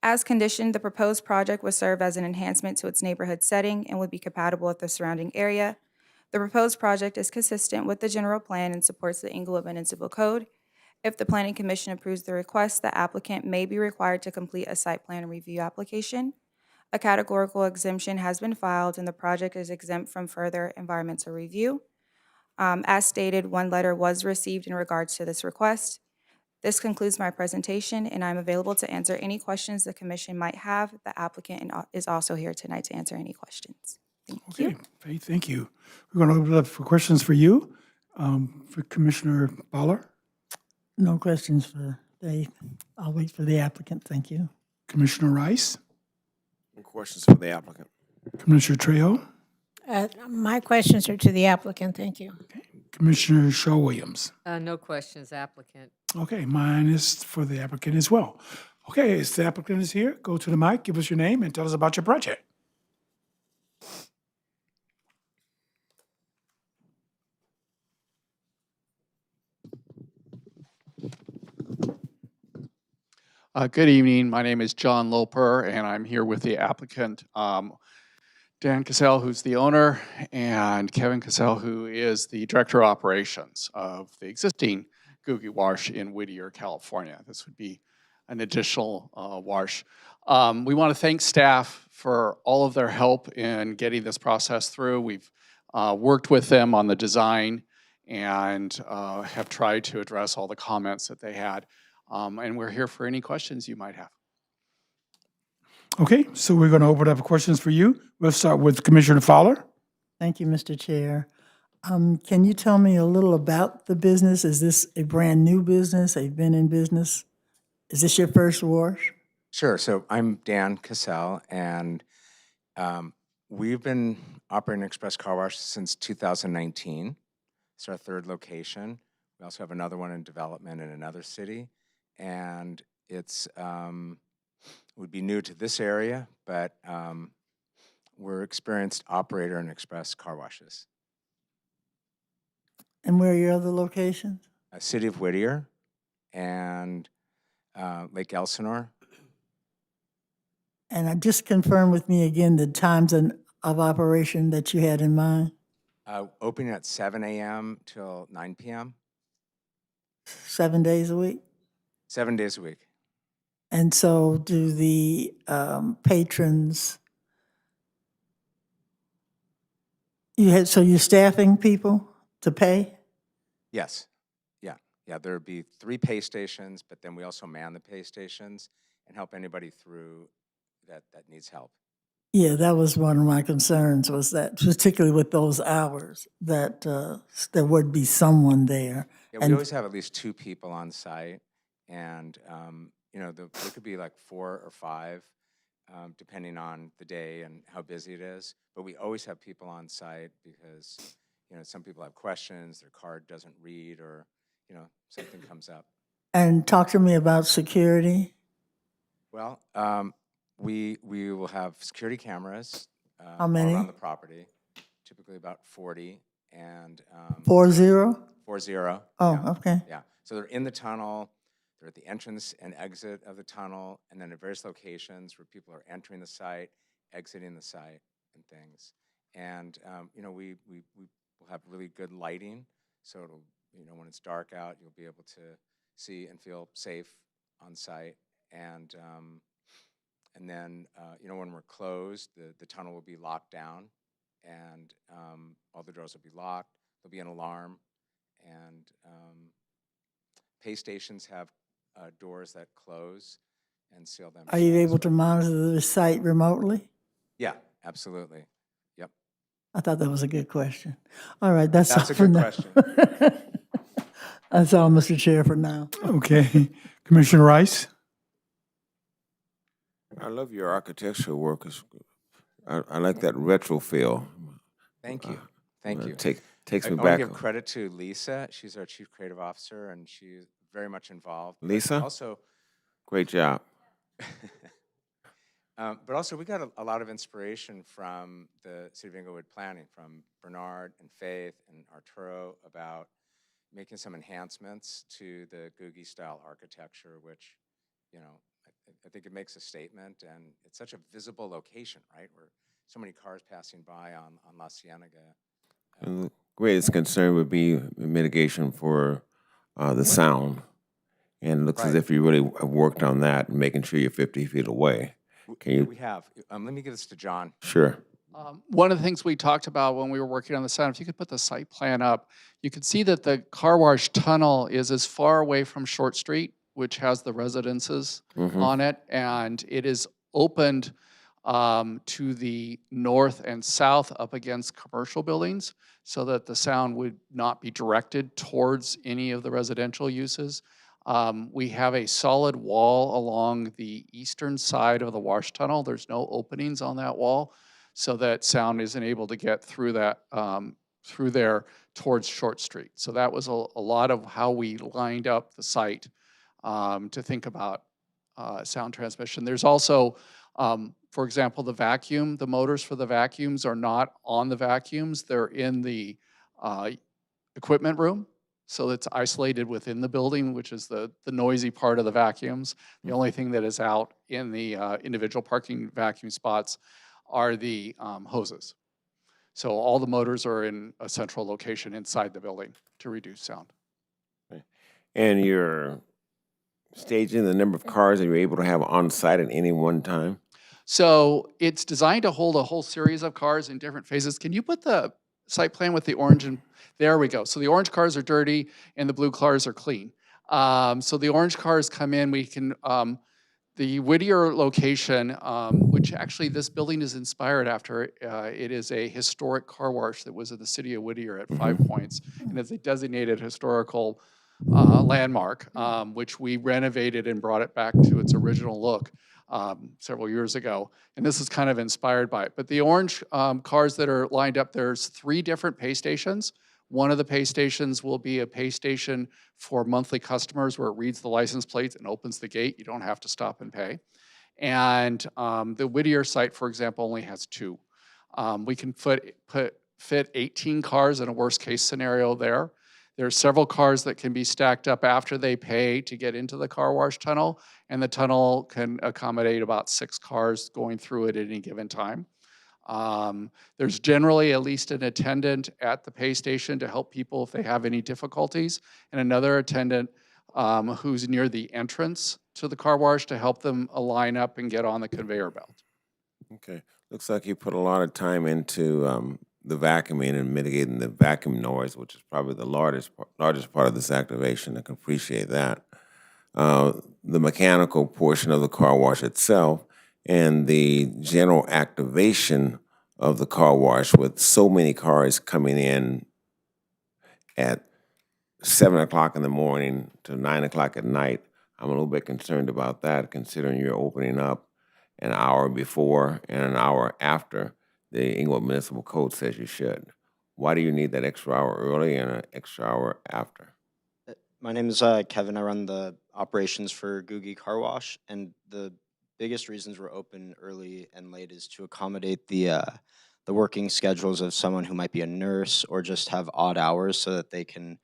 As conditioned, the proposed project would serve as an enhancement to its neighborhood setting and would be compatible with the surrounding area. The proposed project is consistent with the general plan and supports the Inglewood Municipal Code. If the Planning Commission approves the request, the applicant may be required to complete a site plan review application. A categorical exemption has been filed and the project is exempt from further environmental review. As stated, 1 letter was received in regards to this request. This concludes my presentation, and I'm available to answer any questions the Commission might have. The applicant is also here tonight to answer any questions. Thank you. Okay, Faith, thank you. We're going to open it up for questions for you, for Commissioner Baller, No questions for Faith. I'll wait for the applicant, thank you. Commissioner Rice, Any questions for the applicant? Commissioner Trejo, My questions are to the applicant, thank you. Commissioner Shaw Williams. No questions, applicant. Okay, mine is for the applicant as well. Okay, as the applicant is here, go to the mic, give us your name, and tell us about your project. Good evening. My name is John Loper, and I'm here with the applicant, Dan Cassell, who's the owner, and Kevin Cassell, who is the director of operations of the existing Googie Wash in Whittier, California. This would be an additional wash. We want to thank staff for all of their help in getting this process through. We've worked with them on the design and have tried to address all the comments that they had. And we're here for any questions you might have. Okay, so we're going to open up for questions for you. We'll start with Commissioner Fowler. Thank you, Mr. Chair. Can you tell me a little about the business? Is this a brand-new business? Have you been in business? Is this your first wash? Sure. So I'm Dan Cassell, and we've been operating Express Car Wash since 2019. It's our third location. We also have another one in development in another city, and it's would be new to this area, but we're experienced operator in Express Car Washes. And where are your other locations? City of Whittier and Lake Elsinore. And just confirm with me again the times of operation that you had in mind. Opening at 7 a.m. till 9 p.m. 7 days a week? 7 days a week. And so do the patrons, so you're staffing people to pay? Yes. Yeah, there would be 3 pay stations, but then we also man the pay stations and help anybody through that needs help. Yeah, that was one of my concerns, was that particularly with those hours, that there would be someone there. Yeah, we always have at least 2 people on site, and there could be like 4 or 5, depending on the day and how busy it is. But we always have people on site because some people have questions, their card doesn't read, or something comes up. And talk to me about security. Well, we will have security cameras How all many? around the property, typically about 40. And 40? 40. Oh, yeah. okay. Yeah. So they're in the tunnel, they're at the entrance and exit of the tunnel, and then at various locations where people are entering the site, exiting the site, and things. And we will have really good lighting, so it'll when it's dark out, you'll be able to see and feel safe on site. And then when we're closed, the tunnel will be locked down, and all the doors will be locked. There'll be an alarm, and pay stations have doors that close and seal them. Are you able to monitor the site remotely? Yeah, absolutely. Yep. I thought that was a good question. All right, that's all a for good now. question. That's all, Mr. Chair, for now. Okay, Commissioner Rice. I love your architectural work. I like that retro feel. Thank you. Thank you. Takes I me want back. to give credit to Lisa. She's our Chief Creative Officer, and she's very much involved. But Lisa? Also, great job. but also, we got a lot of inspiration from the City of Inglewood planning, from Bernard and Faith and Arturo, about making some enhancements to the Googie style architecture, which, I think it makes a statement, and it's such a visible location, right? Where so many cars passing by on La Cienega. And the greatest concern would be mitigation for the sound. And it looks as if you really have worked on that and making sure you're 50 feet away. Can you? We have. Let me give this to John. Sure. One of the things we talked about when we were working on the sound, if you could put the site plan up, you could see that the car wash tunnel is as far away from Short Street, which has the residences on it, and it is opened to the north and south up against commercial buildings so that the sound would not be directed towards any of the residential uses. We have a solid wall along the eastern side of the wash tunnel. There's no openings on that wall, so that sound isn't able to get through that through there towards Short Street. So that was a lot of how we lined up the site to think about sound transmission. There's also, for example, the motors for the vacuums are not on the vacuums. They're in the equipment room. So it's isolated within the building, which is the noisy part of the vacuums. The only thing that is out in the individual parking vacuum spots are the hoses. So all the motors are in a central location inside the building to reduce sound. And you're staging the number of cars that you're able to have on site at any one time? So it's designed to hold a whole series of cars in different phases. Can you put the site plan with the orange and there we go. So the orange cars are dirty and the blue cars are clean. So the orange cars come in, we can, The Whittier location, which actually this building is inspired after, it is a historic car wash that was in the city of Whittier at Five Points, and is a designated historical landmark, which we renovated and brought it back to its original look several years ago. And this is kind of inspired by it. But the orange cars that are lined up, there's 3 different pay stations. One of the pay stations will be a pay station for monthly customers where it reads the license plates and opens the gate. You don't have to stop and pay. And the Whittier site, for example, only has 2. We can fit 18 cars in a worst case scenario there. There are several cars that can be stacked up after they pay to get into the car wash tunnel, and the tunnel can accommodate about 6 cars going through it at any given time. There's generally at least an attendant at the pay station to help people if they have any difficulties, and another attendant who's near the entrance to the car wash to help them line up and get on the conveyor belt. Okay, looks like you put a lot of time into the vacuuming and mitigating the vacuum noise, which is probably the largest part of this activation. I can appreciate that. The mechanical portion of the car wash itself and the general activation of the car wash with so many cars coming in at 7 o'clock in the morning to 9 o'clock at night. I'm a little bit concerned about that, considering you're opening up an hour before and an hour after the Inglewood Municipal Code says you should. Why do you need that extra hour early and an extra hour after? My name is Kevin. I run the operations for Googie Car Wash, and the biggest reasons we're open early and late is to accommodate the working schedules of someone who might be a nurse or just have odd hours so that they can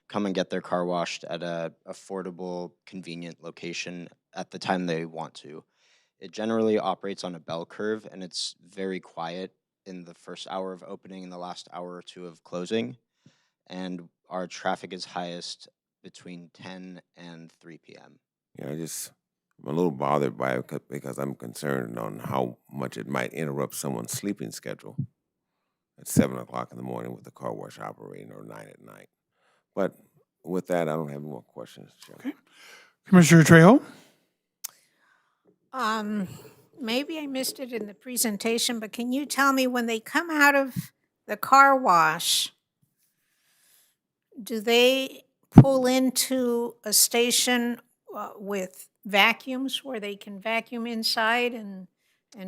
come and get their car washed at a affordable, convenient location at the time they want to. It generally operates on a bell curve, and it's very quiet in the first hour of opening and the last hour or 2 of closing. And our traffic is highest between 10 and 3 p.m. Yeah, I'm a little bothered by it because I'm concerned on how much it might interrupt someone's sleeping schedule at 7 o'clock in the morning with the car wash operating or 9 at night. But with that, I don't have any more questions, Chairman. Okay. Commissioner Trejo? Maybe I missed it in the presentation, but can you tell me when they come out of the car wash, do they pull into a station with vacuums where they can vacuum inside and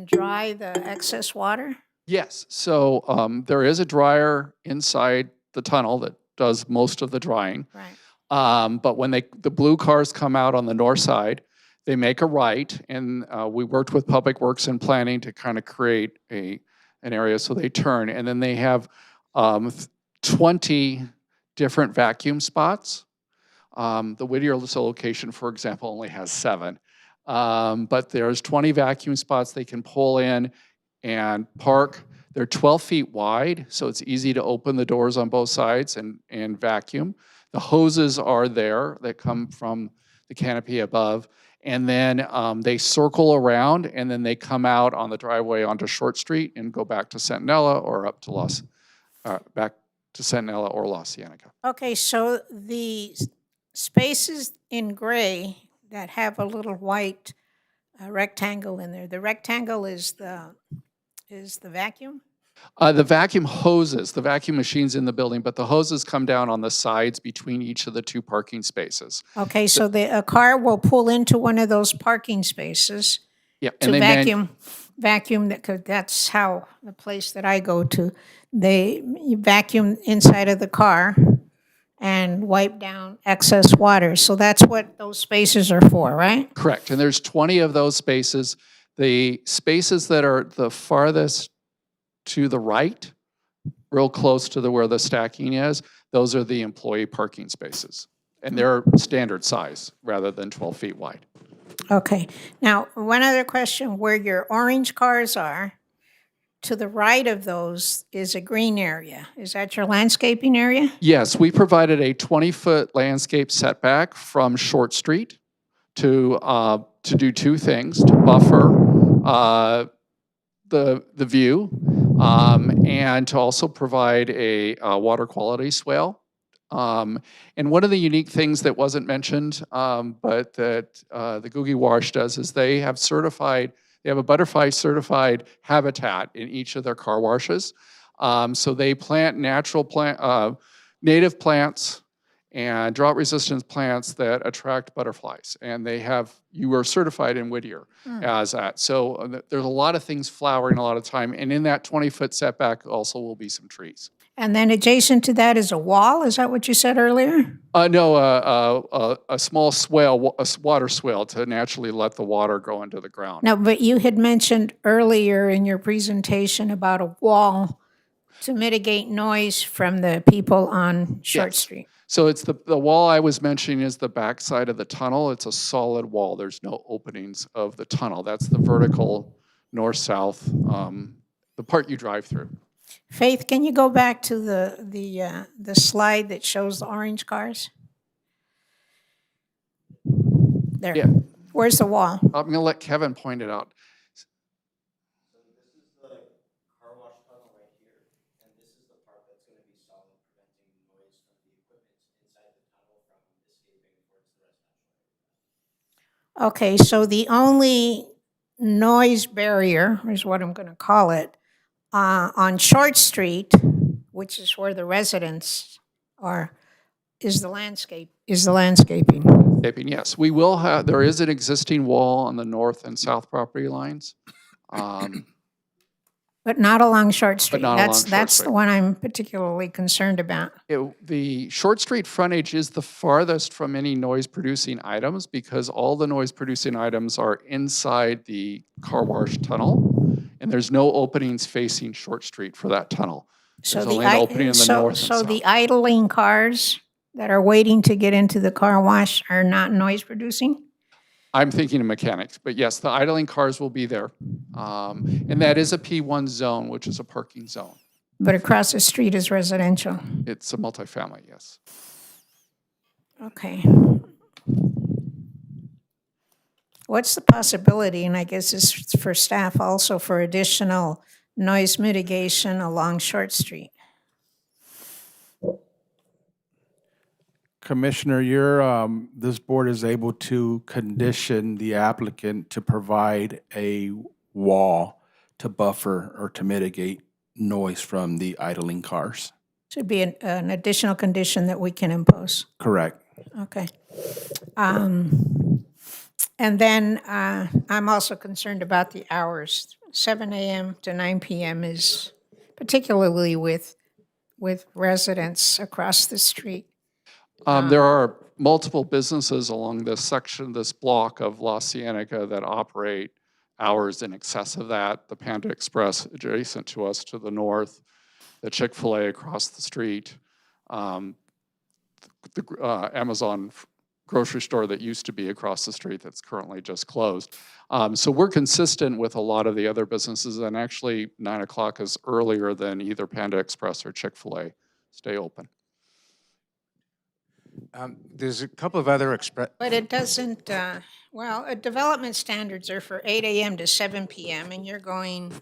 dry the excess water? Yes, so there is a dryer inside the tunnel that does most of the drying. Right. But when the blue cars come out on the north side, they make a right, and we worked with Public Works and Planning to kind of create an area so they turn, and then they have 20 different vacuum spots. The Whittier location, for example, only has 7. But there's 20 vacuum spots they can pull in and park. They're 12 feet wide, so it's easy to open the doors on both sides and vacuum. The hoses are there that come from the canopy above. And then they circle around, and then they come out on the driveway onto Short Street and go back to Centinela or up to back to Centinela or La Cienega. Okay, so the spaces in gray that have a little white rectangle in there, the rectangle is the vacuum? The vacuum hoses, the vacuum machines in the building, but the hoses come down on the sides between each of the 2 parking spaces. Okay, so a car will pull into one of those parking spaces Yeah, to vacuum that's how the place that I go to, you vacuum inside of the car and wipe down excess water. So that's what those spaces are for, right? Correct, and there's 20 of those spaces. The spaces that are the farthest to the right, real close to where the stacking is, those are the employee parking spaces. And they're standard size rather than 12 feet wide. Okay. Now, one other question, where your orange cars are, to the right of those is a green area. Is that your landscaping area? Yes, we provided a 20-foot landscape setback from Short Street to do 2 things, to buffer the view and to also provide a water quality swale And one of the unique things that wasn't mentioned, but that the Googie Wash does, is they have a butterfly certified habitat in each of their car washes. So they plant native plants and drought-resistant plants that attract butterflies. And you are certified in Whittier as that. So there's a lot of things flowering a lot of time. And in that 20-foot setback also will be some trees. And then adjacent to that is a wall, is that what you said earlier? No, a small swale, a water swale to naturally let the water go into the ground. No, but you had mentioned earlier in your presentation about a wall to mitigate noise from the people on Short Yes. Street. So it's the wall I was mentioning is the back side of the tunnel. It's a solid wall. There's no openings of the tunnel. That's the vertical north-south, the part you drive through. Faith, can you go back to the slide that shows the orange cars? There. Yeah. Where's the wall? I'm going to let Kevin point it out. Okay, so the only noise barrier, is what I'm going to call it, on Short Street, which is where the residents are, is the landscaping. Landscaping, yes. We will have, there is an existing wall on the north and south property lines. But not along Short Street. not along Short That's Street. the one I'm particularly concerned about. The Short Street frontage is the farthest from any noise-producing items because all the noise-producing items are inside the car wash tunnel, and there's no openings facing Short Street for that tunnel. There's only an opening in the north and So south. the idling cars that are waiting to get into the car wash are not noise producing? I'm thinking of mechanics, but yes, the idling cars will be there. And that is a P1 zone, which is a parking zone. But across the street is residential. It's a multifamily, yes. Okay. What's the possibility, and I guess this is for staff also, for additional noise mitigation along Short Street? Commissioner, this board is able to condition the applicant to provide a wall to buffer or to mitigate noise from the idling cars. Should be an additional condition that we can impose. Correct. Okay. And then I'm also concerned about the hours. 7 a.m. to 9 p.m. is particularly with residents across the street. There are multiple businesses along this section, this block of La Cienega that operate hours in excess of that. The Panda Express adjacent to us to the north, the Chick-fil-A across the street, the Amazon grocery store that used to be across the street that's currently just closed. So we're consistent with a lot of the other businesses, and actually 9 o'clock is earlier than either Panda Express or Chick-fil-A stay open. There's a couple of other But it doesn't, development standards are for 8 a.m. to 7 p.m., and you're going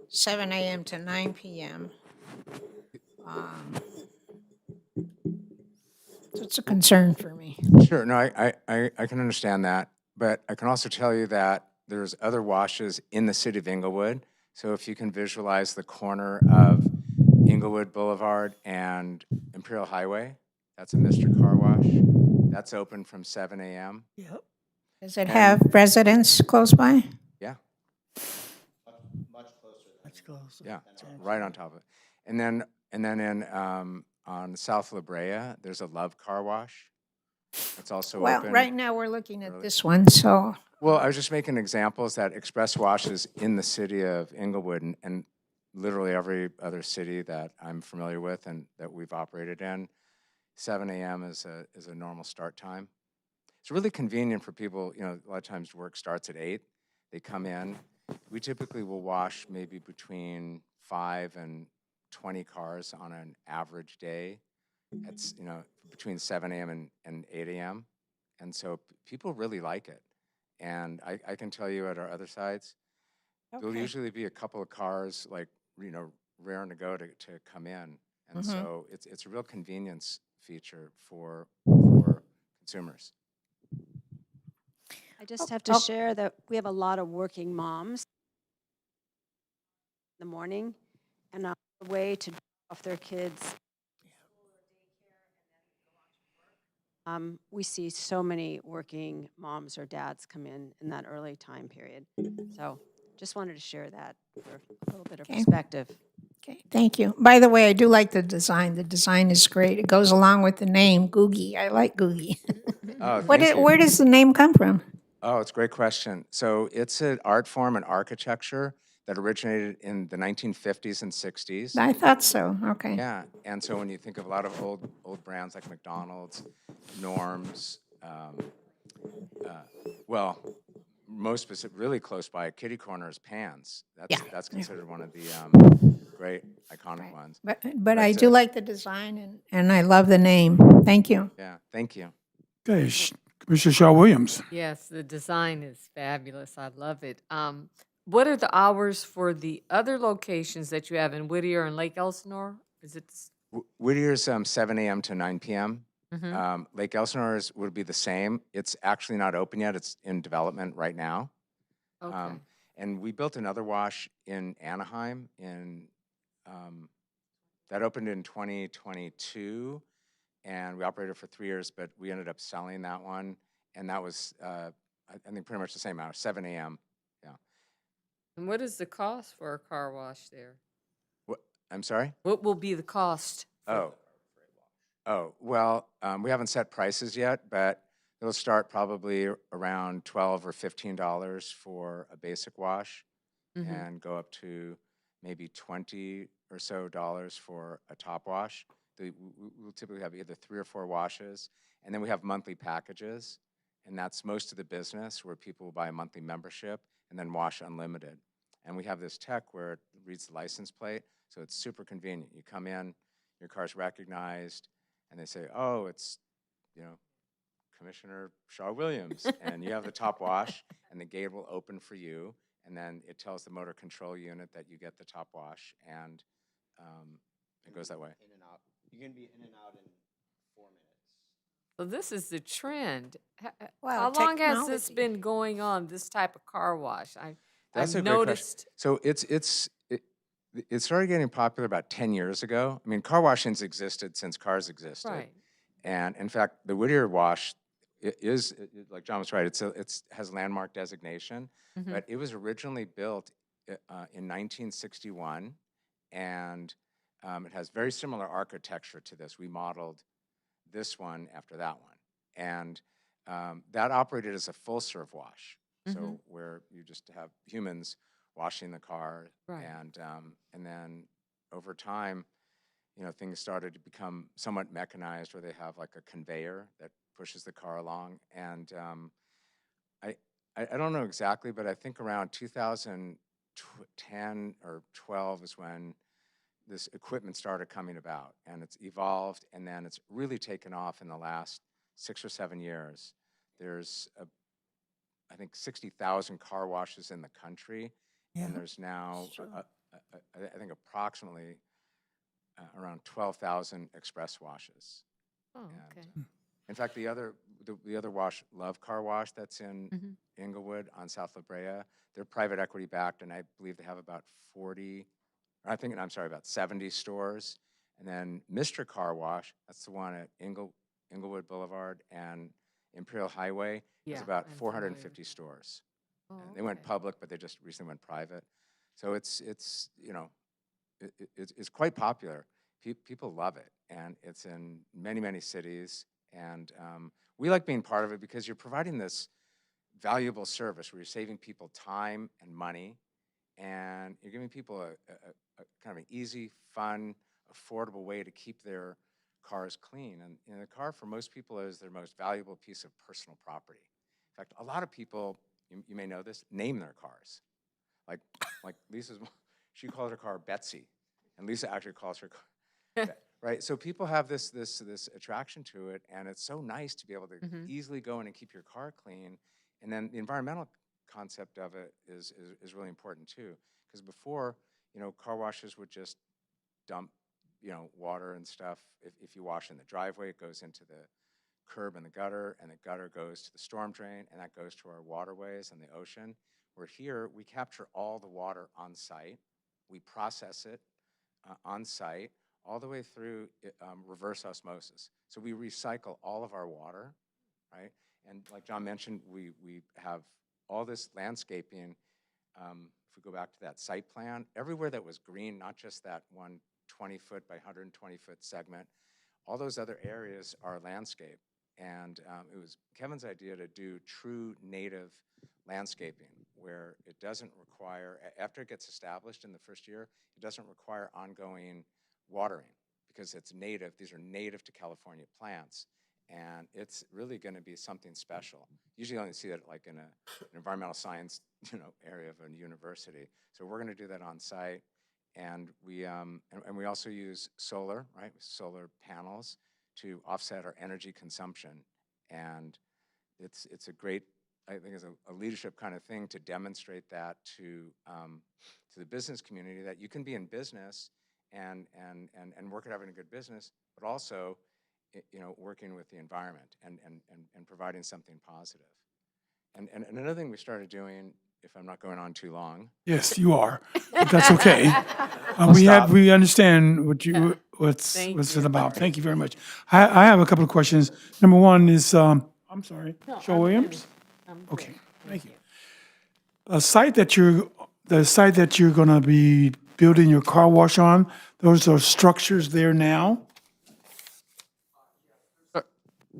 7 a.m. to 9 p.m. So it's a concern for me. Sure, no, I can understand that, but I can also tell you that there's other washes in the city of Inglewood. So if you can visualize the corner of Inglewood Boulevard and Imperial Highway, that's a Mr. Car Wash. That's open from 7 a.m. Yep. Does it have residents close by? Yeah, Much closer. yeah, it's right on top of it. And then in on South La Brea, there's a Love Car Wash. It's also Well, open. right now we're looking at this one, so. Well, I was just making examples that express washes in the city of Inglewood and literally every other city that I'm familiar with and that we've operated in. 7 a.m. is a normal start time. It's really convenient for people, a lot of times work starts at 8. They come in. We typically will wash maybe between 5 and 20 cars on an average day. It's, between 7 a.m. and 8 a.m. And so people really like it. And I can tell you at our other sites, there'll usually be a couple of cars raring to go to come in. And so it's a real convenience feature for consumers. I just have to share that we have a lot of working moms in the morning and on the way to drop off their kids. We see so many working moms or dads come in that early time period. So just wanted to share that for a little bit of perspective. Okay, thank you. By the way, I do like the design. The design is great. It goes along with the name, Googie. I like Googie. Oh, thank you. Where does the name come from? Oh, it's a great question. So it's an art form and architecture that originated in the 1950s and 60s. I thought so, okay. Yeah, and so when you think of a lot of old brands like McDonald's, Norm's, well, most specific, really close by, Kitty Corner's Pans. That's considered one of the great iconic ones. But I do like the design and I love the name. Thank you. Yeah, thank you. Okay, Commissioner Shaw Williams. Yes, the design is fabulous. I love it. What are the hours for the other locations that you have in Whittier and Lake Elsinore? Is it? Whittier's 7 a.m. to 9 p.m. Mhm. Lake Elsinore's would be the same. It's actually not open yet. It's in development right now. Okay. And we built another wash in Anaheim that opened in 2022, and we operated for 3 years, but we ended up selling that one, and that was, I think, pretty much the same hour, 7 a.m. Yeah. And what is the cost for a car wash there? What? I'm sorry? What will be the cost? Well, we haven't set prices yet, but it'll start probably around $12 or $15 for a basic wash, and go up to maybe $20 or so for a top wash. We'll typically have either 3 or 4 washes, and then we have monthly packages, and that's most of the business where people will buy a monthly membership and then wash unlimited. And we have this tech where it reads the license plate, so it's super convenient. You come in, your car's recognized, and they say, oh, it's, Commissioner Shaw Williams, and you have the top wash, and the gate will open for you, and then it tells the motor control unit that you get the top wash, and it goes that way. In and out. You're going to be in and out in 4 minutes. So this is the trend. Wow, How long has this technology. been going on, this type of car wash? That's I've a great question. noticed. So it started getting popular about 10 years ago. I mean, car washing's existed since cars existed. Right. And in fact, the Whittier wash like John was right, it has landmark designation, but it was originally built in 1961, and it has very similar architecture to this. We modeled this one after that one. And that operated as a full-serve wash, so where you just have humans washing the car, Right. And then over time, things started to become somewhat mechanized, where they have like a conveyor that pushes the car along. And I don't know exactly, but I think around 2010 or 12 is when this equipment started coming about, and it's evolved, and then it's really taken off in the last 6 or 7 years. There's I think 60,000 car washes in the country, and there's now I think approximately around 12,000 express washes. Oh, okay. In fact, the other wash, Love Car Wash, that's in Inglewood on South La Brea, they're private equity backed, and I believe they have about 70 stores. And then Mr. Car Wash, that's the one at Inglewood Boulevard and Imperial Highway, has Yeah, about I'm 450 stores. Oh, And they went okay. public, but they just recently went private. So it's quite popular. People love it, and it's in many, many cities. And we like being part of it because you're providing this valuable service where you're saving people time and money, and you're giving people a kind of an easy, fun, affordable way to keep their cars clean. And the car, for most people, is their most valuable piece of personal property. In fact, a lot of people, you may know this, name their cars. Like Lisa's, she calls her car Betsy, and Lisa actually calls her car, right? So people have this attraction to it, and it's so nice to be able to easily go in and keep your car clean. And then the environmental concept of it is really important too, because before, car washes would just dump water and stuff. If you wash in the driveway, it goes into the curb and the gutter goes to the storm drain, and that goes to our waterways and the ocean. Where here, we capture all the water on site. We process it on site all the way through reverse osmosis. So we recycle all of our water, right? And like John mentioned, we have all this landscaping. If we go back to that site plan, everywhere that was green, not just that one 20-foot by 120-foot segment, all those other areas are landscape. And it was Kevin's idea to do true native landscaping where it doesn't require, after it gets established in the first year, it doesn't require ongoing watering because it's native. These are native to California plants. And it's really going to be something special. Usually you only see that like in an environmental science area of a university. So we're going to do that on site. And we also use solar, right? Solar panels to offset our energy consumption. And it's a great, I think it's a leadership kind of thing to demonstrate that to the business community that you can be in business and work at having a good business, but also working with the environment and providing something positive. And another thing we started doing, if I'm not going on too long. Yes, you are. But that's okay. We understand what's it about. Thank you very much. I have a couple of questions. Number one is, I'm sorry, Joe Williams? Okay, thank you. The site that you're going to be building your car wash on, those are structures there now?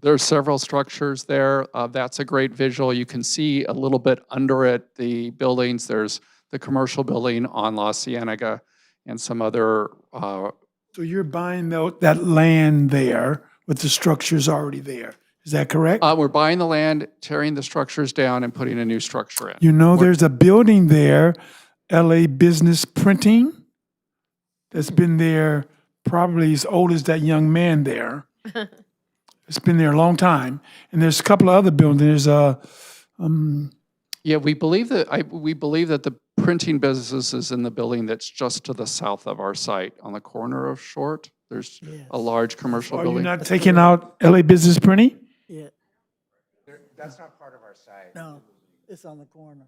There are several structures there. That's a great visual. You can see a little bit under it, the buildings. There's the commercial building on La Cienega and some other. So you're buying that land there with the structures already there. Is that correct? We're buying the land, tearing the structures down, and putting a new structure in. You know, there's a building there, LA Business Printing, that's been there probably as old as that young man there. It's been there a long time. And there's a couple of other buildings. Yeah, we believe that the printing business is in the building that's just to the south of our site on the corner of Short. There's a large commercial Are building. you not taking out LA Business Printing? Yeah, That's not part of our site. no, it's on the corner.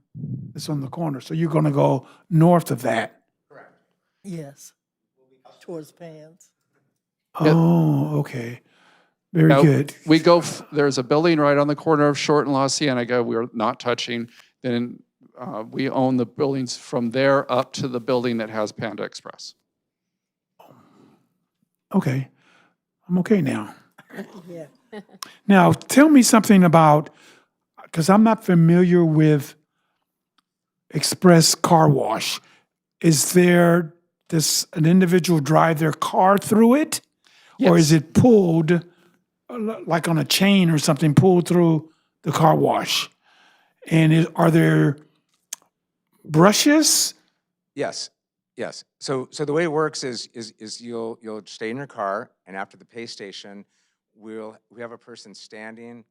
It's on the corner. So you're going to go north of that. Correct. Yes, towards Pans. Oh, okay. Very good. We there's a building right on the corner of Short and La Cienega we're not touching. Then we own the buildings from there up to the building that has Panda Express. Okay. I'm okay now. Yeah. Now, tell me something about, because I'm not familiar with Express Car Wash. Does an individual drive their car through it? Yes. Or is it pulled, like on a chain or something, pulled through the car wash? And are there brushes? Yes. So the way it works is you'll stay in your car, and after the pay station, we have a person standing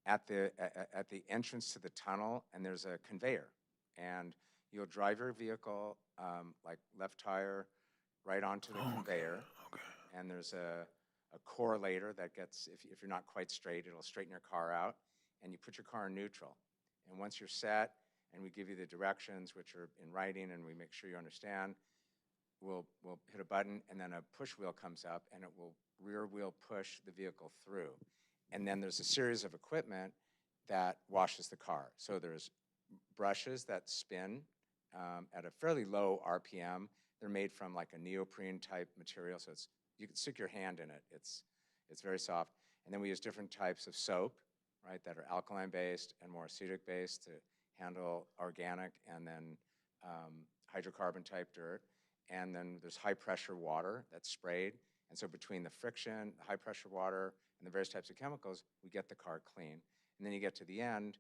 at the entrance to the tunnel, and there's a conveyor, and you'll drive your vehicle like left tire right onto the conveyor, and there's a correlator that gets, if you're not quite straight, it'll straighten your car out, and you put your car in neutral, and once you're set, and we give you the directions, which are in writing, and we make sure you understand, we'll hit a button, and then a push wheel comes up, and it will rear wheel push the vehicle through. And then there's a series of equipment that washes the car. So there's brushes that spin at a fairly low RPM. They're made from like a neoprene type material, so you can stick your hand in it. It's very soft. And then we use different types of soap, right, that are alkaline based and more acetic based to handle organic and then hydrocarbon type dirt. And then there's high pressure water that's sprayed. And so between the friction, the high pressure water, and the various types of chemicals, we get the car clean. And then you get to the end,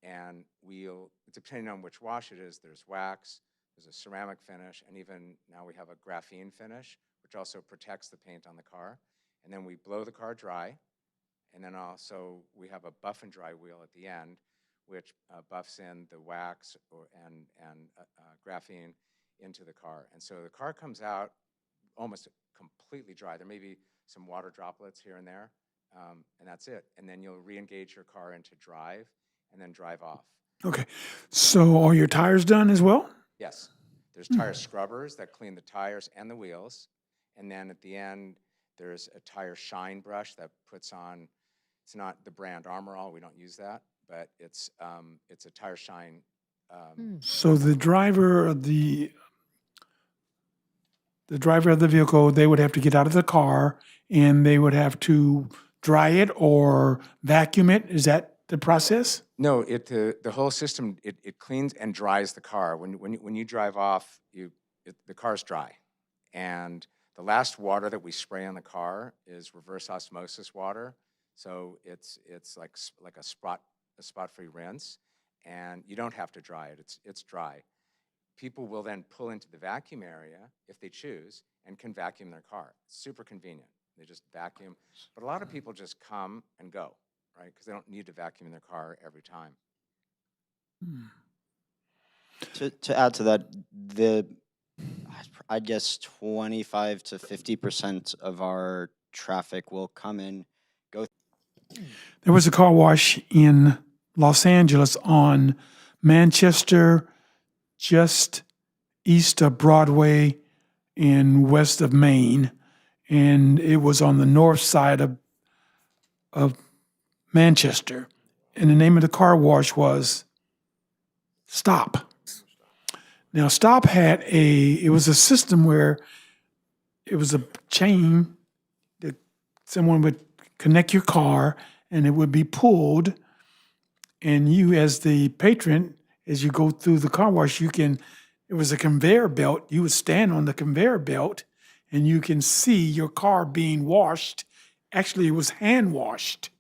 and depending on which wash it is, there's wax, there's a ceramic finish, and even now we have a graphene finish, which also protects the paint on the car. And then we blow the car dry. And then also we have a buff and dry wheel at the end, which buffs in the wax and graphene into the car. And so the car comes out almost completely dry. There may be some water droplets here and there, and that's it. And then you'll re-engage your car into drive and then drive off. Okay. So are your tires done as well? Yes, there's tire scrubbers that clean the tires and the wheels. And then at the end, there's a tire shine brush that puts on, it's not the brand Armor All, we don't use that, but it's a tire shine. So the driver of the vehicle, they would have to get out of the car and they would have to dry it or vacuum it. Is that the process? No, the whole system, it cleans and dries the car. When you drive off, the car's dry. And the last water that we spray on the car is reverse osmosis water. So it's like a spot-free rinse, and you don't have to dry it. It's dry. People will then pull into the vacuum area if they choose and can vacuum their car. It's super convenient. They just vacuum. But a lot of people just come and go, right? Because they don't need to vacuum their car every time. To add to that, I guess 25 to 50% of our traffic will come in, go. There was a car wash in Los Angeles on Manchester, just east of Broadway and west of Maine. And it was on the north side of Manchester. And the name of the car wash was Stop. Now, Stop had it was a system where it was a chain that someone would connect your car and it would be pulled. And you, as the patron, as you go through the car wash, it was a conveyor belt. You would stand on the conveyor belt and you can see your car being washed. Actually, it was hand washed.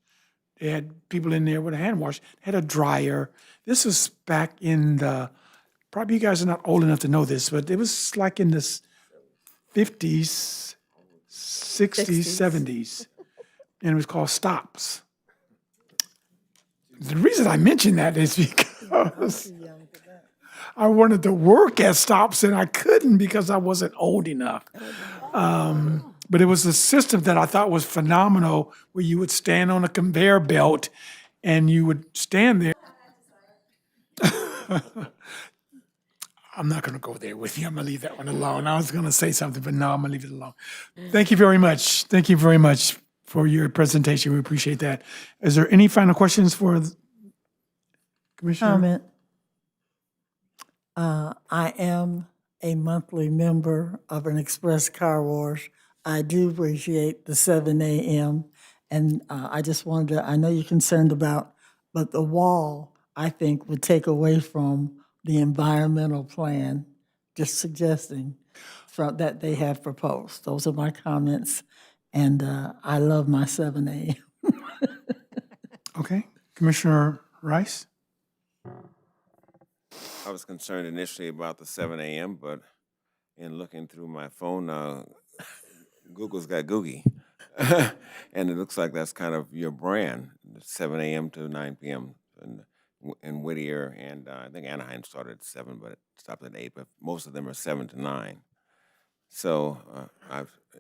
They had people in there with a hand wash, had a dryer. This was back in probably you guys are not old enough to know this, but it was like in the 50s, 60s, 70s. And it was called Stops. The reason I mention that is because I wanted to work at Stops and I couldn't because I wasn't old enough. But it was a system that I thought was phenomenal where you would stand on a conveyor belt and you would stand there. I'm not going to go there with you. I'm going to leave that one alone. I was going to say something, but no, I'm going to leave it alone. Thank you very much. Thank you very much for your presentation. We appreciate that. Is there any final questions for the Commissioner? Comment. I am a monthly member of an express car wash. I do appreciate the 7 a.m. And I just wanted to, I know you're concerned about, but the wall, I think, would take away from the environmental plan, just suggesting that they have proposed. Those are my comments. And I love my 7 a.m. Okay. Commissioner Rice? I was concerned initially about the 7 a.m., but in looking through my phone, Google's got Googie. And it looks like that's kind of your brand, 7 a.m. to 9 p.m. in Whittier, and I think Anaheim started at 7, but it stopped at 8, but most of them are 7 to 9. So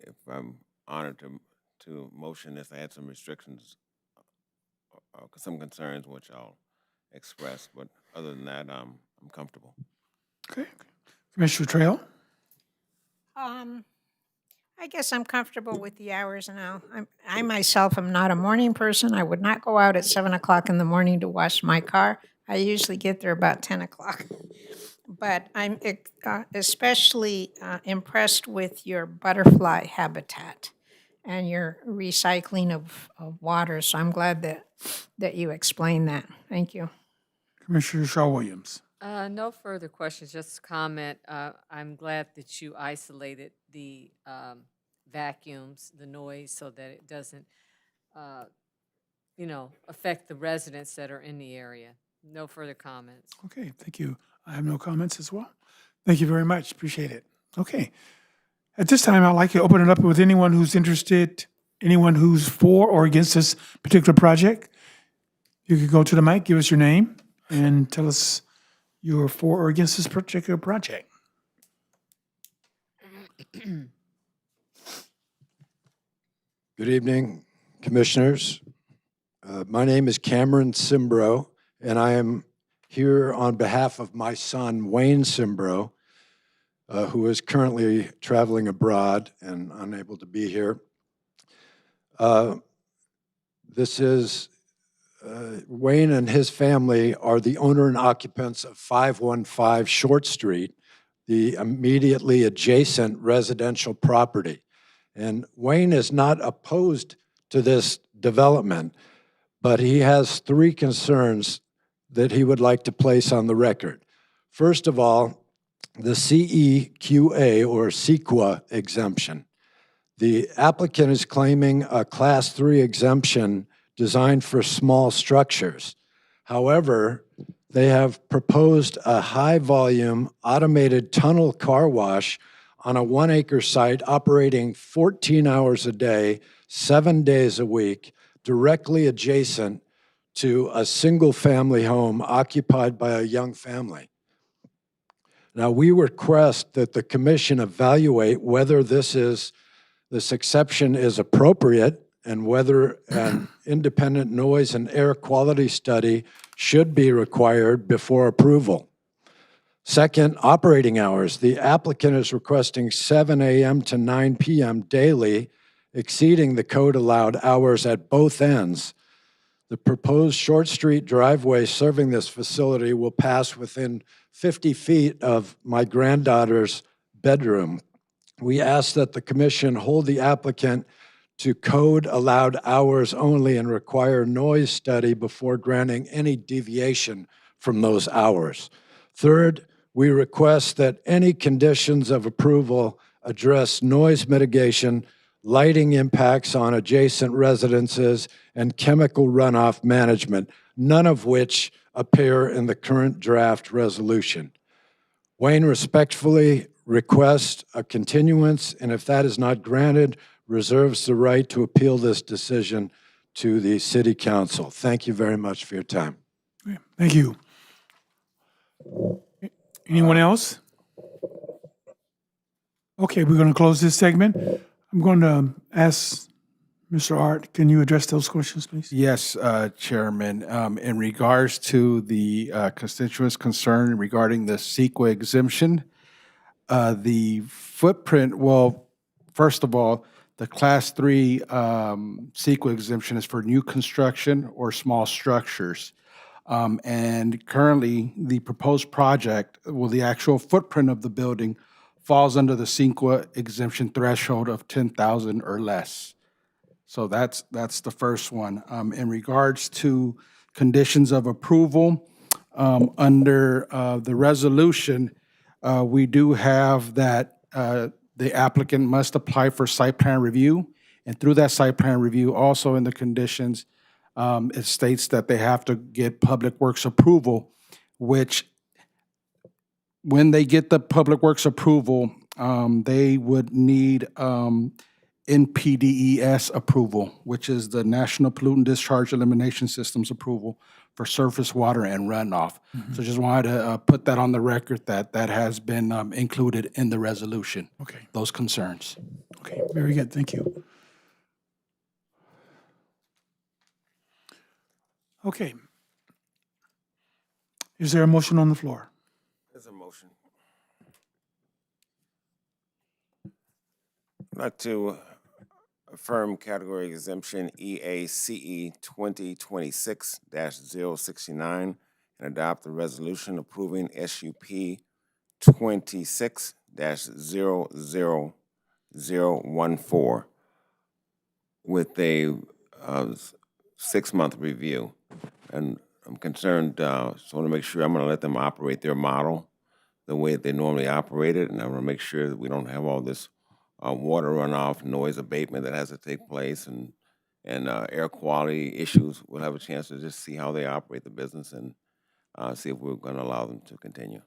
if I'm honored to motion this, I had some restrictions, some concerns, which I'll express, but other than that, I'm comfortable. Okay. Commissioner Trail? I guess I'm comfortable with the hours now. I myself am not a morning person. I would not go out at 7 o'clock in the morning to wash my car. I usually get there about 10 o'clock. But I'm especially impressed with your butterfly habitat and your recycling of water. So I'm glad that you explained that. Thank you. Commissioner Shaw Williams? No further questions, just a comment. I'm glad that you isolated the vacuums, the noise, so that it doesn't, affect the residents that are in the area. No further comments. Okay, thank you. I have no comments as well. Thank you very much. Appreciate it. Okay. At this time, I'd like to open it up with anyone who's interested, anyone who's for or against this particular project. You could go to the mic, give us your name, and tell us you're for or against this particular project. Good evening, Commissioners. My name is Cameron Simbro, and I am here on behalf of my son, Wayne Simbro, who is currently traveling abroad and unable to be here. Wayne and his family are the owner and occupants of 515 Short Street, the immediately adjacent residential property. And Wayne is not opposed to this development, but he has three concerns that he would like to place on the record. First of all, the CEQA or CEQA exemption. The applicant is claiming a Class 3 exemption designed for small structures. However, they have proposed a high-volume automated tunnel car wash on a 1-acre site operating 14 hours a day, 7 days a week, directly adjacent to a single-family home occupied by a young family. Now, we request that the commission evaluate whether this exception is appropriate and whether an independent noise and air quality study should be required before approval. Second, operating hours. The applicant is requesting 7 a.m. to 9 p.m. daily, exceeding the code allowed hours at both ends. The proposed Short Street driveway serving this facility will pass within 50 feet of my granddaughter's bedroom. We ask that the commission hold the applicant to code allowed hours only and require noise study before granting any deviation from those hours. Third, we request that any conditions of approval address noise mitigation, lighting impacts on adjacent residences, and chemical runoff management, none of which appear in the current draft resolution. Wayne respectfully requests a continuance, and if that is not granted, reserves the right to appeal this decision to the City Council. Thank you very much for your time. Thank you. Anyone else? Okay, we're going to close this segment. I'm going to ask Mr. Art, can you address those questions, please? Yes, Chairman. In regards to the constituents' concern regarding the CEQA exemption, the footprint, well, first of all, the Class 3 CEQA exemption is for new construction or small structures. And currently, the proposed project, well, the actual footprint of the building falls under the CEQA exemption threshold of 10,000 or less. So that's the first one. In regards to conditions of approval, under the resolution, we do have that the applicant must apply for site plan review. And through that site plan review, also in the conditions, it states that they have to get Public Works approval, which when they get the Public Works approval, they would need NPDES approval, which is the National Pollutant Discharge Elimination Systems approval for surface water and runoff. So just wanted to put that on the record that that has been included in the resolution. Okay. Those concerns. Okay, very good. Thank you. Okay. Is there a motion on the floor? There's a motion. I'd like to affirm category exemption EACE 2026-069 and adopt the resolution approving SUP 26-00014 with a 6-month review. And I'm concerned, so I want to make sure I'm going to let them operate their model the way that they normally operate it, and I want to make sure that we don't have all this water runoff, noise abatement that has to take place, and air quality issues. We'll have a chance to just see how they operate the business and see if we're going to allow them to continue.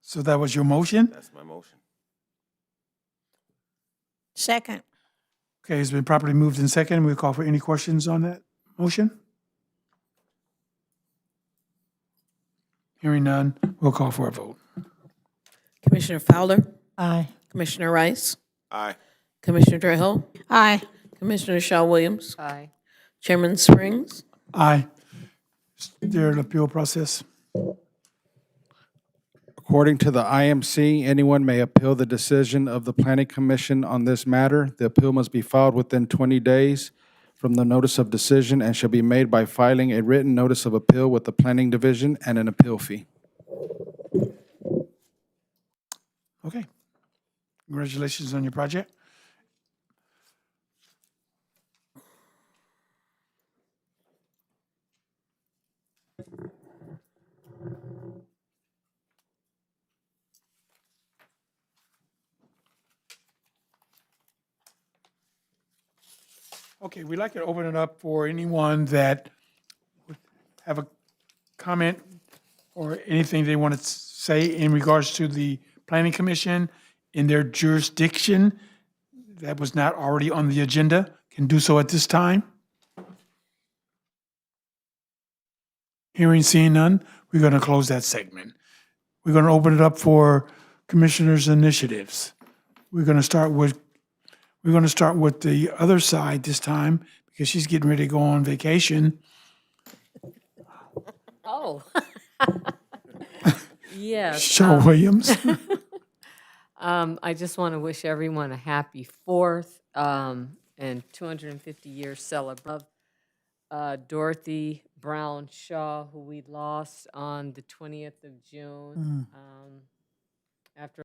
So that was your motion? That's my motion. Second. Okay, it's been properly moved in second. We'll call for any questions on that motion. Hearing none, we'll call for a vote. Commissioner Fowler? Aye. Commissioner Rice? Aye. Commissioner Trejo? Aye. Commissioner Shaw Williams, Aye. Chairman Springs, Aye. There an appeal process. According to the IMC, anyone may appeal the decision of the Planning Commission on this matter. The appeal must be filed within 20 days from the notice of decision and shall be made by filing a written notice of appeal with the Planning Division and an appeal fee. Okay. Congratulations on your project. Okay, we'd like to open it up for anyone that would have a comment or anything they want to say in regards to the Planning Commission in their jurisdiction that was not already on the agenda, can do so at this time. Hearing, seeing none, we're going to close that segment. We're going to open it up for commissioners' initiatives. We're going to start with the other side this time because she's getting ready to go on vacation. Oh. Yes. Shaw Williams. I just want to wish everyone a happy 4th and 250-year celebration of Dorothy Brown Shaw, who we lost on the 20th of June after